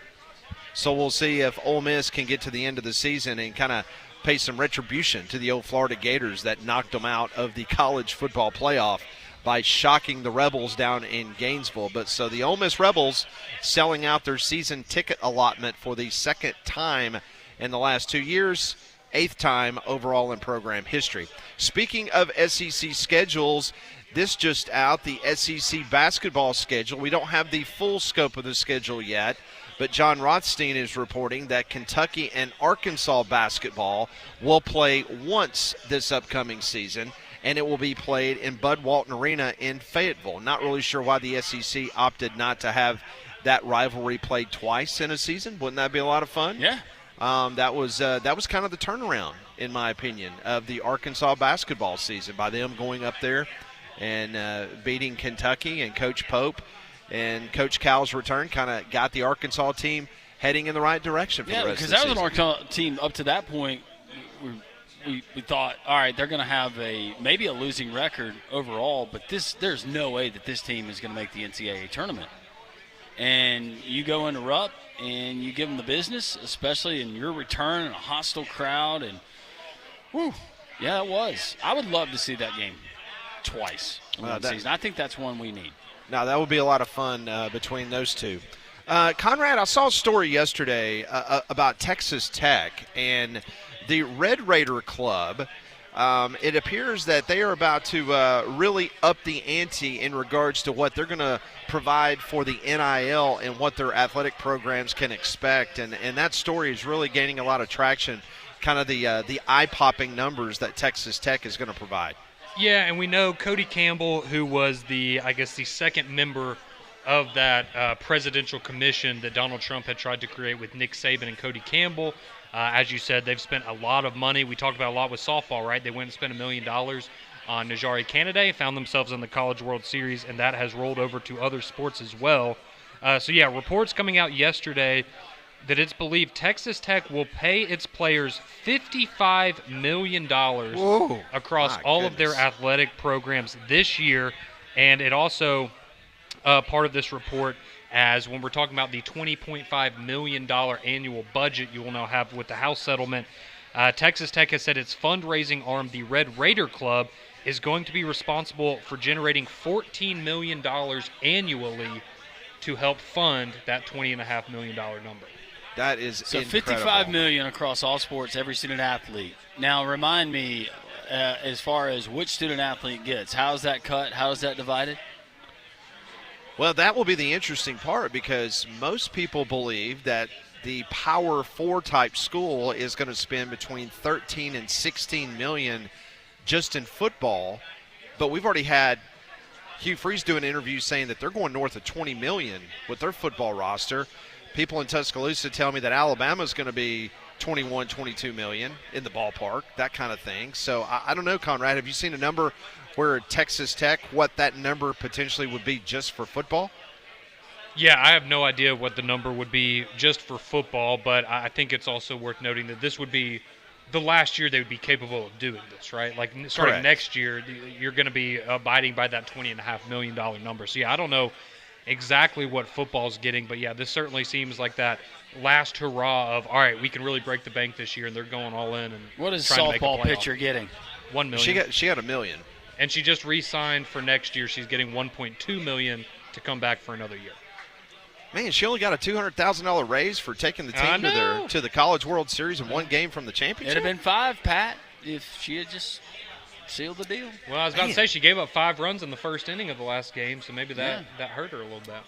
So we'll see if Ole Miss can get to the end of the season and kind of pay some retribution to the old Florida Gators that knocked them out of the college football playoff by shocking the Rebels down in Gainesville. But so the Ole Miss Rebels selling out their season ticket allotment for the second time in the last 2 years, 8th time overall in program history. Speaking of SEC schedules, this just out, the SEC basketball schedule. We don't have the full scope of the schedule yet, but John Rothstein is reporting that Kentucky and Arkansas basketball will play once this upcoming season, and it will be played in Bud Walton Arena in Fayetteville. Not really sure why the SEC opted not to have that rivalry played twice in a season. Wouldn't that be a lot of fun? Yeah. That was kind of the turnaround, in my opinion, of the Arkansas basketball season by them going up there and beating Kentucky, and Coach Pope and Coach Cal's return kind of got the Arkansas team heading in the right direction for the rest of the season. Yeah, because that was an Arkansas team up to that point. We thought, all right, they're going to have maybe a losing record overall, but there's no way that this team is going to make the NCAA tournament. And you go into Rupp and you give them the business, especially in your return in a hostile crowd. And, yeah, it was. I would love to see that game twice in one season. I think that's one we need. Now, that would be a lot of fun between those two. Conrad, I saw a story yesterday about Texas Tech and the Red Raider Club. It appears that they are about to really up the ante in regards to what they're going to provide for the NIL and what their athletic programs can expect. And that story is really gaining a lot of traction, kind of the eye-popping numbers that Texas Tech is going to provide. Yeah, and we know Cody Campbell, who was the second member of that presidential commission that Donald Trump had tried to create with Nick Saban and Cody Campbell. As you said, they've spent a lot of money. We talked about a lot with softball, right? They went and spent $1 million on Najari Canaday, found themselves in the College World Series, and that has rolled over to other sports as well. Reports coming out yesterday that it's believed Texas Tech will pay its players $55 million across all of their athletic programs this year. And it also, part of this report, as when we're talking about the $20.5 million annual budget you will now have with the House settlement, Texas Tech has said its fundraising arm, the Red Raider Club, is going to be responsible for generating $14 million annually to help fund that $20.5 million number. That is so incredible. $55 million across all sports, every student athlete. Now, remind me, as far as which student athlete gets, how's that cut? How is that divided? Well, that will be the interesting part, because most people believe that the Power 4 type school is going to spend between 13 and 16 million just in football. But we've already had Hugh Freeze doing interviews saying that they're going north of 20 million with their football roster. People in Tuscaloosa tell me that Alabama's going to be 21, 22 million in the ballpark, that kind of thing. So I don't know, Conrad, have you seen a number where Texas Tech, what that number potentially would be just for football? Yeah, I have no idea what the number would be just for football, but I think it's also worth noting that this would be the last year they would be capable of doing this, right? Like starting next year, you're going to be abiding by that $20.5 million number. So, yeah, I don't know exactly what football's getting, but, yeah, this certainly seems like that last hurrah of, all right, we can really break the bank this year, and they're going all in. And what is softball pitcher getting? $1 million. She got $1 million. And she just re-signed for next year. She's getting $1.2 million to come back for another year. Man, she only got a $200,000 raise for taking the team to the College World Series and one game from the championship. It'd have been 5, Pat, if she had just sealed the deal. Well, I was about to say she gave up 5 runs in the first inning of the last game, so maybe that hurt her a little bit.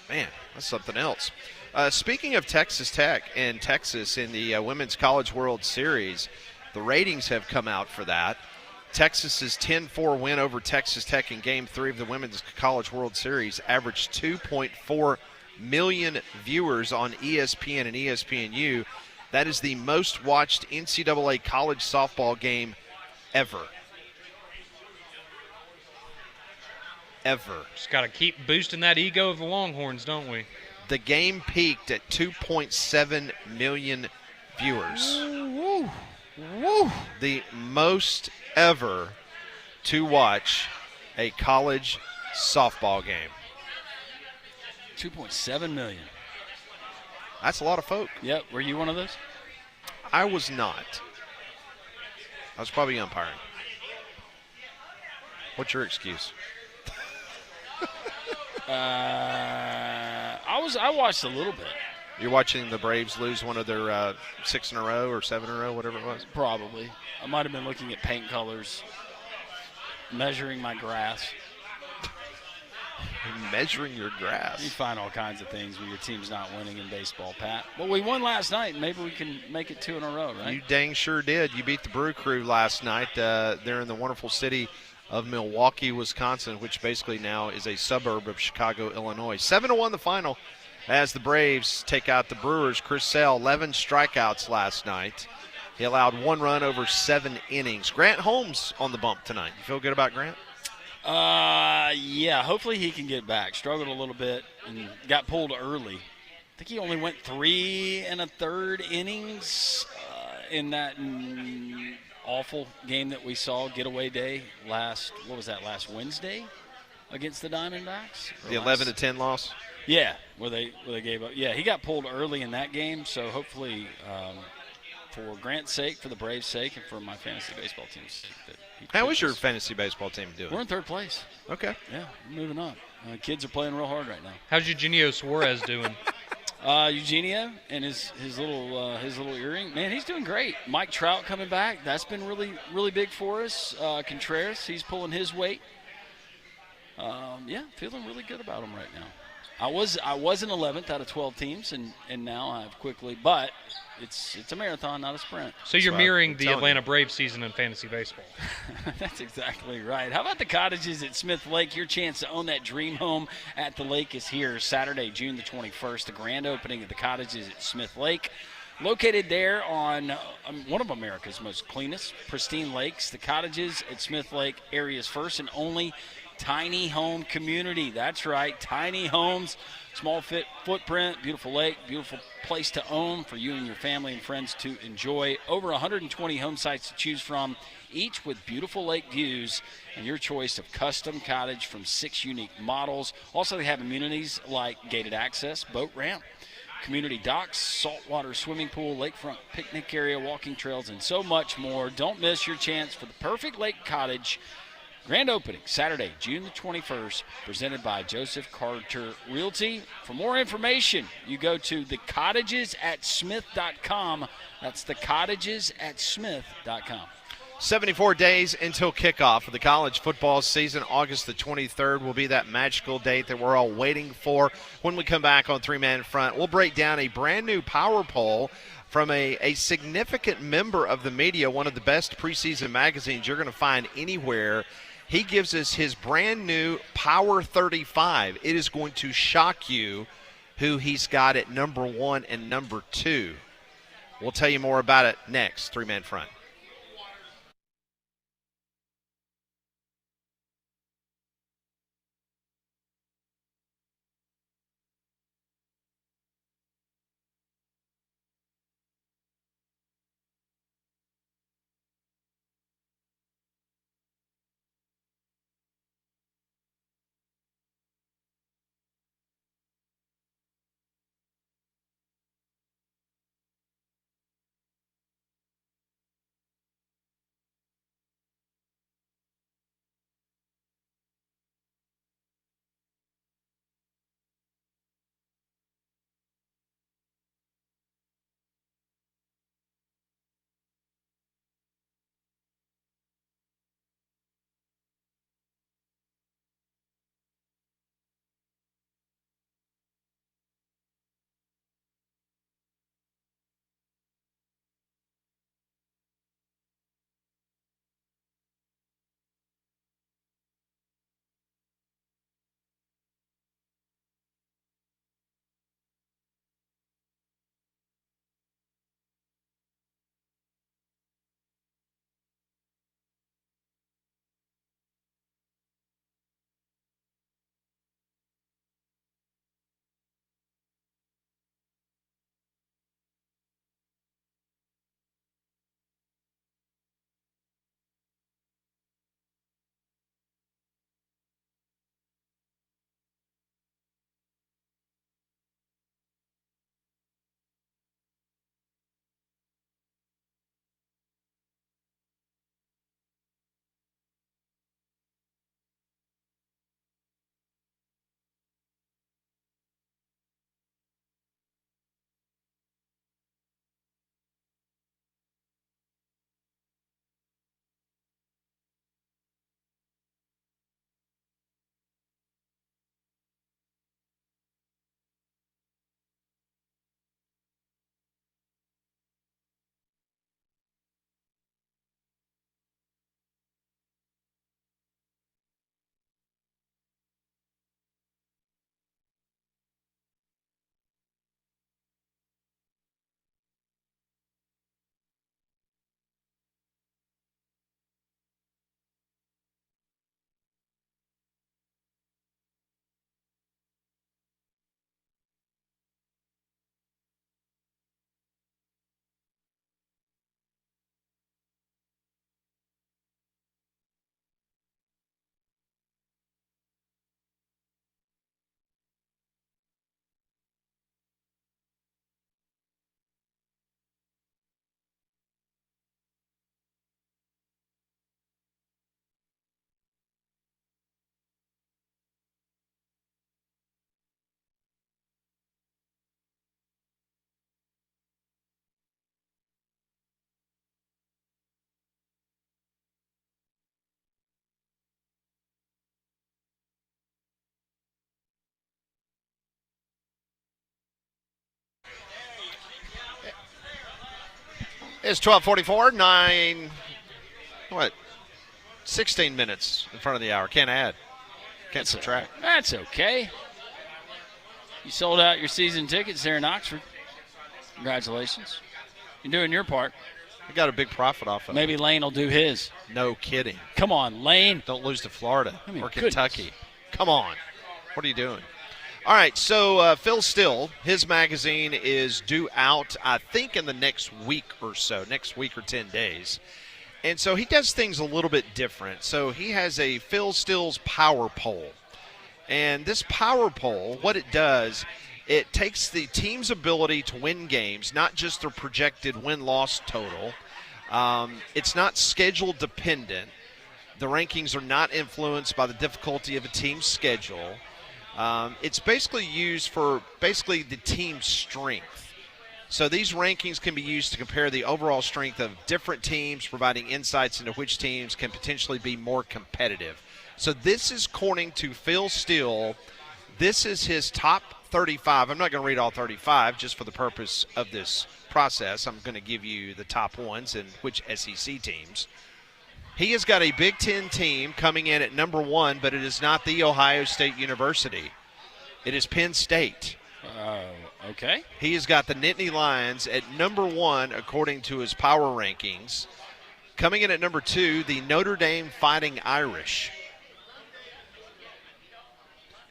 Man, that's something else. Speaking of Texas Tech and Texas in the Women's College World Series, the ratings have come out for that. Texas's 10-4 win over Texas Tech in Game 3 of the Women's College World Series averaged 2.4 million viewers on ESPN and ESPNU. That is the most watched NCAA college softball game ever. Just got to keep boosting that ego of the Longhorns, don't we? The game peaked at 2.7 million viewers. Woo. The most ever to watch a college softball game. 2.7 million. That's a lot of folk. Yep. Were you one of those? I was not. I was probably umpiring. What's your excuse? I watched a little bit. You're watching the Braves lose one of their 6 in a row or 7 in a row, whatever it was? Probably. I might have been looking at paint colors, measuring my grass. Measuring your grass. You find all kinds of things when your team's not winning in baseball, Pat. Well, we won last night, and maybe we can make it 2 in a row, right? You dang sure did. You beat the Brew Crew last night. They're in the wonderful city of Milwaukee, Wisconsin, which basically now is a suburb of Chicago, Illinois. 7-1 the final as the Braves take out the Brewers. Chris Sale, 11 strikeouts last night. He allowed 1 run over 7 innings. Grant Holmes on the bump tonight. You feel good about Grant? Yeah, hopefully he can get back. Struggled a little bit and got pulled early. I think he only went 3 1/3 innings in that awful game that we saw, getaway day, last Wednesday against the Diamondbacks? The 11-10 loss? Yeah, where they gave up. Yeah, he got pulled early in that game, so hopefully for Grant's sake, for the Braves' sake, and for my fantasy baseball team's sake. How is your fantasy baseball team doing? We're in 3rd place. Okay. Yeah, we're moving up. Kids are playing real hard right now. How's Eugenio Suarez doing? Eugenio and his little earring, man, he's doing great. Mike Trout coming back, that's been really, really big for us. Contreras, he's pulling his weight. Yeah, feeling really good about him right now. I was in 11th out of 12 teams, and now I've quickly, but it's a marathon, not a sprint. So you're mirroring the Atlanta Braves season in fantasy baseball. That's exactly right. How about the Cottages at Smith Lake? Your chance to own that dream home at the lake is here Saturday, June the 21st, the grand opening of the Cottages at Smith Lake. Located there on one of America's most cleanest, pristine lakes, the Cottages at Smith Lake, area's first and only Tiny home community. That's right, tiny homes, small footprint, beautiful lake, beautiful place to own for you and your family and friends to enjoy. Over 120 home sites to choose from, each with beautiful lake views and your choice of custom cottage from 6 unique models. Also, they have amenities like gated access, boat ramp, community docks, saltwater swimming pool, lakefront picnic area, walking trails, and so much more. Don't miss your chance for the perfect lake cottage. Grand opening Saturday, June the 21st, presented by Joseph Carter Realty. For more information, you go to thecottagesatsmith.com. That's thecottagesatsmith.com. 74 days until kickoff of the college football season. August the 23rd will be that magical date that we're all waiting for. When we come back on Three Man Front, we'll break down a brand new power poll from a significant member of the media, one of the best preseason magazines you're going to find anywhere. He gives us his brand new Power 35. It is going to shock you who he's got at number 1 and number 2. We'll tell you more about it next. Three Man Front. It's 12:44, 16 minutes in front of the hour. Can't add. Can't subtract. That's okay. You sold out your season tickets there in Oxford. Congratulations. You're doing your part. They got a big profit off of it. Maybe Lane will do his. No kidding. Come on, Lane. Don't lose to Florida I mean, or goodness. Kentucky. Come on. What are you doing? All right, so Phil Still, his magazine is due out, I think, in the next week or so, next week or 10 days. And so he does things a little bit different. So he has a Phil Still's Power Poll. And this Power Poll, what it does, it takes the team's ability to win games, not just their projected win-loss total. It's not schedule dependent. The rankings are not influenced by the difficulty of a team's schedule. It's basically used for basically the team's strength. So these rankings can be used to compare the overall strength of different teams, providing insights into which teams can potentially be more competitive. So this is according to Phil Still. This is his top 35. I'm not going to read all 35 just for the purpose of this process. I'm going to give you the top ones and which SEC teams. He has got a Big Ten team coming in at number 1, but it is not The Ohio State University. It is Penn State. Okay. He has got the Nittany Lions at number 1 according to his power rankings. Coming in at number 2, the Notre Dame Fighting Irish.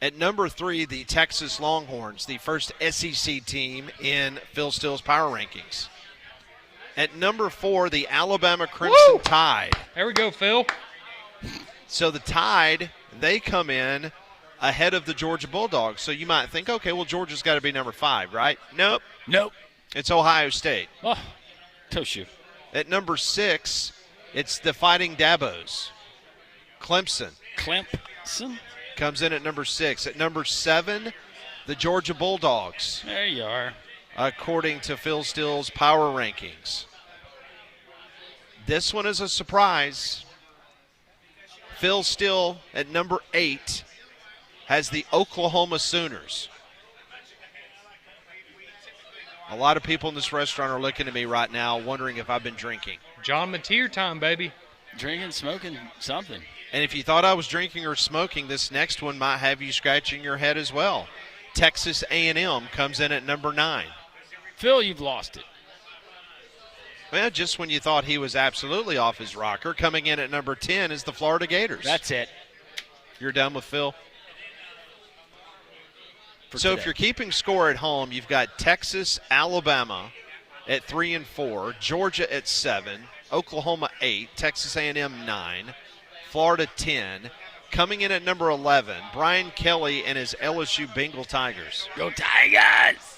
At number 3, the Texas Longhorns, the first SEC team in Phil Still's power rankings. At number 4, the Alabama Crimson Tide. There we go, Phil. So the Tide, they come in ahead of the Georgia Bulldogs. So you might think, okay, well, Georgia's got to be number 5, right? Nope. It's Ohio State. Oh, toast you. At number 6, it's the Fighting Dabos. Clemson. Clemson? Comes in at number 6. At number 7, the Georgia Bulldogs. There you are. According to Phil Still's power rankings. This one is a surprise. Phil Still at number 8 has the Oklahoma Sooners. A lot of people in this restaurant are looking at me right now wondering if I've been drinking. John Mateer time, baby. Drinking, smoking, something. And if you thought I was drinking or smoking, this next one might have you scratching your head as well. Texas A&M comes in at number 9. Phil, you've lost it. Well, just when you thought he was absolutely off his rocker, coming in at number 10 is the Florida Gators. That's it. You're done with Phil? So if you're keeping score at home, you've got Texas, Alabama at 3 and 4, Georgia at 7, Oklahoma 8, Texas A&M 9, Florida 10. Coming in at number 11, Brian Kelly and his LSU Bengal Tigers. Go Tigers!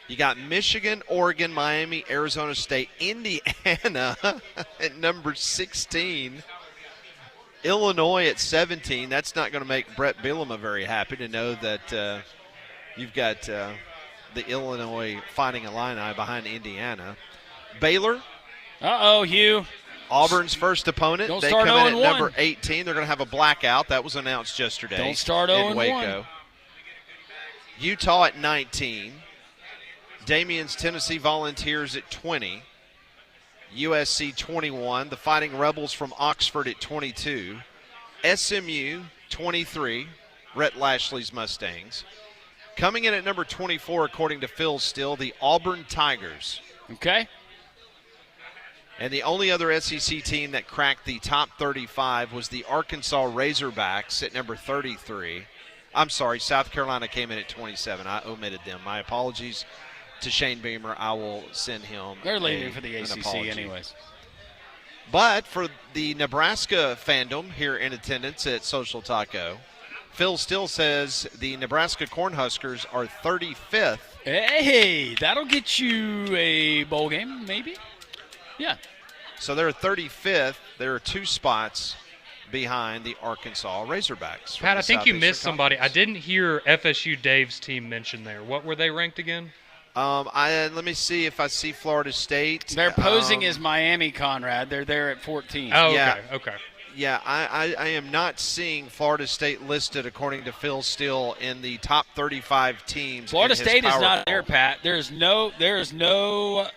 You got Michigan, Oregon, Miami, Arizona State, Indiana at number 16. Illinois at 17. That's not going to make Brett Bielema very happy to know that you've got the Illinois Fighting Illini behind Indiana. Baylor. Uh-oh, Hugh. Auburn's first opponent. Don't they start come in 0-1. at number 18. They're going to have a blackout. That was announced yesterday. Don't start in 0-1. Waco. Utah at 19. Damien's Tennessee Volunteers at 20. USC 21. The Fighting Rebels from Oxford at 22. SMU 23. Rhett Lashley's Mustangs. Coming in at number 24, according to Phil Still, the Auburn Tigers. Okay. And the only other SEC team that cracked the top 35 was the Arkansas Razorbacks at number 33. I'm sorry, South Carolina came in at 27. I omitted them. My apologies to Shane Beamer. I will send him. They're leaving for the an ACC apology. anyways. But for the Nebraska fandom here in attendance at Social Taco, Phil Still says the Nebraska Cornhuskers are 35th. Hey, that'll get you a bowl game, maybe? Yeah. So they're 35th. There are 2 spots behind the Arkansas Razorbacks. Pat, I think you missed Southeastern somebody. I Conference. didn't hear FSU Dave's team mentioned there. What were they ranked again? Let me see if I see Florida State. They're posing as Miami, Conrad. They're there at 14. Oh, okay, Yeah. okay. Yeah, I am not seeing Florida State listed according to Phil Still in the top 35 teams. Florida in his State is power not poll. there, Pat. There is no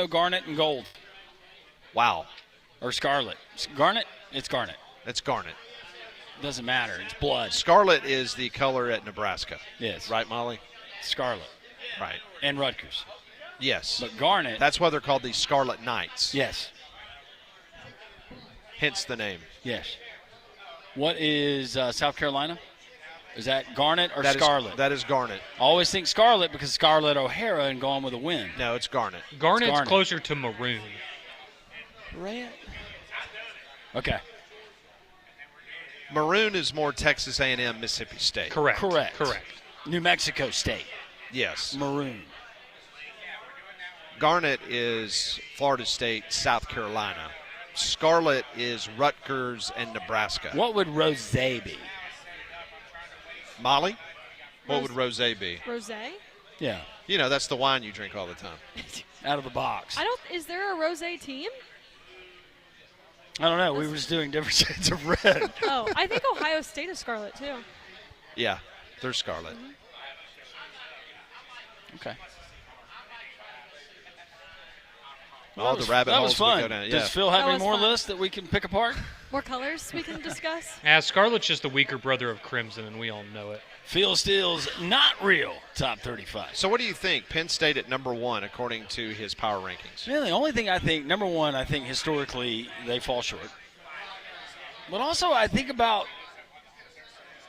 garnet and gold. Wow. Or scarlet. Garnet? It's garnet. That's garnet. Doesn't matter. It's blood. Scarlet is the color at Nebraska. Yes. Right, Molly? Scarlet. Right. And Rutgers. Yes. But Garnet. That's why they're called the Scarlet Knights. Yes. Hence the name. Yes. What is South Carolina? Is that Garnet or That is- Scarlet? that is Garnet. I always think Scarlet because Scarlett O'Hara and Gone with the Wind. No, it's Garnet. Garnet's Garnet. closer to maroon. Red. Okay. Maroon is more Texas A&M, Mississippi State. Correct. Correct. Correct. New Mexico State. Yes. Maroon. Garnet is Florida State, South Carolina. Scarlet is Rutgers and Nebraska. What would Rosé be? Molly? What Rose- would rosé be? Rosé? Yeah. You know, that's the wine you drink all the time. Out of the box. I don't. Is there a rosé team? I don't know. We were just doing different shades of red. Oh, I think Ohio State is Scarlet too. Yeah, they're Scarlet. Okay. All the rabbit that was holes we fun. go down. Yeah. Does Phil have That any was more fun. lists that we can pick apart? More colors we can discuss. Scarlet's just the weaker brother of Crimson, and we all know it. Phil Steele's not real top 35. So what do you think? Penn State at number 1 according to his power rankings. Yeah, the only thing I think, number one, I think historically they fall short. But also I think about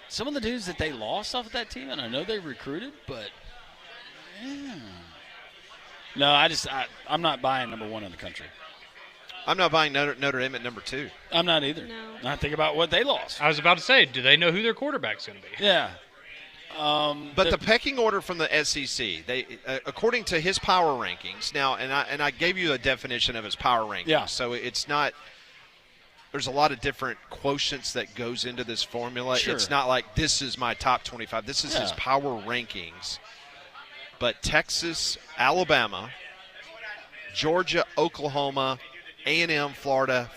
some of the dudes that they lost off of that team, and I know they recruited, but yeah. No, I'm not buying number 1 in the country. I'm not buying Notre Dame at number 2. I'm not either. No. I think about what they lost. I was about to say, do they know who their quarterback's going to be? Yeah. But the pecking order from the SEC, they according to his power rankings now, and I gave you a definition of his power rankings. Yeah. So it's not. There's a lot of different quotients that goes into this formula. Sure. It's not like this is my top 25. This is his Yeah. power rankings. But Texas, Alabama, Georgia, Oklahoma, A&M, Florida,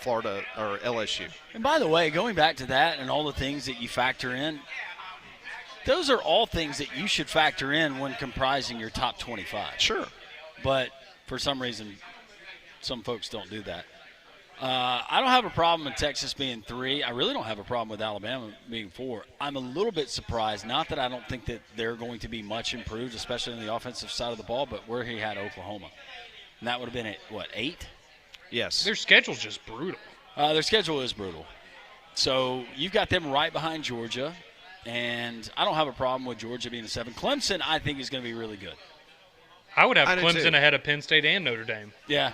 or LSU. And by the way, going back to that and all the things that you factor in, those are all things that you should factor in when comprising your top 25. Sure. But for some reason, some folks don't do that. I don't have a problem with Texas being 3. I really don't have a problem with Alabama being 4. I'm a little bit surprised, not that I don't think that they're going to be much improved, especially on the offensive side of the ball, but where he had Oklahoma. And that would have been at, 8? Yes. Their schedule's just brutal. Their schedule is brutal. So you've got them right behind Georgia, and I don't have a problem with Georgia being a 7. Clemson, I think, is going to be really good. I would have I do Clemson too. ahead of Penn State and Notre Dame. Yeah,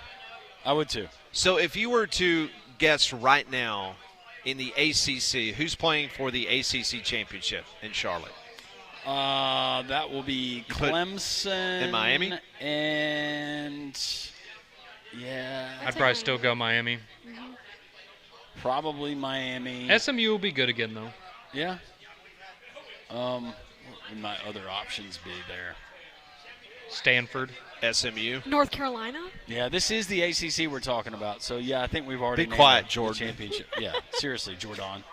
I would too. So if you were to guess right now in the ACC, who's playing for the ACC championship in Charlotte? That will be put Clemson. in Miami? And, yeah, I'd probably still go Miami. probably Miami. SMU will be good again, though. Yeah. What would my other options be there? Stanford. SMU. North Carolina. Yeah, this is the ACC we're talking about. So, yeah, I think we've already Be named quiet, the Jordan. championship. Yeah, seriously, Jordan.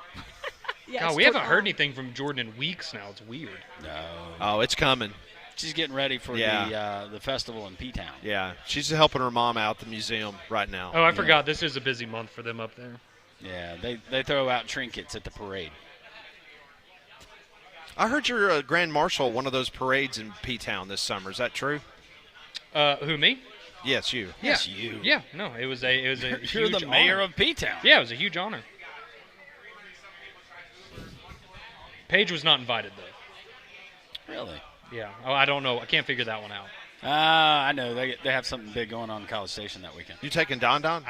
Yes, God, we haven't Jordan. heard anything from Jordan in weeks now. It's weird. No. Oh, it's coming. She's getting ready for the festival in P-Town. Yeah, she's helping her mom out at the museum right now. Oh, I forgot. This is a busy month for them up there. Yeah, they throw out trinkets at the parade. I heard you're a grand marshal at one of those parades in P-Town this summer. Is that true? Who, me? Yes, you. Yes, you. Yeah, no, it was a You're huge the mayor honor. of P-Town. Yeah, it was a huge honor. Paige was not invited, though. Really? Yeah. Oh, I don't know. I can't figure that one out. I know. They have something big going on in College Station that weekend. You taking Don Don?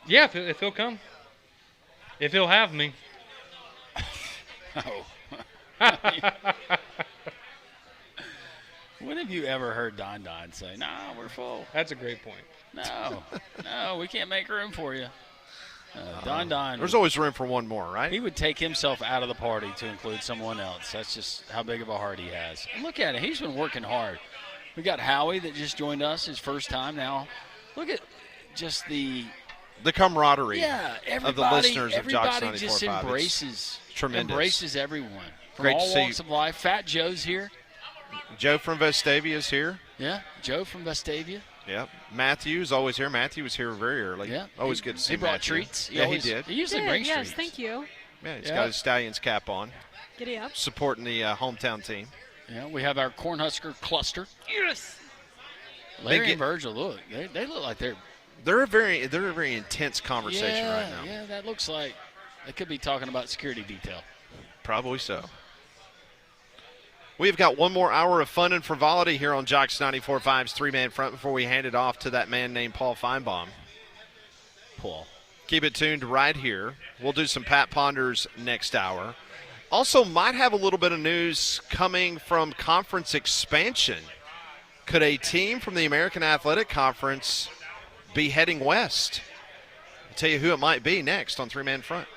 Yeah, if he'll come. If he'll have me. Oh. When have you ever heard Don Don say, "Nah, we're full"? That's a great point. No, we can't make room for you. Don Don. There's always room for one more, right? He would take himself out of the party to include someone else. That's just how big of a heart he has. And look at it. He's been working hard. We got Howie that just joined us his first time now. Look at just the camaraderie everybody, of the listeners of Jox everybody just 94.5. embraces tremendous. Embraces everyone from Great to all see walks of life. Fat Joe's here. Joe from Vestavia is here. Yeah, Joe from Vestavia. Yep. Matthew is always here. Matthew was here very early. Yeah. Always good to see He brought Matthew. treats. Yeah, always, he did. He usually Did, brings yes, treats. thank you. Yeah, he's Yeah. got his Stallions cap on, Giddy up. supporting the hometown team. Yeah, we have our Cornhusker cluster. Yes. Larry and Virgil, look, they look like they're a very intense conversation right now. Yeah, that looks like they could be talking about security detail. Probably so. We've got one more hour of fun and frivolity here on Jox 94.5's three-man front before we hand it off to that man named Paul Feinbaum. Paul. Keep it tuned right here. We'll do some Pat Ponders next hour. Also might have a little bit of news coming from conference expansion. Could a team from the American Athletic Conference be heading west? I'll tell you who it might be next on Three Man Front.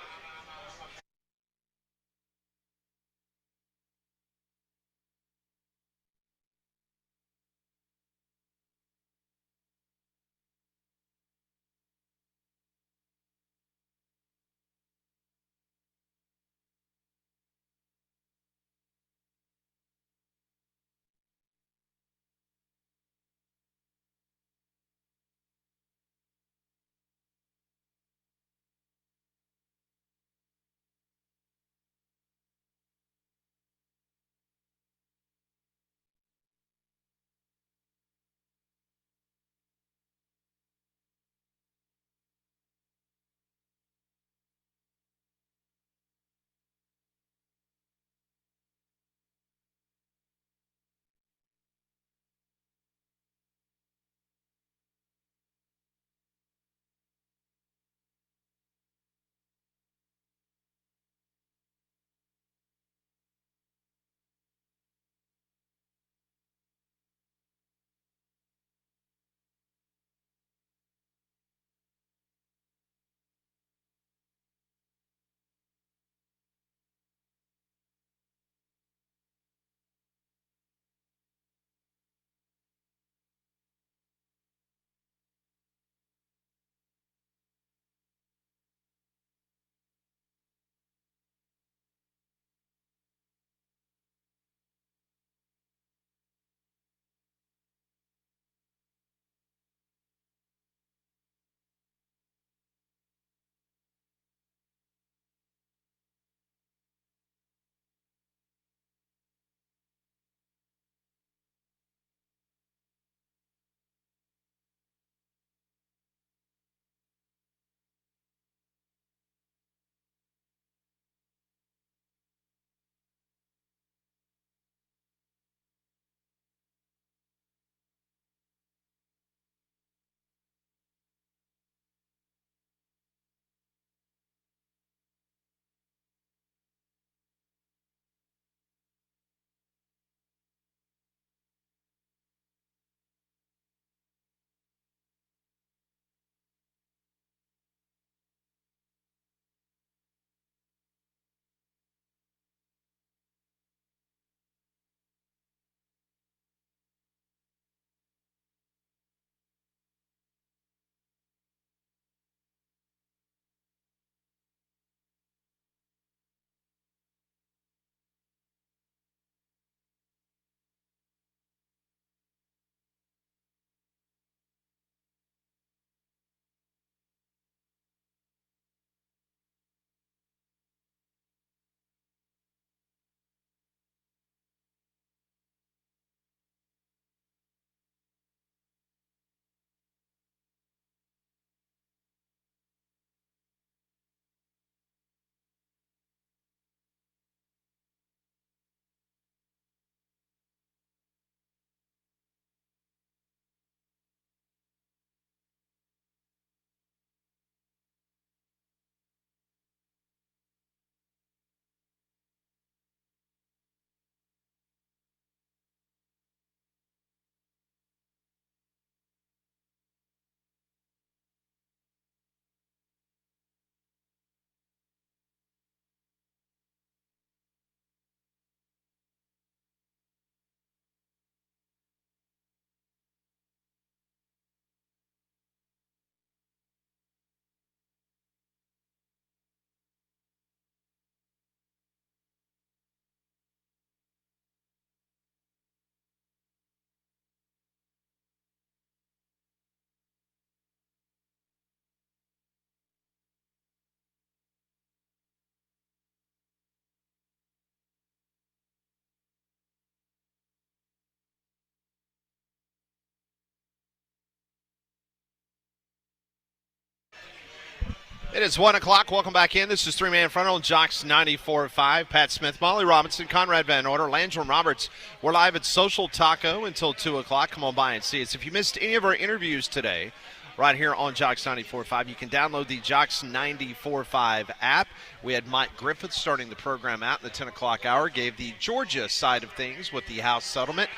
It is 1 o'clock. Welcome back in. This is Three-Man Front on Jox 94.5. Pat Smith, Molly Robinson, Conrad Van Order, Landrum Roberts. We're live at Social Taco until 2 o'clock. Come on by and see us. If you missed any of our interviews today, right here on Jox 94.5, you can download the Jox 94.5 app. We had Mike Griffith starting the program out in the 10 o'clock hour, gave the Georgia side of things with the House settlement.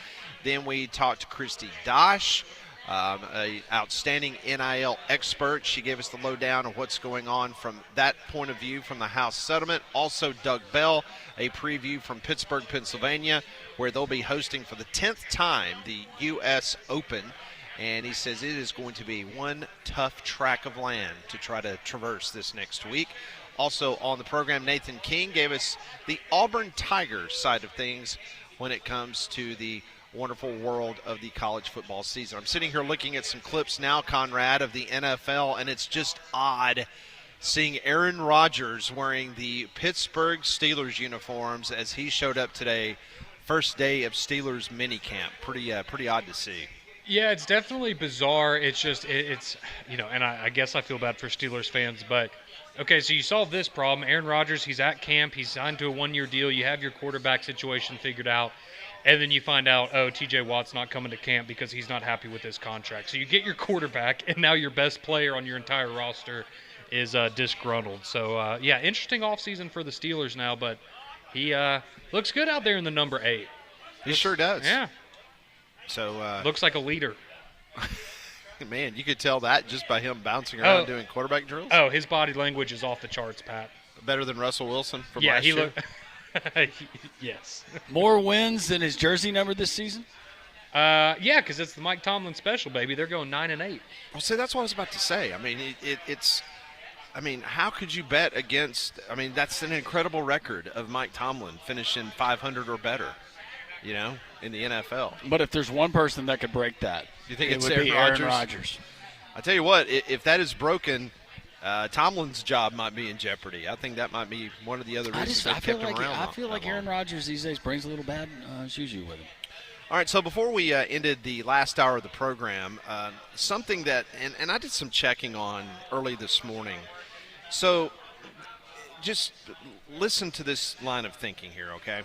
Then we talked to Christy Dosh, an outstanding NIL expert. She gave us the lowdown of what's going on from that point of view from the House settlement. Also, Doug Bell, a preview from Pittsburgh, Pennsylvania, where they'll be hosting for the 10th time the U.S. Open. And he says it is going to be one tough track of land to try to traverse this next week. Also on the program, Nathan King gave us the Auburn Tigers side of things when it comes to the wonderful world of the college football season. I'm sitting here looking at some clips now, Conrad, of the NFL, and it's just odd seeing Aaron Rodgers wearing the Pittsburgh Steelers uniforms as he showed up today, first day of Steelers minicamp. Pretty odd to see. Yeah, it's definitely bizarre. It's just, it's and I guess I feel bad for Steelers fans, but okay, so you solve this problem. Aaron Rodgers, he's at camp. He's signed to a one-year deal. You have your quarterback situation figured out. And then you find out, TJ Watt's not coming to camp because he's not happy with his contract. So you get your quarterback, and now your best player on your entire roster is disgruntled. So, interesting offseason for the Steelers now, but he looks good out there in the number 8. He sure does. Yeah. So looks like a leader. Man, you could tell that just by him bouncing around doing quarterback drills. Oh, his body language is off the charts, Pat. Better than Russell Wilson from last year? Yes. More wins than his jersey number this season? Yeah, because it's the Mike Tomlin special, baby. They're going 9-8. Well, see, that's what I was about to say. I mean, it's – I mean, how could you bet against – I mean, that's an incredible record of Mike Tomlin finishing 500 or better, in the NFL. But if there's one person that could break that, you think it it's would be Aaron Rodgers. I tell you what, if that is broken – Tomlin's job might be in jeopardy. I think that might be one of the other reasons they kept him around. I feel like Aaron Rodgers these days brings a little bad juju with him. All right, so before we ended the last hour of the program, something that – and I did some checking on early this morning. So just listen to this line of thinking here, okay?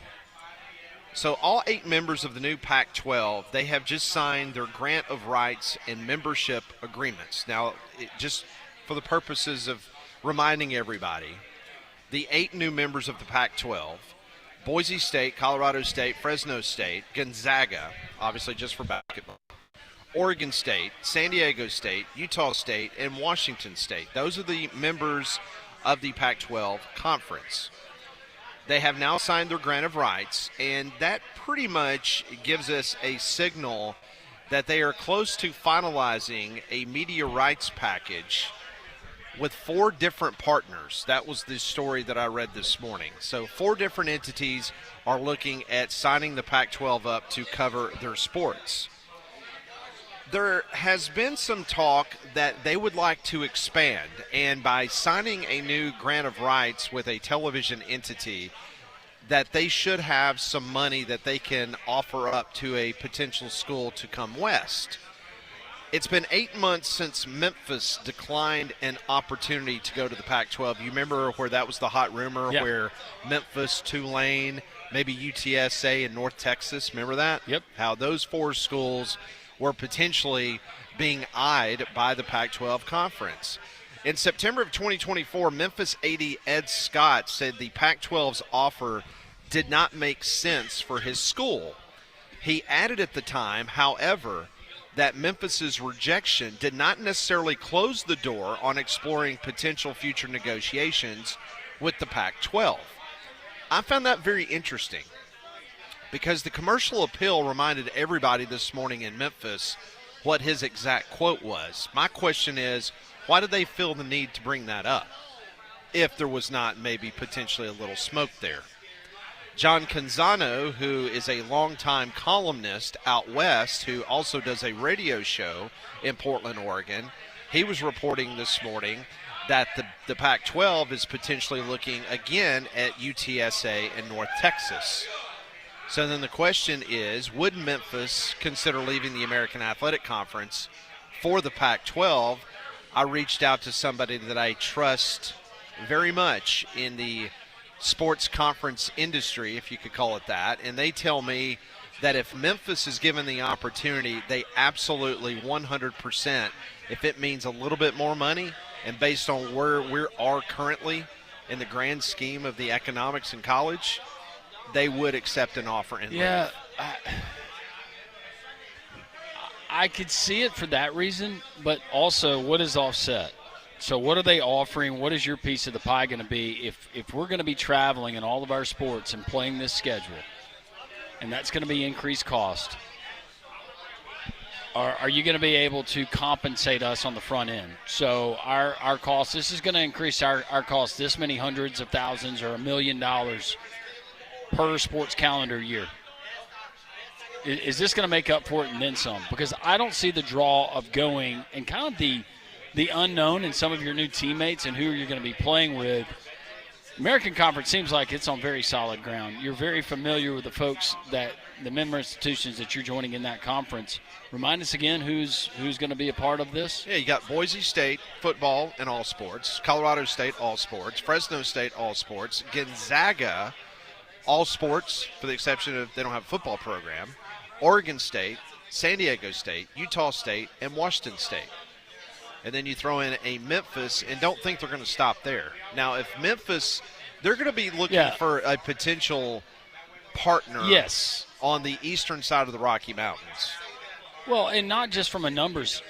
So all 8 members of the new Pac-12, they have just signed their grant of rights and membership agreements. Now, just – for the purposes of reminding everybody, the 8 new members of the Pac-12, Boise State, Colorado State, Fresno State, Gonzaga, obviously just for basketball, Oregon State, San Diego State, Utah State, and Washington State. Those are the members of the Pac-12 conference. They have now signed their grant of rights, and that pretty much gives us a signal that they are close to finalizing a media rights package with 4 different partners. That was the story that I read this morning. So 4 different entities are looking at signing the Pac-12 up to cover their sports. There has been some talk that they would like to expand, and by signing a new grant of rights with a television entity, that they should have some money that they can offer up to a potential school to come west. It's been 8 months since Memphis declined an opportunity to go to the Pac-12. You remember where that was the hot rumor, where Memphis, Tulane, maybe UTSA, and North Texas, remember that? Yep. How those 4 schools were potentially being eyed by the Pac-12 conference. In September of 2024, Memphis AD Ed Scott said the Pac-12's offer did not make sense for his school. He added at the time, however, that Memphis's rejection did not necessarily close the door on exploring potential future negotiations with the Pac-12. I found that very interesting because the commercial appeal reminded everybody this morning in Memphis what his exact quote was. My question is, why did they feel the need to bring that up if there was not maybe potentially a little smoke there? John Canzano, who is a longtime columnist out west, who also does a radio show in Portland, Oregon, he was reporting this morning that the Pac-12 is potentially looking again at UTSA and North Texas. So then the question is, would Memphis consider leaving the American Athletic Conference for the Pac-12? I reached out to somebody that I trust very much in the sports conference industry, if you could call it that, and they tell me that if Memphis is given the opportunity, they absolutely 100%, if it means a little bit more money, and based on where we are currently in the grand scheme of the economics in college, they would accept an offer and Yeah, leave. I could see it for that reason, but also what is offset? So what are they offering? What is your piece of the pie going to be if we're going to be traveling in all of our sports and playing this schedule, and that's going to be increased cost? Are you going to be able to compensate us on the front end? So our cost, this is going to increase our cost this many hundreds of thousands or $1 million per sports calendar year. Is this going to make up for it and then some? Because I don't see the draw of going and kind of the unknown and some of your new teammates and who you're going to be playing with. American Conference seems like it's on very solid ground. You're very familiar with the folks that the member institutions that you're joining in that conference. Remind us again who's going to be a part of this. Yeah, you got Boise State football and all sports, Colorado State all sports, Fresno State all sports, Gonzaga all sports for the exception of they don't have a football program, Oregon State, San Diego State, Utah State, and Washington State. And then you throw in a Memphis, and don't think they're going to stop there. Now, if Memphis, they're going to be looking for a potential partner on the eastern side of the Rocky Mountains. Well, and not just from a numbers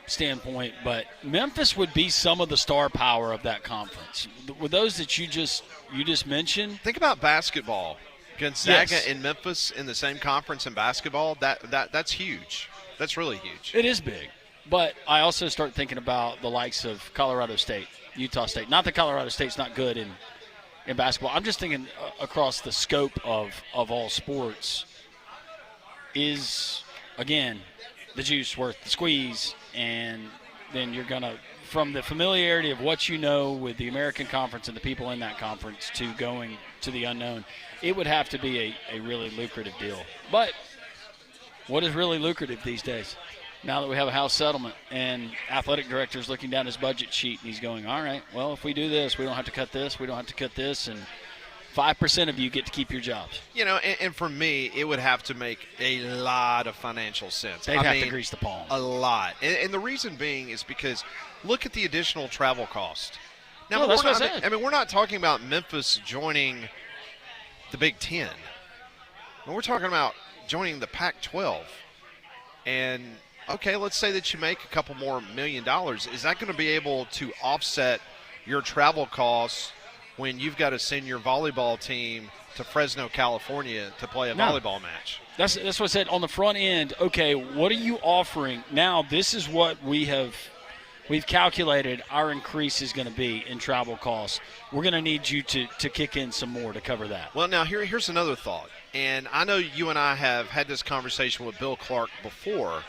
standpoint, but Memphis would be some of the star power of that conference. With those that you just mentioned. Think about basketball. Gonzaga and Memphis in the same conference in basketball, that's huge. That's really huge. It is big. But I also start thinking about the likes of Colorado State, Utah State. Not that Colorado State's not good in basketball. I'm just thinking across the scope of all sports. Is, again, the juice worth the squeeze? And then you're going to, from the familiarity of what you know with the American Conference and the people in that conference to going to the unknown, it would have to be a really lucrative deal. But what is really lucrative these days? Now that we have a house settlement and athletic director's looking down his budget sheet and he's going, all right, well, if we do this, we don't have to cut this, we don't have to cut this, and 5% of you get to keep your jobs. You know, and for me, it would have to make a lot of financial sense. They'd have to grease the palm. A lot. And the reason being is because look at the additional travel cost. Now, that's what I said. I mean, we're not talking about Memphis joining the Big Ten. We're talking about joining the Pac-12. And okay, let's say that you make a couple more $1 million. Is that going to be able to offset your travel costs when you've got to send your volleyball team to Fresno, California to play a volleyball match? That's what I said on the front end. Okay, what are you offering? Now, this is what we've calculated our increase is going to be in travel costs. We're going to need you to kick in some more to cover that. Well, now here's another thought. And I know you and I have had this conversation with Bill Clark before.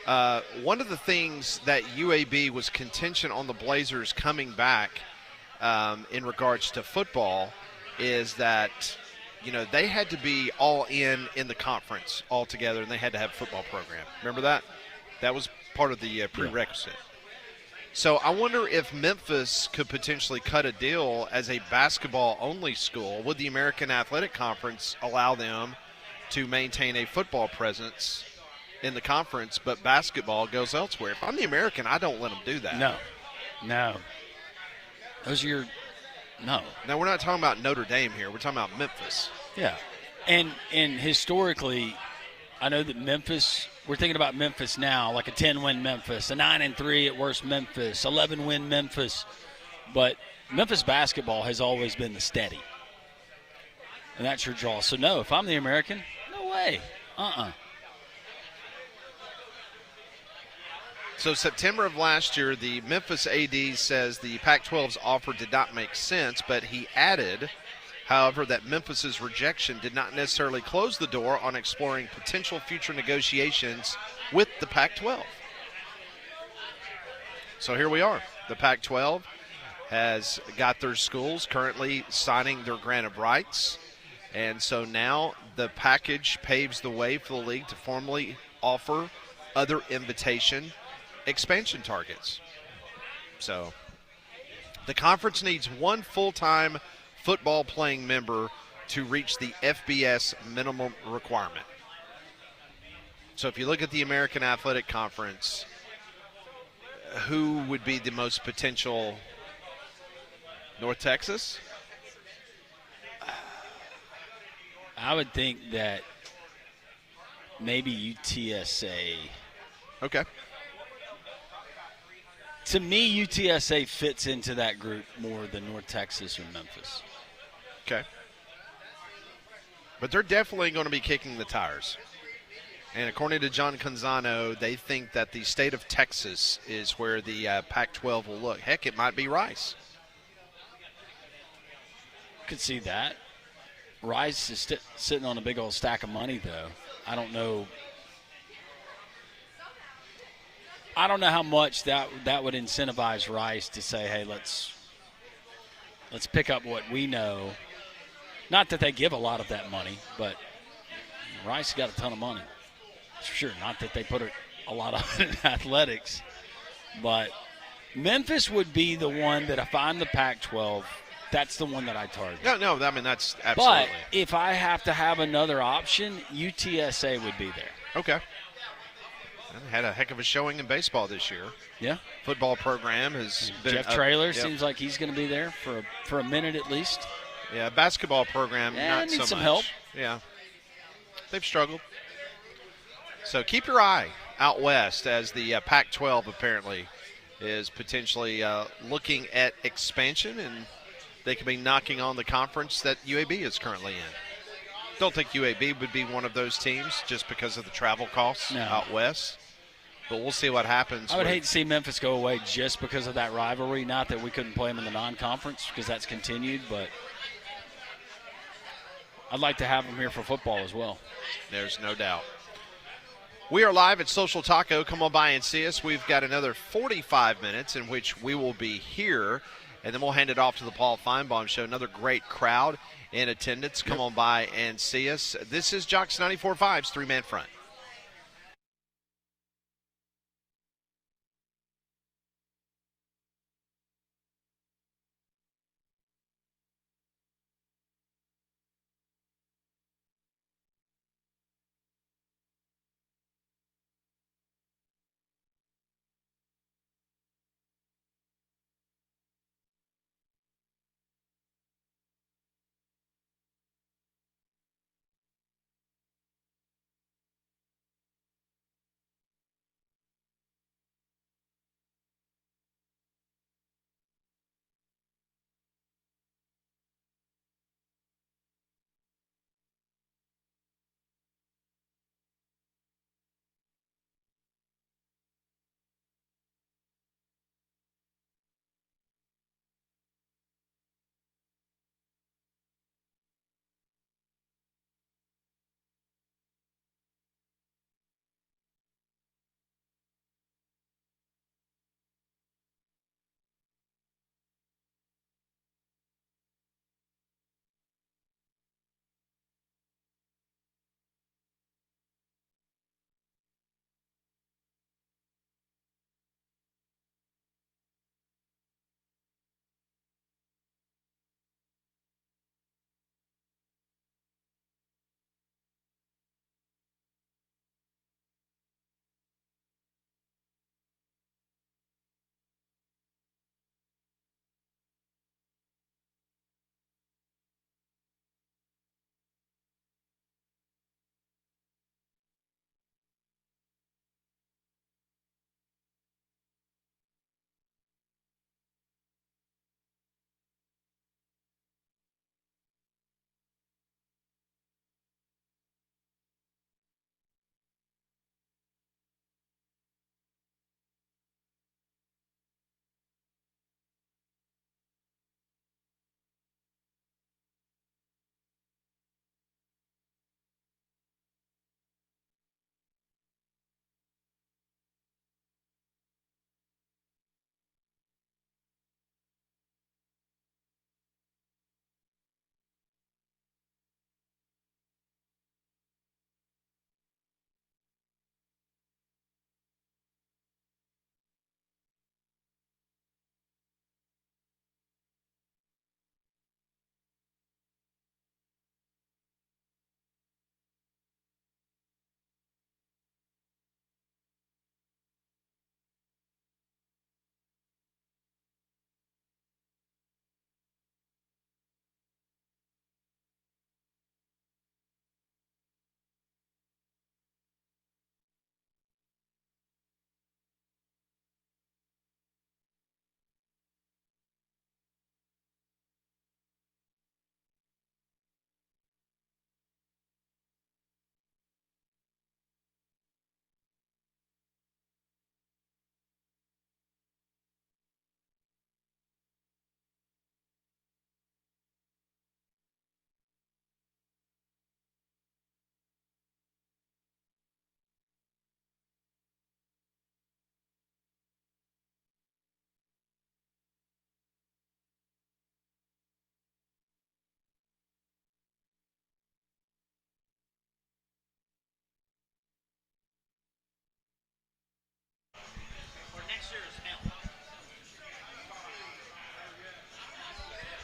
One of the things that UAB was contention on the Blazers coming back in regards to football is that, you know, they had to be all in the conference altogether, and they had to have a football program. Remember that? That was part of the prerequisite. So I wonder if Memphis could potentially cut a deal as a basketball-only school. Would the American Athletic Conference allow them to maintain a football presence in the conference, but basketball goes elsewhere? If I'm the American, I don't let them do that. No. Those are your – no. Now, we're not talking about Notre Dame here. We're talking about Memphis. Yeah. And historically, I know that Memphis – we're thinking about Memphis now, like a 10-win Memphis, a 9-3 at worst Memphis, 11-win Memphis. But Memphis basketball has always been the steady. And that's your draw. So, no, if I'm the American, no way. So September of last year, the Memphis AD says the Pac-12's offer did not make sense, but he added, however, that Memphis's rejection did not necessarily close the door on exploring potential future negotiations with the Pac-12. So here we are. The Pac-12 has got their schools currently signing their grant of rights, and so now the package paves the way for the league to formally offer other invitation expansion targets. So the conference needs one full-time football playing member to reach the FBS minimum requirement. So if you look at the American Athletic Conference, who would be the most potential? North Texas? I would think that maybe UTSA. Okay. To me, UTSA fits into that group more than North Texas or Memphis. Okay. But they're definitely going to be kicking the tires. And according to John Canzano, they think that the state of Texas is where the Pac-12 will look. Heck, it might be Rice. Could see that. Rice is sitting on a big old stack of money, though. I don't know how much that would incentivize Rice to say, "Hey, let's pick up what we know." Not that they give a lot of that money, but Rice got a ton of money. For sure. Not that they put a lot of it in athletics, but Memphis would be the one that if I'm the Pac-12, that's the one that I target. No, I mean, that's absolutely. But if I have to have another option, UTSA would be there. Okay. And had a heck of a showing in baseball this year. Yeah. Football program has been Jeff Traylor yep. seems like he's going to be there for a minute at least. Yeah, basketball program, not needs so some much. help. Yeah. They've struggled. So keep your eye out west as the Pac-12 apparently is potentially looking at expansion, and they could be knocking on the conference that UAB is currently in. Don't think UAB would be one of those teams just because of the travel costs out west. But we'll see what happens. I would hate to see Memphis go away just because of that rivalry. Not that we couldn't play them in the non-conference because that's continued, but I'd like to have them here for football as well. There's no doubt. We are live at Social Taco. Come on by and see us. We've got another 45 minutes in which we will be here, and then we'll hand it off to the Paul Feinbaum Show. Another great crowd in attendance. Come on by and see us. This is Jox 94.5's Three-Man Front.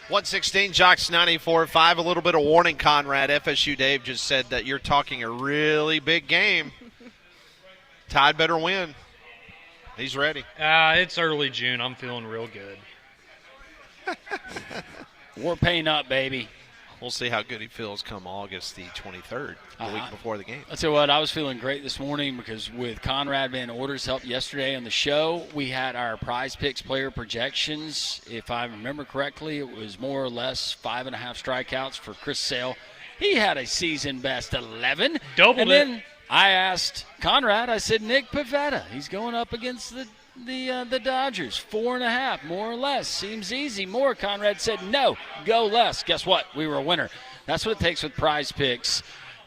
116, Jox 94.5. A little bit of warning, Conrad. FSU Dave just said that you're talking a really big game. Tide better win. He's ready. It's early June. I'm feeling real good. We're paying up, baby. We'll see how good he feels come August the 23rd, the week before the game. I'll tell you what, I was feeling great this morning because with Conrad Van Order's help yesterday on the show, we had our Prize Picks player projections. If I remember correctly, it was more or less 5.5 strikeouts for Chris Sale. He had a season best 11. Doubled and it. then I asked Conrad, I said, Nick Pivetta, he's going up against the Dodgers, 4.5, more or less. Seems easy. More. Conrad said, no, go less. Guess what? We were a winner. That's what it takes with Prize Picks.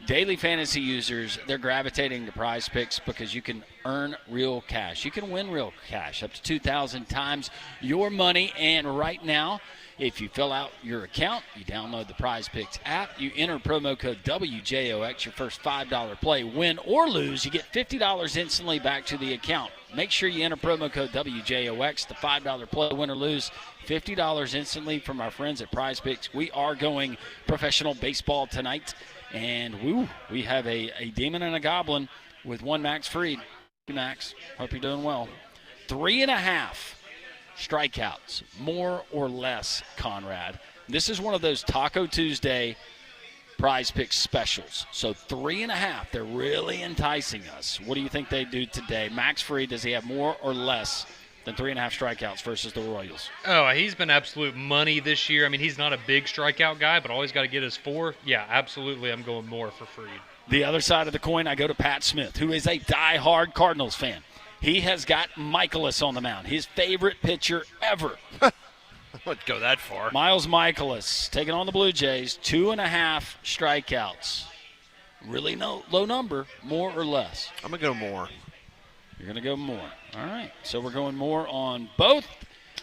Daily fantasy users, they're gravitating to Prize Picks because you can earn real cash. You can win real cash, up to 2,000 times your money. And right now, if you fill out your account, you download the Prize Picks app, you enter promo code WJOX, your first $5 play, win or lose, you get $50 instantly back to the account. Make sure you enter promo code WJOX, the $5 play, win or lose, $50 instantly from our friends at Prize Picks. We are going professional baseball tonight, and we have a demon and a goblin with one Max Fried. Max, hope you're doing well. 3.5 strikeouts, more or less, Conrad. This is one of those Taco Tuesday Prize Picks specials. So 3.5, they're really enticing us. What do you think they do today? Max Fried, does he have more or less than 3.5 strikeouts versus the Royals? Oh, he's been absolute money this year. I mean, he's not a big strikeout guy, but always got to get his 4. Yeah, absolutely, I'm going more for Fried. The other side of the coin, I go to Pat Smith, who is a diehard Cardinals fan. He has got Michaelis on the mound, his favorite pitcher ever. I wouldn't go that far. Miles Michaelis taking on the Blue Jays, 2.5 strikeouts. Really low number, more or less? I'm going to go more. You're going to go more. All right. So we're going more on both.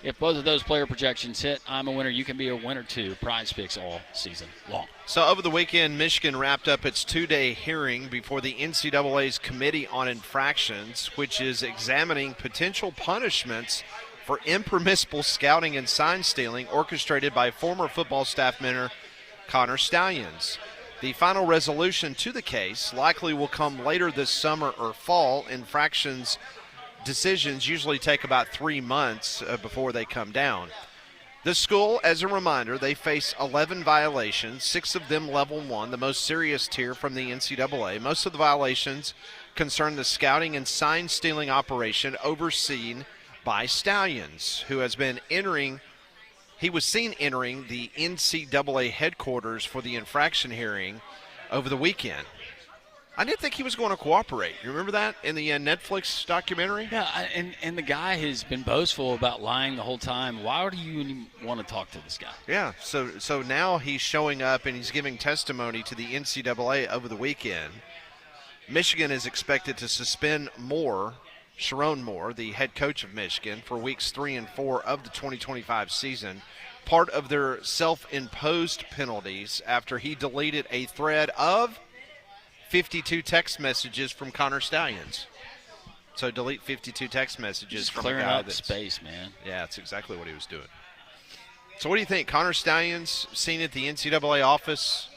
If both of those player projections hit, I'm a winner. You can be a winner too. Prize Picks all season long. So over the weekend, Michigan wrapped up its 2-day hearing before the NCAA's Committee on Infractions, which is examining potential punishments for impermissible scouting and sign stealing orchestrated by former football staff member Connor Stallions. The final resolution to the case likely will come later this summer or fall. Infractions decisions usually take about 3 months before they come down. The school, as a reminder, they face 11 violations, 6 of them level 1, the most serious tier from the NCAA. Most of the violations concern the scouting and sign stealing operation overseen by Stallions, who has been he was seen entering the NCAA headquarters for the infraction hearing over the weekend. I didn't think he was going to cooperate. You remember that in the Netflix documentary? Yeah, and the guy has been boastful about lying the whole time. Why do you even want to talk to this guy? Yeah, so now he's showing up and he's giving testimony to the NCAA over the weekend. Michigan is expected to suspend Sharon Moore, the head coach of Michigan, for weeks 3 and 4 of the 2025 season, part of their self-imposed penalties after he deleted a thread of 52 text messages from Connor Stallions. So delete 52 text messages Just from clearing a guy up that's space, man. Yeah, that's exactly what he was doing. So what do you think? Connor Stallions seen at the NCAA office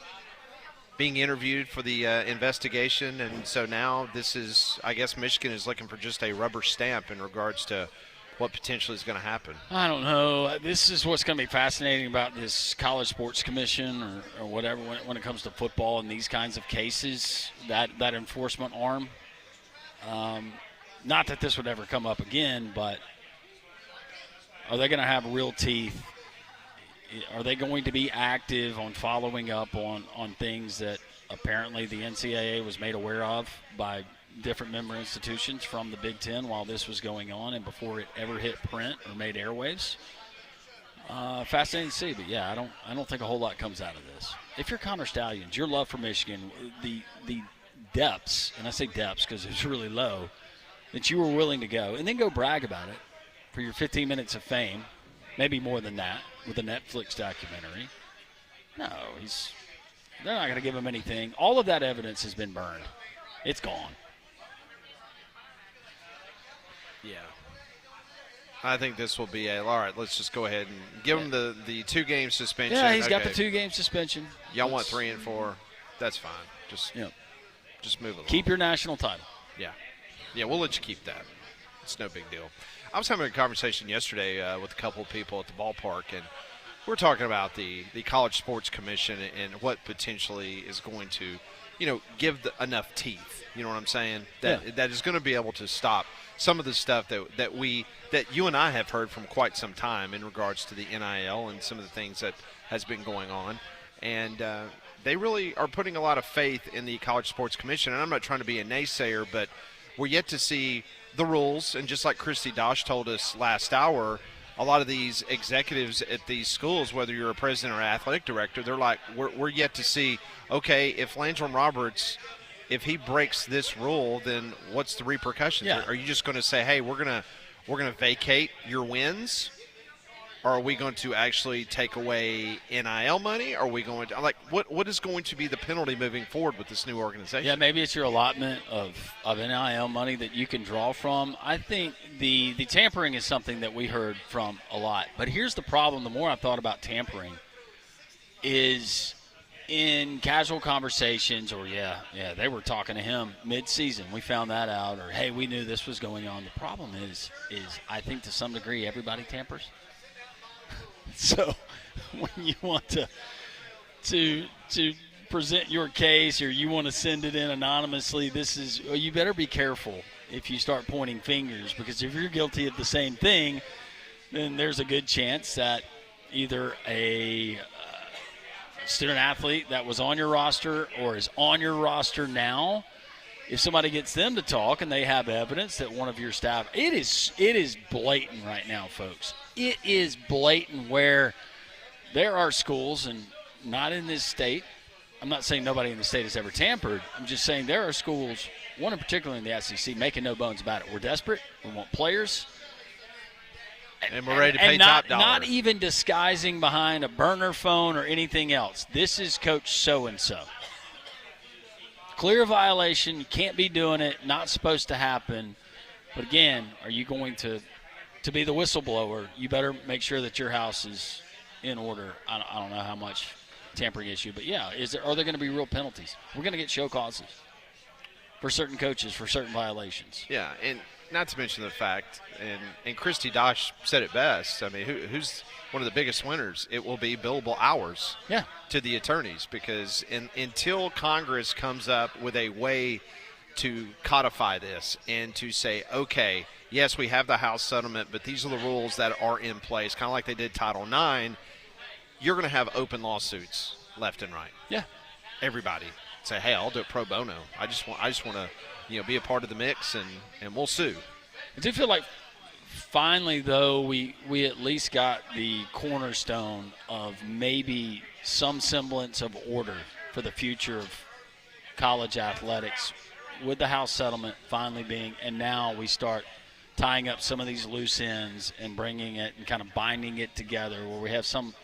being interviewed for the investigation, and so now this is, I guess Michigan is looking for just a rubber stamp in regards to what potentially is going to happen. I don't know. This is what's going to be fascinating about this College Sports Commission or whatever when it comes to football and these kinds of cases, that enforcement arm. Not that this would ever come up again, but are they going to have real teeth? Are they going to be active on following up on things that apparently the NCAA was made aware of by different member institutions from the Big Ten while this was going on and before it ever hit print or made airwaves? Fascinating to see, but yeah, I don't think a whole lot comes out of this. If you're Connor Stallions, your love for Michigan, the depths, and I say depths because it's really low, that you were willing to go and then go brag about it for your 15 minutes of fame, maybe more than that, with a Netflix documentary. No, they're not going to give him anything. All of that evidence has been burned. It's gone. Yeah. I think this will be all right, let's just go ahead and give him the 2-game suspension. Yeah, he's got Okay. the 2-game suspension. Y'all want 3 and 4. That's fine. Just move along. Keep your national title. Yeah, we'll let you keep that. It's no big deal. I was having a conversation yesterday with a couple of people at the ballpark, and we're talking about the College Sports Commission and what potentially is going to, give enough teeth. You know what I'm saying? That is going to be able to stop some of the stuff that you and I have heard from quite some time in regards to the NIL and some of the things that has been going on. And they really are putting a lot of faith in the College Sports Commission. And I'm not trying to be a naysayer, but we're yet to see the rules. And just like Christy Dosh told us last hour, a lot of these executives at these schools, whether you're a president or athletic director, they're like, we're yet to see, okay, if Landrum Roberts, if he breaks this rule, then what's the repercussions? Yeah. Are you just going to say, hey, we're gonna vacate your wins? Or are we going to actually take away NIL money? Are we going to what is going to be the penalty moving forward with this new organization? Yeah, maybe it's your allotment of NIL money that you can draw from. I think the tampering is something that we heard from a lot. But here's the problem. The more I thought about tampering is in casual conversations or, they were talking to him mid-season. We found that out. Or, hey, we knew this was going on. The problem is I think to some degree everybody tampers. So when you want to present your case or you want to send it in anonymously, you better be careful if you start pointing fingers, because if you're guilty of the same thing, then there's a good chance that either a student athlete that was on your roster or is on your roster now, if somebody gets them to talk and they have evidence that one of your staff, it is blatant right now, folks. It is blatant where there are schools, and not in this state. I'm not saying nobody in the state has ever tampered. I'm just saying there are schools, one in particular in the SEC, making no bones about it. We're desperate. We want players. And we're ready to pay top dollar. Not even disguising behind a burner phone or anything else. This is Coach so-and-so. Clear violation. You can't be doing it. Not supposed to happen. But, again, are you going to be the whistleblower? You better make sure that your house is in order. I don't know how much tampering issue. But, yeah, are there going to be real penalties? We're going to get show causes for certain coaches for certain violations. Yeah, and not to mention the fact, and Christy Dosh said it best, I mean, who's one of the biggest winners? It will be billable hours to the attorneys, because until Congress comes up with a way to codify this and to say, okay, yes, we have the House settlement, but these are the rules that are in place, kind of like they did Title IX, you're going to have open lawsuits left and right. Yeah. Everybody say, hey, I'll do it pro bono. I just want to be a part of the mix, and we'll sue. I do feel like finally, though, we at least got the cornerstone of maybe some semblance of order for the future of college athletics with the House settlement finally being, and now we start tying up some of these loose ends and bringing it and kind of binding it together where we have some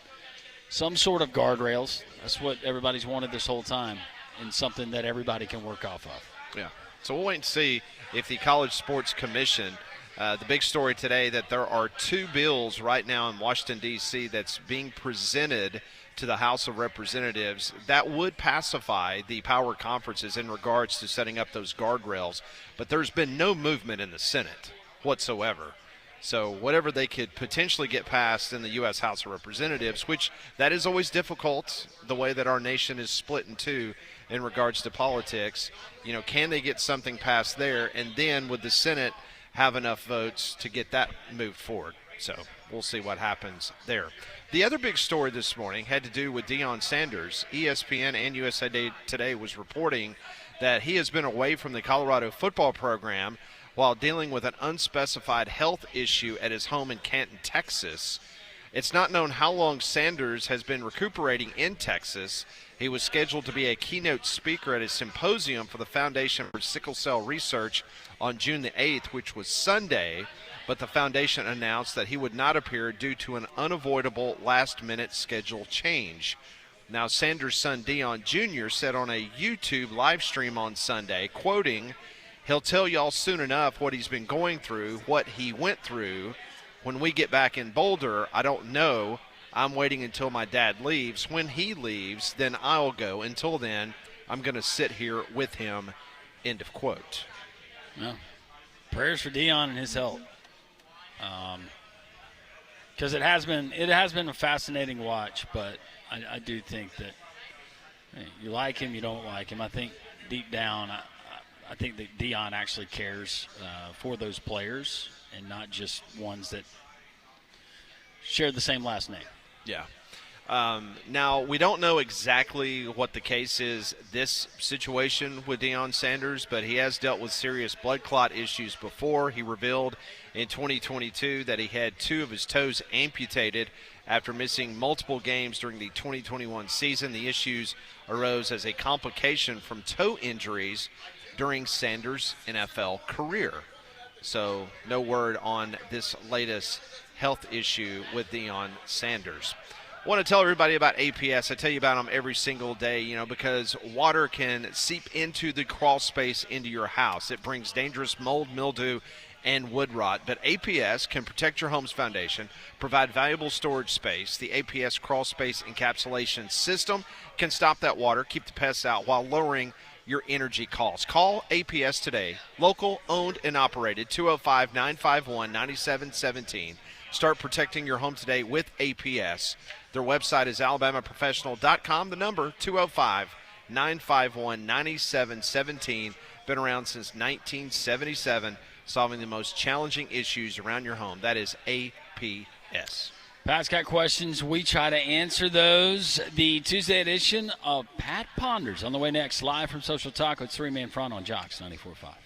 sort of guardrails. That's what everybody's wanted this whole time, and something that everybody can work off of. Yeah. So we'll wait and see if the College Sports Commission, the big story today that there are 2 bills right now in Washington, D.C. that's being presented to the House of Representatives that would pacify the power conferences in regards to setting up those guardrails. But there's been no movement in the Senate whatsoever. So whatever they could potentially get passed in the U.S. House of Representatives, which that is always difficult, the way that our nation is split in two in regards to politics, can they get something passed there? And then would the Senate have enough votes to get that moved forward? So we'll see what happens there. The other big story this morning had to do with Deion Sanders. ESPN and USA Today was reporting that he has been away from the Colorado football program while dealing with an unspecified health issue at his home in Canton, Texas. It's not known how long Sanders has been recuperating in Texas. He was scheduled to be a keynote speaker at a symposium for the Foundation for Sickle Cell Research on June the 8th, which was Sunday, but the foundation announced that he would not appear due to an unavoidable last-minute schedule change. Now, Sanders' son Deion Jr. said on a YouTube live stream on Sunday, quoting, "He'll tell y'all soon enough what he's been going through, what he went through. When we get back in Boulder, I don't know. I'm waiting until my dad leaves. When he leaves, then I'll go. Until then, I'm going to sit here with him." End of quote. Well, prayers for Dion and his health. Because it has been a fascinating watch, but I do think that you like him, you don't like him. I think deep down, I think that Dion actually cares for those players and not just ones that share the same last name. Yeah. Now, we don't know exactly what the case is, this situation with Deion Sanders, but he has dealt with serious blood clot issues before. He revealed in 2022 that he had 2 of his toes amputated after missing multiple games during the 2021 season. The issues arose as a complication from toe injuries during Sanders' NFL career. So no word on this latest health issue with Deion Sanders. I want to tell everybody about APS. I tell you about them every single day, because water can seep into the crawl space into your house. It brings dangerous mold, mildew, and wood rot. But APS can protect your home's foundation, provide valuable storage space. The APS crawl space encapsulation system can stop that water, keep the pests out while lowering your energy costs. Call APS today. Local, owned, and operated, 205-951-9717. Start protecting your home today with APS. Their website is alabamaprofessional.com. The number, 205-951-9717. Been around since 1977, solving the most challenging issues around your home. That is APS. Pat's got questions. We try to answer those. The Tuesday edition of Pat Ponders on the way next, live from Social Taco. It's 3-Man Front on Jox 94.5.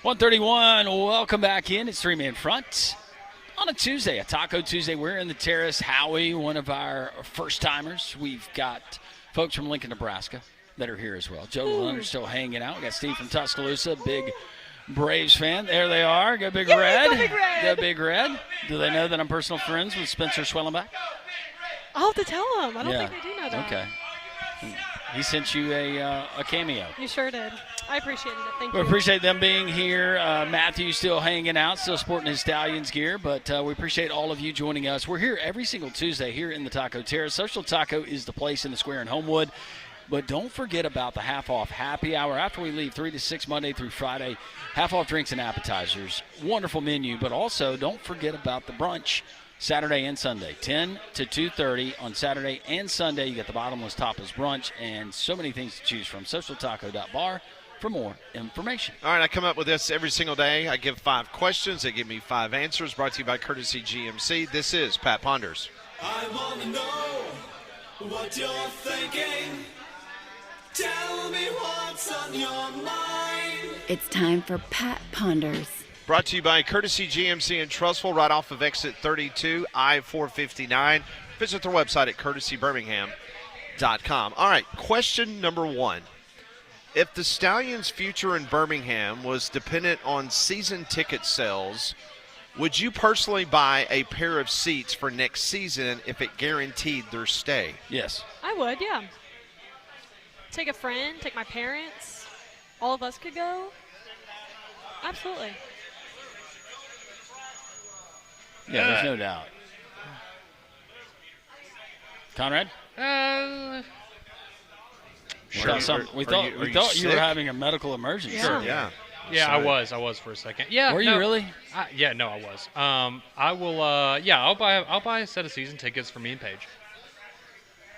131, welcome back in. It's three-man front on a Tuesday, a Taco Tuesday. We're in the Terrace. Howie, one of our first-timers. We've got folks from Lincoln, Nebraska that are here as well. Joe Leonard's still hanging out. We got Steve from Tuscaloosa, big Braves fan. There they are. Go Big Red. Go Big Red. Go Big Red. Do they know that I'm personal friends with Spencer Swellenbach? I'll have to tell them. I don't Yeah. think they do know that. Okay. He sent you a cameo. You sure did. I appreciated it. Thank We you. appreciate them being here. Matthew's still hanging out, still sporting his Stallions gear, but we appreciate all of you joining us. We're here every single Tuesday here in the Taco Terrace. Social Taco is the place in the square in Homewood. But don't forget about the half-off happy hour after we leave 3 to 6 Monday through Friday. Half-off drinks and appetizers. Wonderful menu. But also don't forget about the brunch Saturday and Sunday, 10 to 2:30 on Saturday and Sunday. You got the bottomless, topless brunch and so many things to choose from. SocialTaco.bar for more information. All right, I come up with this every single day. I give 5 questions. They give me 5 answers. Brought to you by Courtesy GMC. This is Pat Ponders. I want to know what you're thinking. Tell me what's on your mind. It's time for Pat Ponders. Brought to you by Courtesy GMC in Trussville, right off of exit 32, I-459. Visit their website at courtesybirmingham.com. All right, question number 1. If the Stallions' future in Birmingham was dependent on season ticket sales, would you personally buy a pair of seats for next season if it guaranteed their stay? Yes. I would, yeah. Take a friend, take my parents. All of us could go. Absolutely. Yeah, there's no doubt. Conrad? We thought you were having a medical emergency. Yeah. Yeah. Yeah, Sorry. I was for a second. Yeah. Were you really? I was. I will. I'll buy a set of season tickets for me and Paige.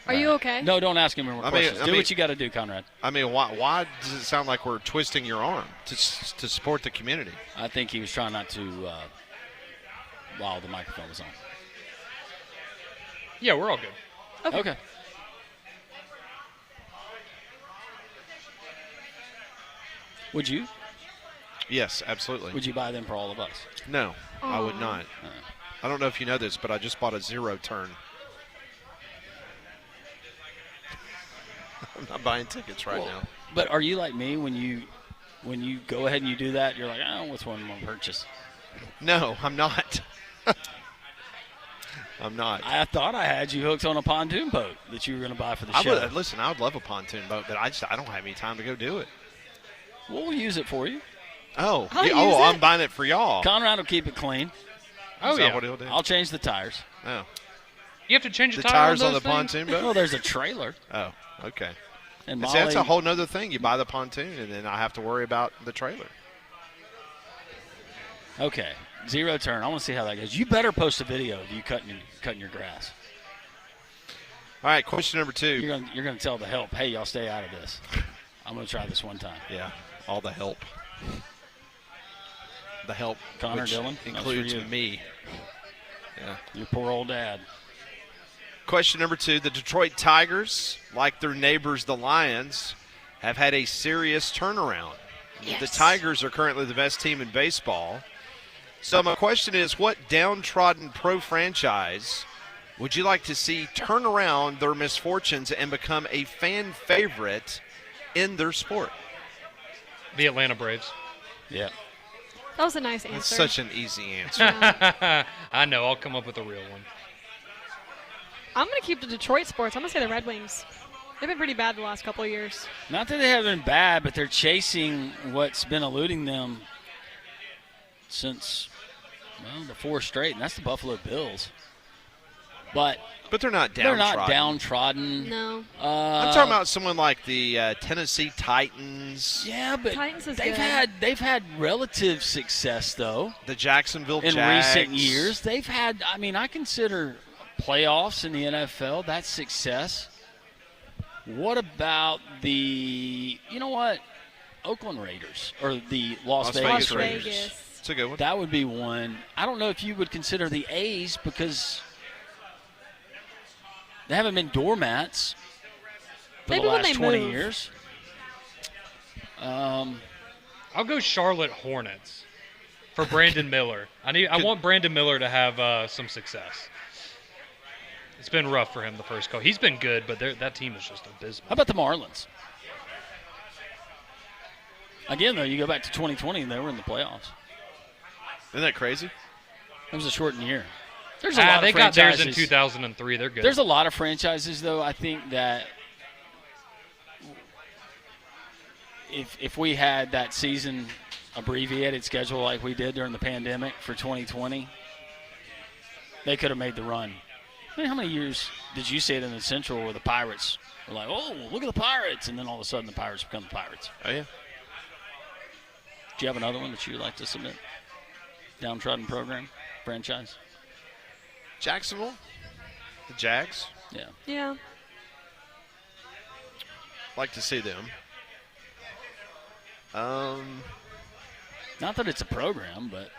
Are you okay? No, don't ask him any more questions. I Do mean- what you got to do, Conrad. I mean, why does it sound like we're twisting your arm to support the community? I think he was trying not to while the microphone was on. Yeah, we're all good. Okay. Would you? Yes, absolutely. Would you buy them for all of us? No, I would Aw. not. I don't know if you know this, but I just bought a 0 turn. I'm not buying tickets right now. But are you like me when you go ahead and you do that? You're like, what's one more purchase? No, I'm not. I'm not. I thought I had you hooked on a pontoon boat that you were going to buy for the show. Listen, I would love a pontoon boat, but I don't have any time to go do it. We'll use it for you. Oh, I'll yeah, use I'm it. buying it for y'all. Conrad will keep it clean. Oh Is that yeah. what he'll do? I'll change the tires. Oh, You have to change the the tire tires on the those things? pontoon boat. Well, there's a trailer. Oh, okay. And See, that's a Molly, whole nother thing. You buy the pontoon, and then I have to worry about the trailer. okay, 0 turn. I want to see how that goes. You better post a video of you cutting your grass. All right, question number 2. You're gonna tell the help, hey, y'all stay out of this. I'm gonna try this one time. Yeah, all the help. The help, Connor which Dillon, that's includes for you. me. Yeah. Your poor old dad. Question number 2. The Detroit Tigers, like their neighbors, the Lions, have had a serious turnaround. Yes. The Tigers are currently the best team in baseball. So my question is, what downtrodden pro franchise would you like to see turn around their misfortunes and become a fan favorite in their sport? The Atlanta Braves. Yeah. That was a nice answer. That's such an easy answer. I know. I'll come up with a real one. I'm going to keep the Detroit sports. I'm going to say the Red Wings. They've been pretty bad the last couple of years. Not that they haven't been bad, but they're chasing what's been eluding them since, the 4 straight, and that's the Buffalo Bills. But But they're not they're downtrodden. not downtrodden. No. I'm talking about someone like the Tennessee Titans, Yeah, but Titans is they've good. had relative success though the Jacksonville in Jags. recent years. They've had. I mean, I consider playoffs in the NFL that's success. What about the? You know what? Oakland Raiders or the Las Vegas Las Raiders. Vegas. It's a good one. That would be one. I don't know if you would consider the A's because they haven't been doormats for Maybe the when last they 20 move. years. I'll go Charlotte Hornets for Brandon Miller. I want Brandon Miller to have some success. It's been rough for him the first couple. He's been good, but that team is just abysmal. How about the Marlins? Again, though, you go back to 2020 and they were in the playoffs. Isn't that crazy? It was a shortened year. There's a lot they of got theirs in franchises. 2003. They're good. There's a lot of franchises, though. I think that if we had that season abbreviated schedule like we did during the pandemic for 2020, they could have made the run. I mean, how many years did you see it in the Central where the Pirates were like, oh, look at the Pirates, and then all of a sudden the Pirates become the Pirates? Oh, yeah. Do you have another one that you would like to submit? Downtrodden program, franchise? Jacksonville? The Jags? Yeah. Yeah. Like to see them. Not that it's a program, but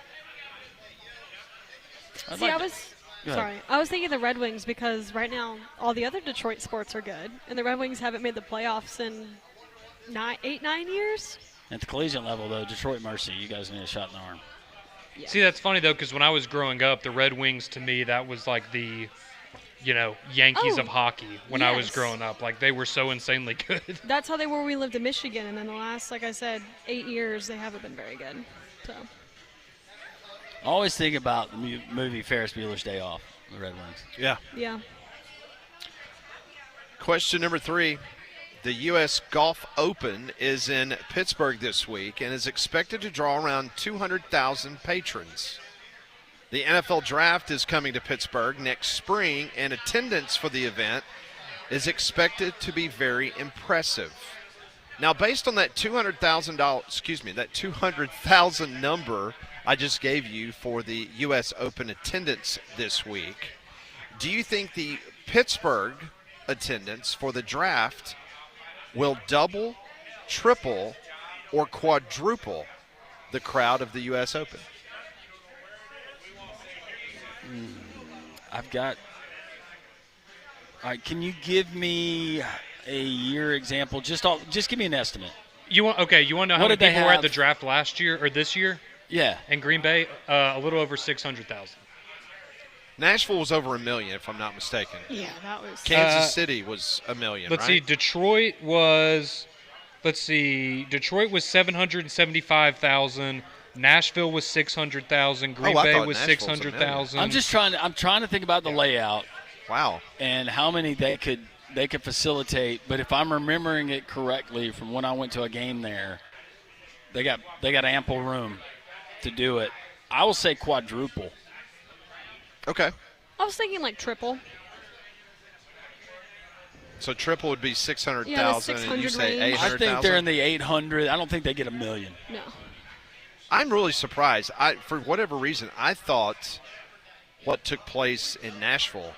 I was thinking the Red Wings because right now all the other Detroit sports are good, and the Red Wings haven't made the playoffs in 9 years. At the collegiate level, though, Detroit Mercy, you guys need a shot in the arm. Yeah. See, that's funny, though, because when I was growing up, the Red Wings, to me, that was like the, Yankees of hockey when I was growing up. Like, they were so insanely good. That's how they were when we lived in Michigan, and then the last, like I said, 8 years, they haven't been very good. So. I always think about the movie Ferris Bueller's Day Off, the Red Wings. Yeah. Yeah. Question number 3. The U.S. Golf Open is in Pittsburgh this week and is expected to draw around 200,000 patrons. The NFL Draft is coming to Pittsburgh next spring, and attendance for the event is expected to be very impressive. Now, based on that $200,000 number I just gave you for the U.S. Open attendance this week, do you think the Pittsburgh attendance for the draft will double, triple, or quadruple the crowd of the U.S. Open? All right, can you give me a year example? Just give me an estimate. You want to know how many people were at the draft last year or this year? Yeah. In Green Bay, a little over 600,000. Nashville was over 1 million, if I'm not mistaken. Yeah, that was. Kansas City was 1 million. Let's see. Detroit was 775,000. Nashville was 600,000. Green Bay was 600,000. I'm trying to think about the layout. Wow. And how many they could facilitate. But if I'm remembering it correctly from when I went to a game there, they got ample room to do it. I will say quadruple. Okay. I was thinking like triple. So triple would be 600,000, yeah, and you say 800,000? I think they're in the 800. I don't think they get 1 million. No. I'm really surprised. For whatever reason, I thought what took place in Nashville,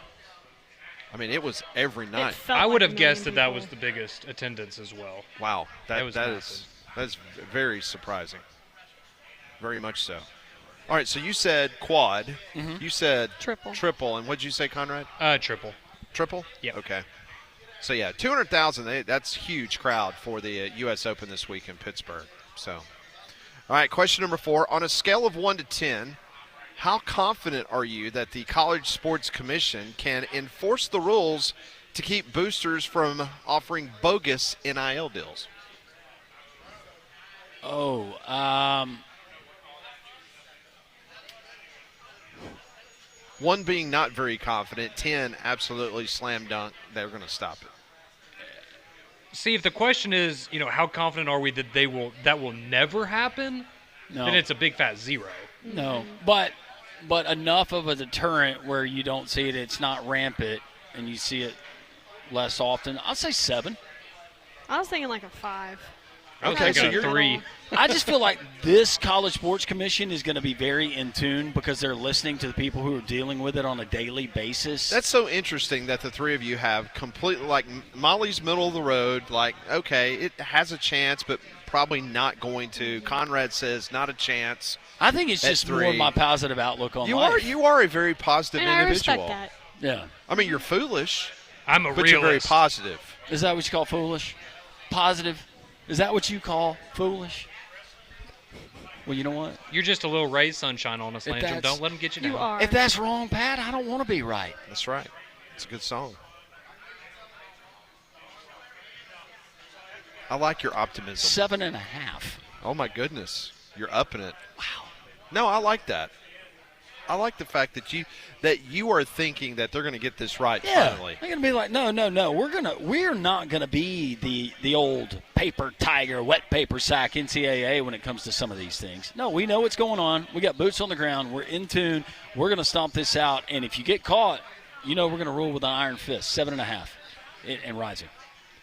I mean, it was every night. I would have guessed that was the biggest attendance as well. Wow. That is very surprising. Very much so. All right, so you said quad. Mm-hmm. You said triple. And what did you say, Conrad? Triple. Triple? Yeah. Okay. So, yeah, 200,000, that's a huge crowd for the U.S. Open this week in Pittsburgh. So, all right, question number 4. On a scale of 1 to 10, how confident are you that the College Sports Commission can enforce the rules to keep boosters from offering bogus NIL deals? One being not very confident, 10 absolutely slam dunk. They're going to stop it. See, if the question is, how confident are we that that will never happen? No. Then it's a big fat 0. No, but enough of a deterrent where you don't see it. It's not rampant, and you see it less often. I'll say 7. I was thinking like a 5. Okay, so you're 3. I just feel like this College Sports Commission is going to be very in tune because they're listening to the people who are dealing with it on a daily basis. That's so interesting that the three of you have completely, like, Molly's middle of the road, like, okay, it has a chance, but probably not going to. Conrad says not a chance. I think it's just more my positive outlook on life. You are a very positive individual. I respect that. Yeah. I mean, you're foolish. I'm a but realist. You're very positive. Is that what you call foolish? Positive? Is that what you call foolish? Well, you know what? You're just a little ray sunshine on us, If Landrum. that's- Don't let them get you down. You are. If that's wrong, Pat, I don't want to be right. That's right. It's a good song. I like your optimism. 7.5. Oh, my goodness. You're upping it. Wow. No, I like that. I like the fact that you are thinking that they're going to get this right finally. They're gonna be like, no. We're not gonna be the old paper tiger, wet paper sack NCAA when it comes to some of these things. No, we know what's going on. We got boots on the ground. We're in tune. We're gonna stomp this out. And if you get caught, we're gonna rule with an iron fist. 7.5 and rising.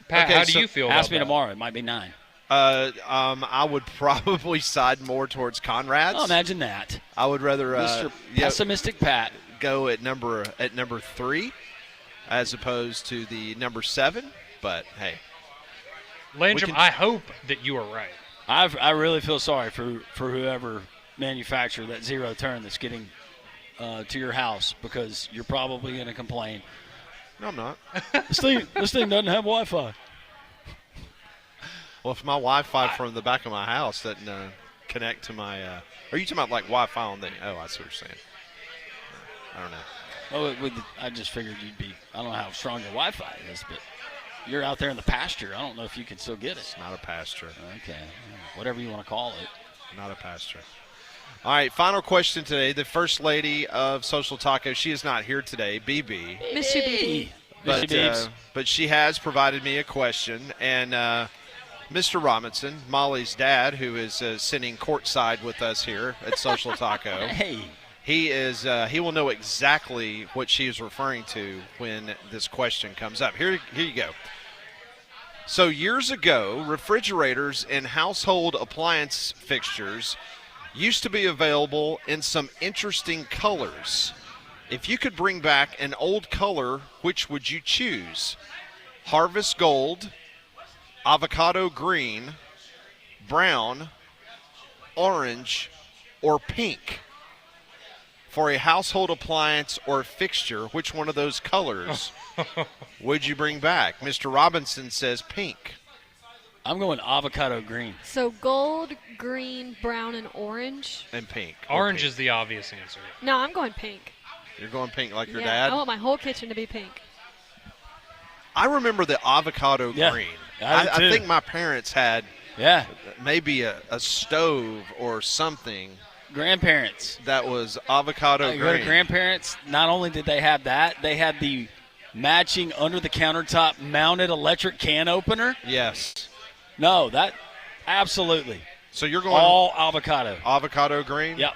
Pat, Okay, how do so you feel about Ask me that? tomorrow. It might be 9. I would probably side more towards Conrad's. Oh, imagine that, I would rather Mr. Pessimistic Pat. go at number 3 as opposed to the number 7. But hey, Landrum, I hope that you are right. I really feel sorry for whoever manufactured that zero turn that's getting to your house, because you're probably going to complain. no, I'm not. This thing doesn't have Wi-Fi. Well, if my Wi-Fi from the back of my house doesn't connect to my, are you talking about like Wi-Fi on the? Oh, I see what you're saying. I don't know. I just figured you'd be. I don't know how strong your Wi-Fi is, but you're out there in the pasture. I don't know if you can still get it. It's not a pasture. Okay, whatever you want to call it. Not a pasture. All right, final question today. The First Lady of Social Taco, she is not here today, BB. Miss you, BB. But she has provided me a question, and Mr. Robinson, Molly's dad, who is sitting courtside with us here at Social Taco. Hey. He will know exactly what she is referring to when this question comes up. Here you go. So years ago, refrigerators and household appliance fixtures used to be available in some interesting colors. If you could bring back an old color, which would you choose? Harvest gold, avocado green, brown, orange, or pink? For a household appliance or fixture, which one of those colors would you bring back? Mr. Robinson says pink. I'm going avocado green. So gold, green, brown, and orange. And pink. Orange is the obvious answer. No, I'm going pink. You're going pink like your Yeah, dad? I want my whole kitchen to be pink. I remember the avocado green. I think my parents had maybe a stove or something. Grandparents. That was avocado Your green. grandparents, not only did they have that, they had the matching under-the-countertop mounted electric can opener. Yes. No, that absolutely. So you're going all avocado. Avocado green? Yep.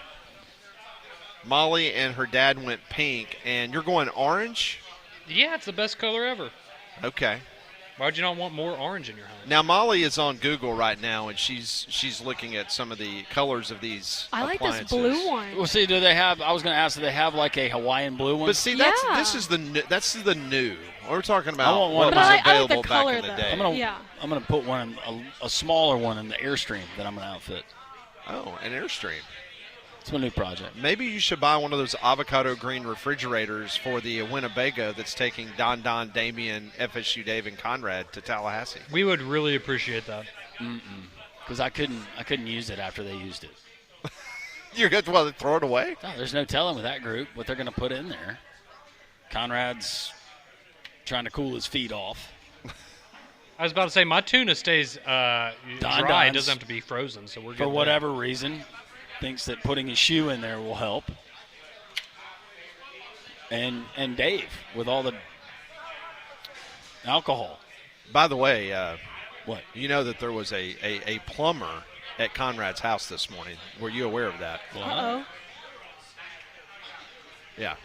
Molly and her dad went pink, and you're going orange? Yeah, it's the best color ever. Okay. Why'd you not want more orange in your house? Now Molly is on Google right now, and she's looking at some of the colors of these I like appliances. this blue one. Well, see, do they have? I was going to ask, do they have like a Hawaiian blue one? But see, this is the new. We're talking about I want one what of was mine. I like the available color, back in the though. day. I'm gonna put one, a smaller one in the Airstream that I'm gonna outfit. Oh, an Airstream. It's my new project. Maybe you should buy one of those avocado green refrigerators for the Winnebago that's taking Don, Damien, FSU Dave, and Conrad to Tallahassee. We would really appreciate that. Because I couldn't use it after they used it. You're going to throw it away? No, there's no telling with that group what they're going to put in there. Conrad's trying to cool his feet off. I was about to say, my tuna stays dry. It Don's, doesn't have to be frozen, so we're good. For whatever reason, thinks that putting his shoe in there will help. And Dave, with all the alcohol. By the way, what? You know that there was a plumber at Conrad's house this morning. Were you aware of that? Uh-oh. Yeah.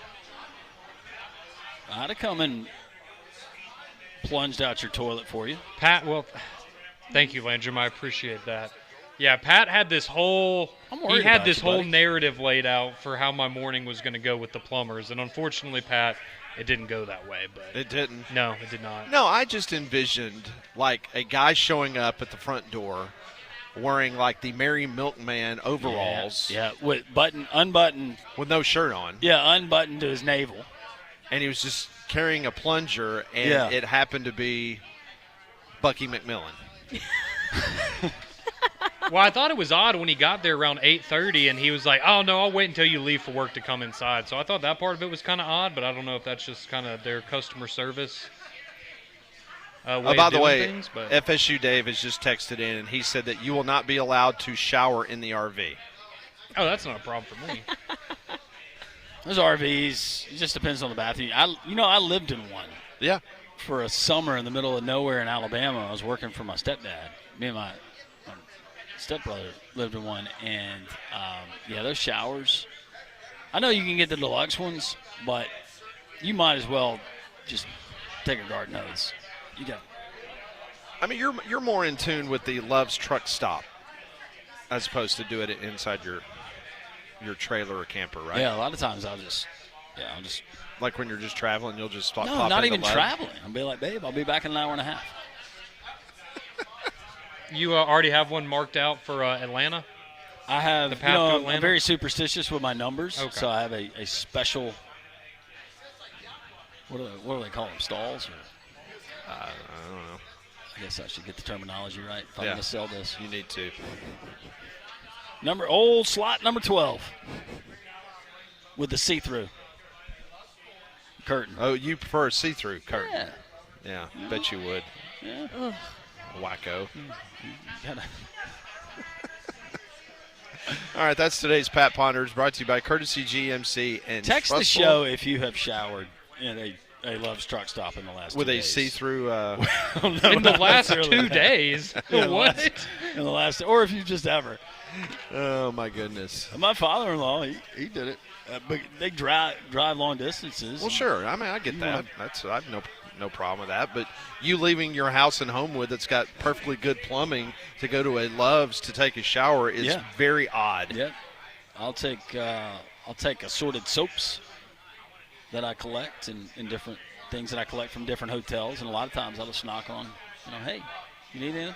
I'd have come and plunged out your toilet for you. Pat, well, thank you, Landrum. I appreciate that. Yeah, Pat had this whole narrative laid out for how my morning was going to go with the plumbers, and unfortunately, Pat, it didn't go that way. But it didn't. No, it did not. No, I just envisioned like a guy showing up at the front door wearing like the Merry Milkman overalls. Yeah, with unbuttoned. With no shirt on. Yeah, unbuttoned to his navel. And he was just carrying a plunger, and it happened to be Bucky McMillan. Well, I thought it was odd when he got there around 8:30, and he was like, "Oh no, I'll wait until you leave for work to come inside." So I thought that part of it was kind of odd, but I don't know if that's just kind of their customer service. Way By of the doing way, things, but FSU Dave has just texted in, and he said that you will not be allowed to shower in the RV. oh, that's not a problem for me. Those RVs, it just depends on the bathroom. I lived in one. Yeah. For a summer in the middle of nowhere in Alabama. I was working for my stepdad. Me and my stepbrother lived in one, and those showers. I know you can get the deluxe ones, but you might as well just take a garden hose. You got. I mean, you're more in tune with the Love's truck stop as opposed to do it inside your trailer or camper, right? Yeah, a lot of times I'll just like when you're just traveling, you'll just pop not into even Love. traveling. I'll be like, babe, I'll be back in an hour and a half. You already have one marked out for Atlanta? I have. The path to Atlanta? I'm very superstitious with my numbers, Okay. so I have a special. What do they call them? Stalls? Or, I don't know. I guess I should get the terminology right if I'm Yeah. going to sell this. You need to. Slot number 12 with the see-through curtain. Oh, you prefer a see-through curtain? Yeah. Yeah, bet you would. Yeah. Ugh. Wacko. Gotta- All right, that's today's Pat Ponders, brought to you by Courtesy GMC and Text the Trustful show if you have showered in a Love's truck stop in the last with 2 a days. see-through. In the last 2 days? Yeah, What? In the last, or if you just ever. Oh my goodness. My father-in-law, he did it. But they drive long distances. Well, sure. I mean, I get that. I have no problem with that. But you leaving your house in Homewood that's got perfectly good plumbing to go to a Love's to take a shower is very odd. Yep. I'll take assorted soaps that I collect and different things that I collect from different hotels, and a lot of times I'll just knock on, hey, you need anything?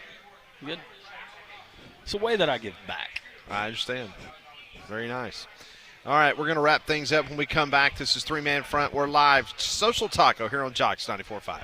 You good? It's a way that I give back. I understand. Very nice. All right, we're going to wrap things up when we come back. This is Three Man Front. We're live. Social Taco here on Jox 94.5.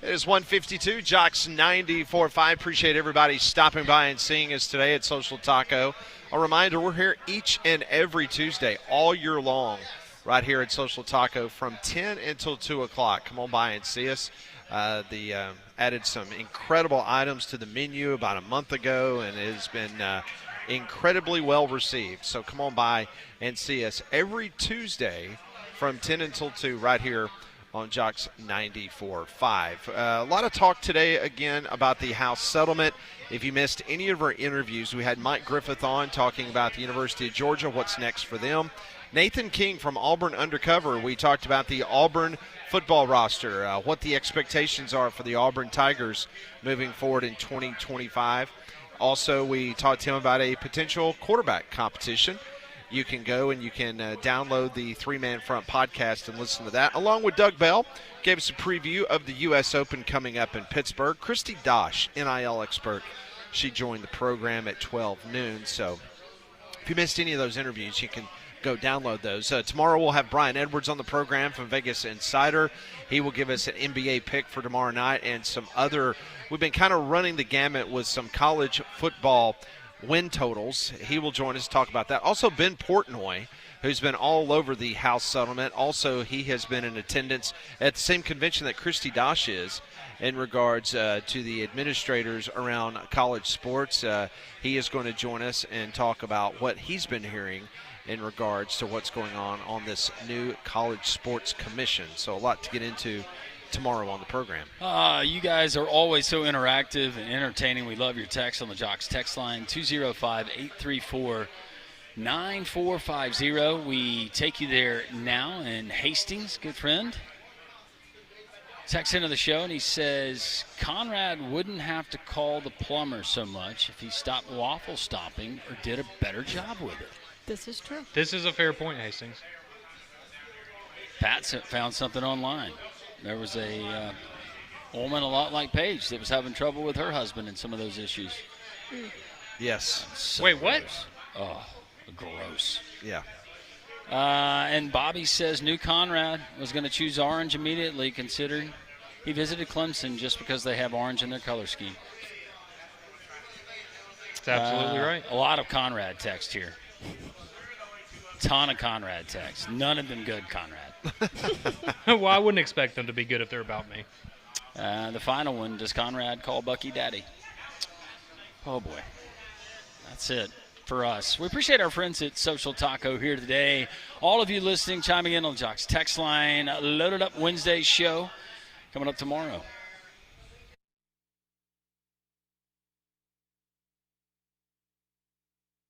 It is 152, Jox 94.5. Appreciate everybody stopping by and seeing us today at Social Taco. A reminder, we're here each and every Tuesday all year long right here at Social Taco from 10 until 2 o'clock. Come on by and see us. Added some incredible items to the menu about a month ago, and it has been incredibly well received. So come on by and see us every Tuesday from 10 until 2 right here on Jox 94.5. A lot of talk today, again, about the House settlement. If you missed any of our interviews, we had Mike Griffith on talking about the University of Georgia, what's next for them. Nathan King from Auburn Undercover, we talked about the Auburn football roster, what the expectations are for the Auburn Tigers moving forward in 2025. Also, we talked to him about a potential quarterback competition. You can go and you can download the Three Man Front podcast and listen to that. Along with Doug Bell, gave us a preview of the U.S. Open coming up in Pittsburgh. Christy Dosh, NIL expert, she joined the program at 12 noon. So if you missed any of those interviews, you can go download those. Tomorrow we'll have Brian Edwards on the program from Vegas Insider. He will give us an NBA pick for tomorrow night and some other. We've been kind of running the gamut with some college football win totals. He will join us to talk about that. Also, Ben Portnoy, who's been all over the House settlement. Also, he has been in attendance at the same convention that Christy Dosh is in regards to the administrators around college sports. He is going to join us and talk about what he's been hearing in regards to what's going on this new college sports commission. So a lot to get into tomorrow on the program. You guys are always so interactive and entertaining. We love your text on the Jox text line, 205-834-9450. We take you there now. And Hastings, good friend, texts into the show, and he says Conrad wouldn't have to call the plumber so much if he stopped waffle stopping or did a better job with it. This is true. This is a fair point, Hastings. Pat found something online. There was a woman a lot like Paige that was having trouble with her husband and some of those issues. Yes. So Wait, what? gross. Oh, gross. Yeah. And Bobby says new Conrad was going to choose orange immediately, considering he visited Clemson just because they have orange in their color scheme. That's absolutely right. A lot of Conrad text here. Ton of Conrad text. None of them good, Conrad. Well, I wouldn't expect them to be good if they're about me. The final one, does Conrad call Bucky Daddy? Oh, boy. That's it for us. We appreciate our friends at Social Taco here today. All of you listening, chiming in on Jox text line. Loaded Up Wednesday show coming up tomorrow.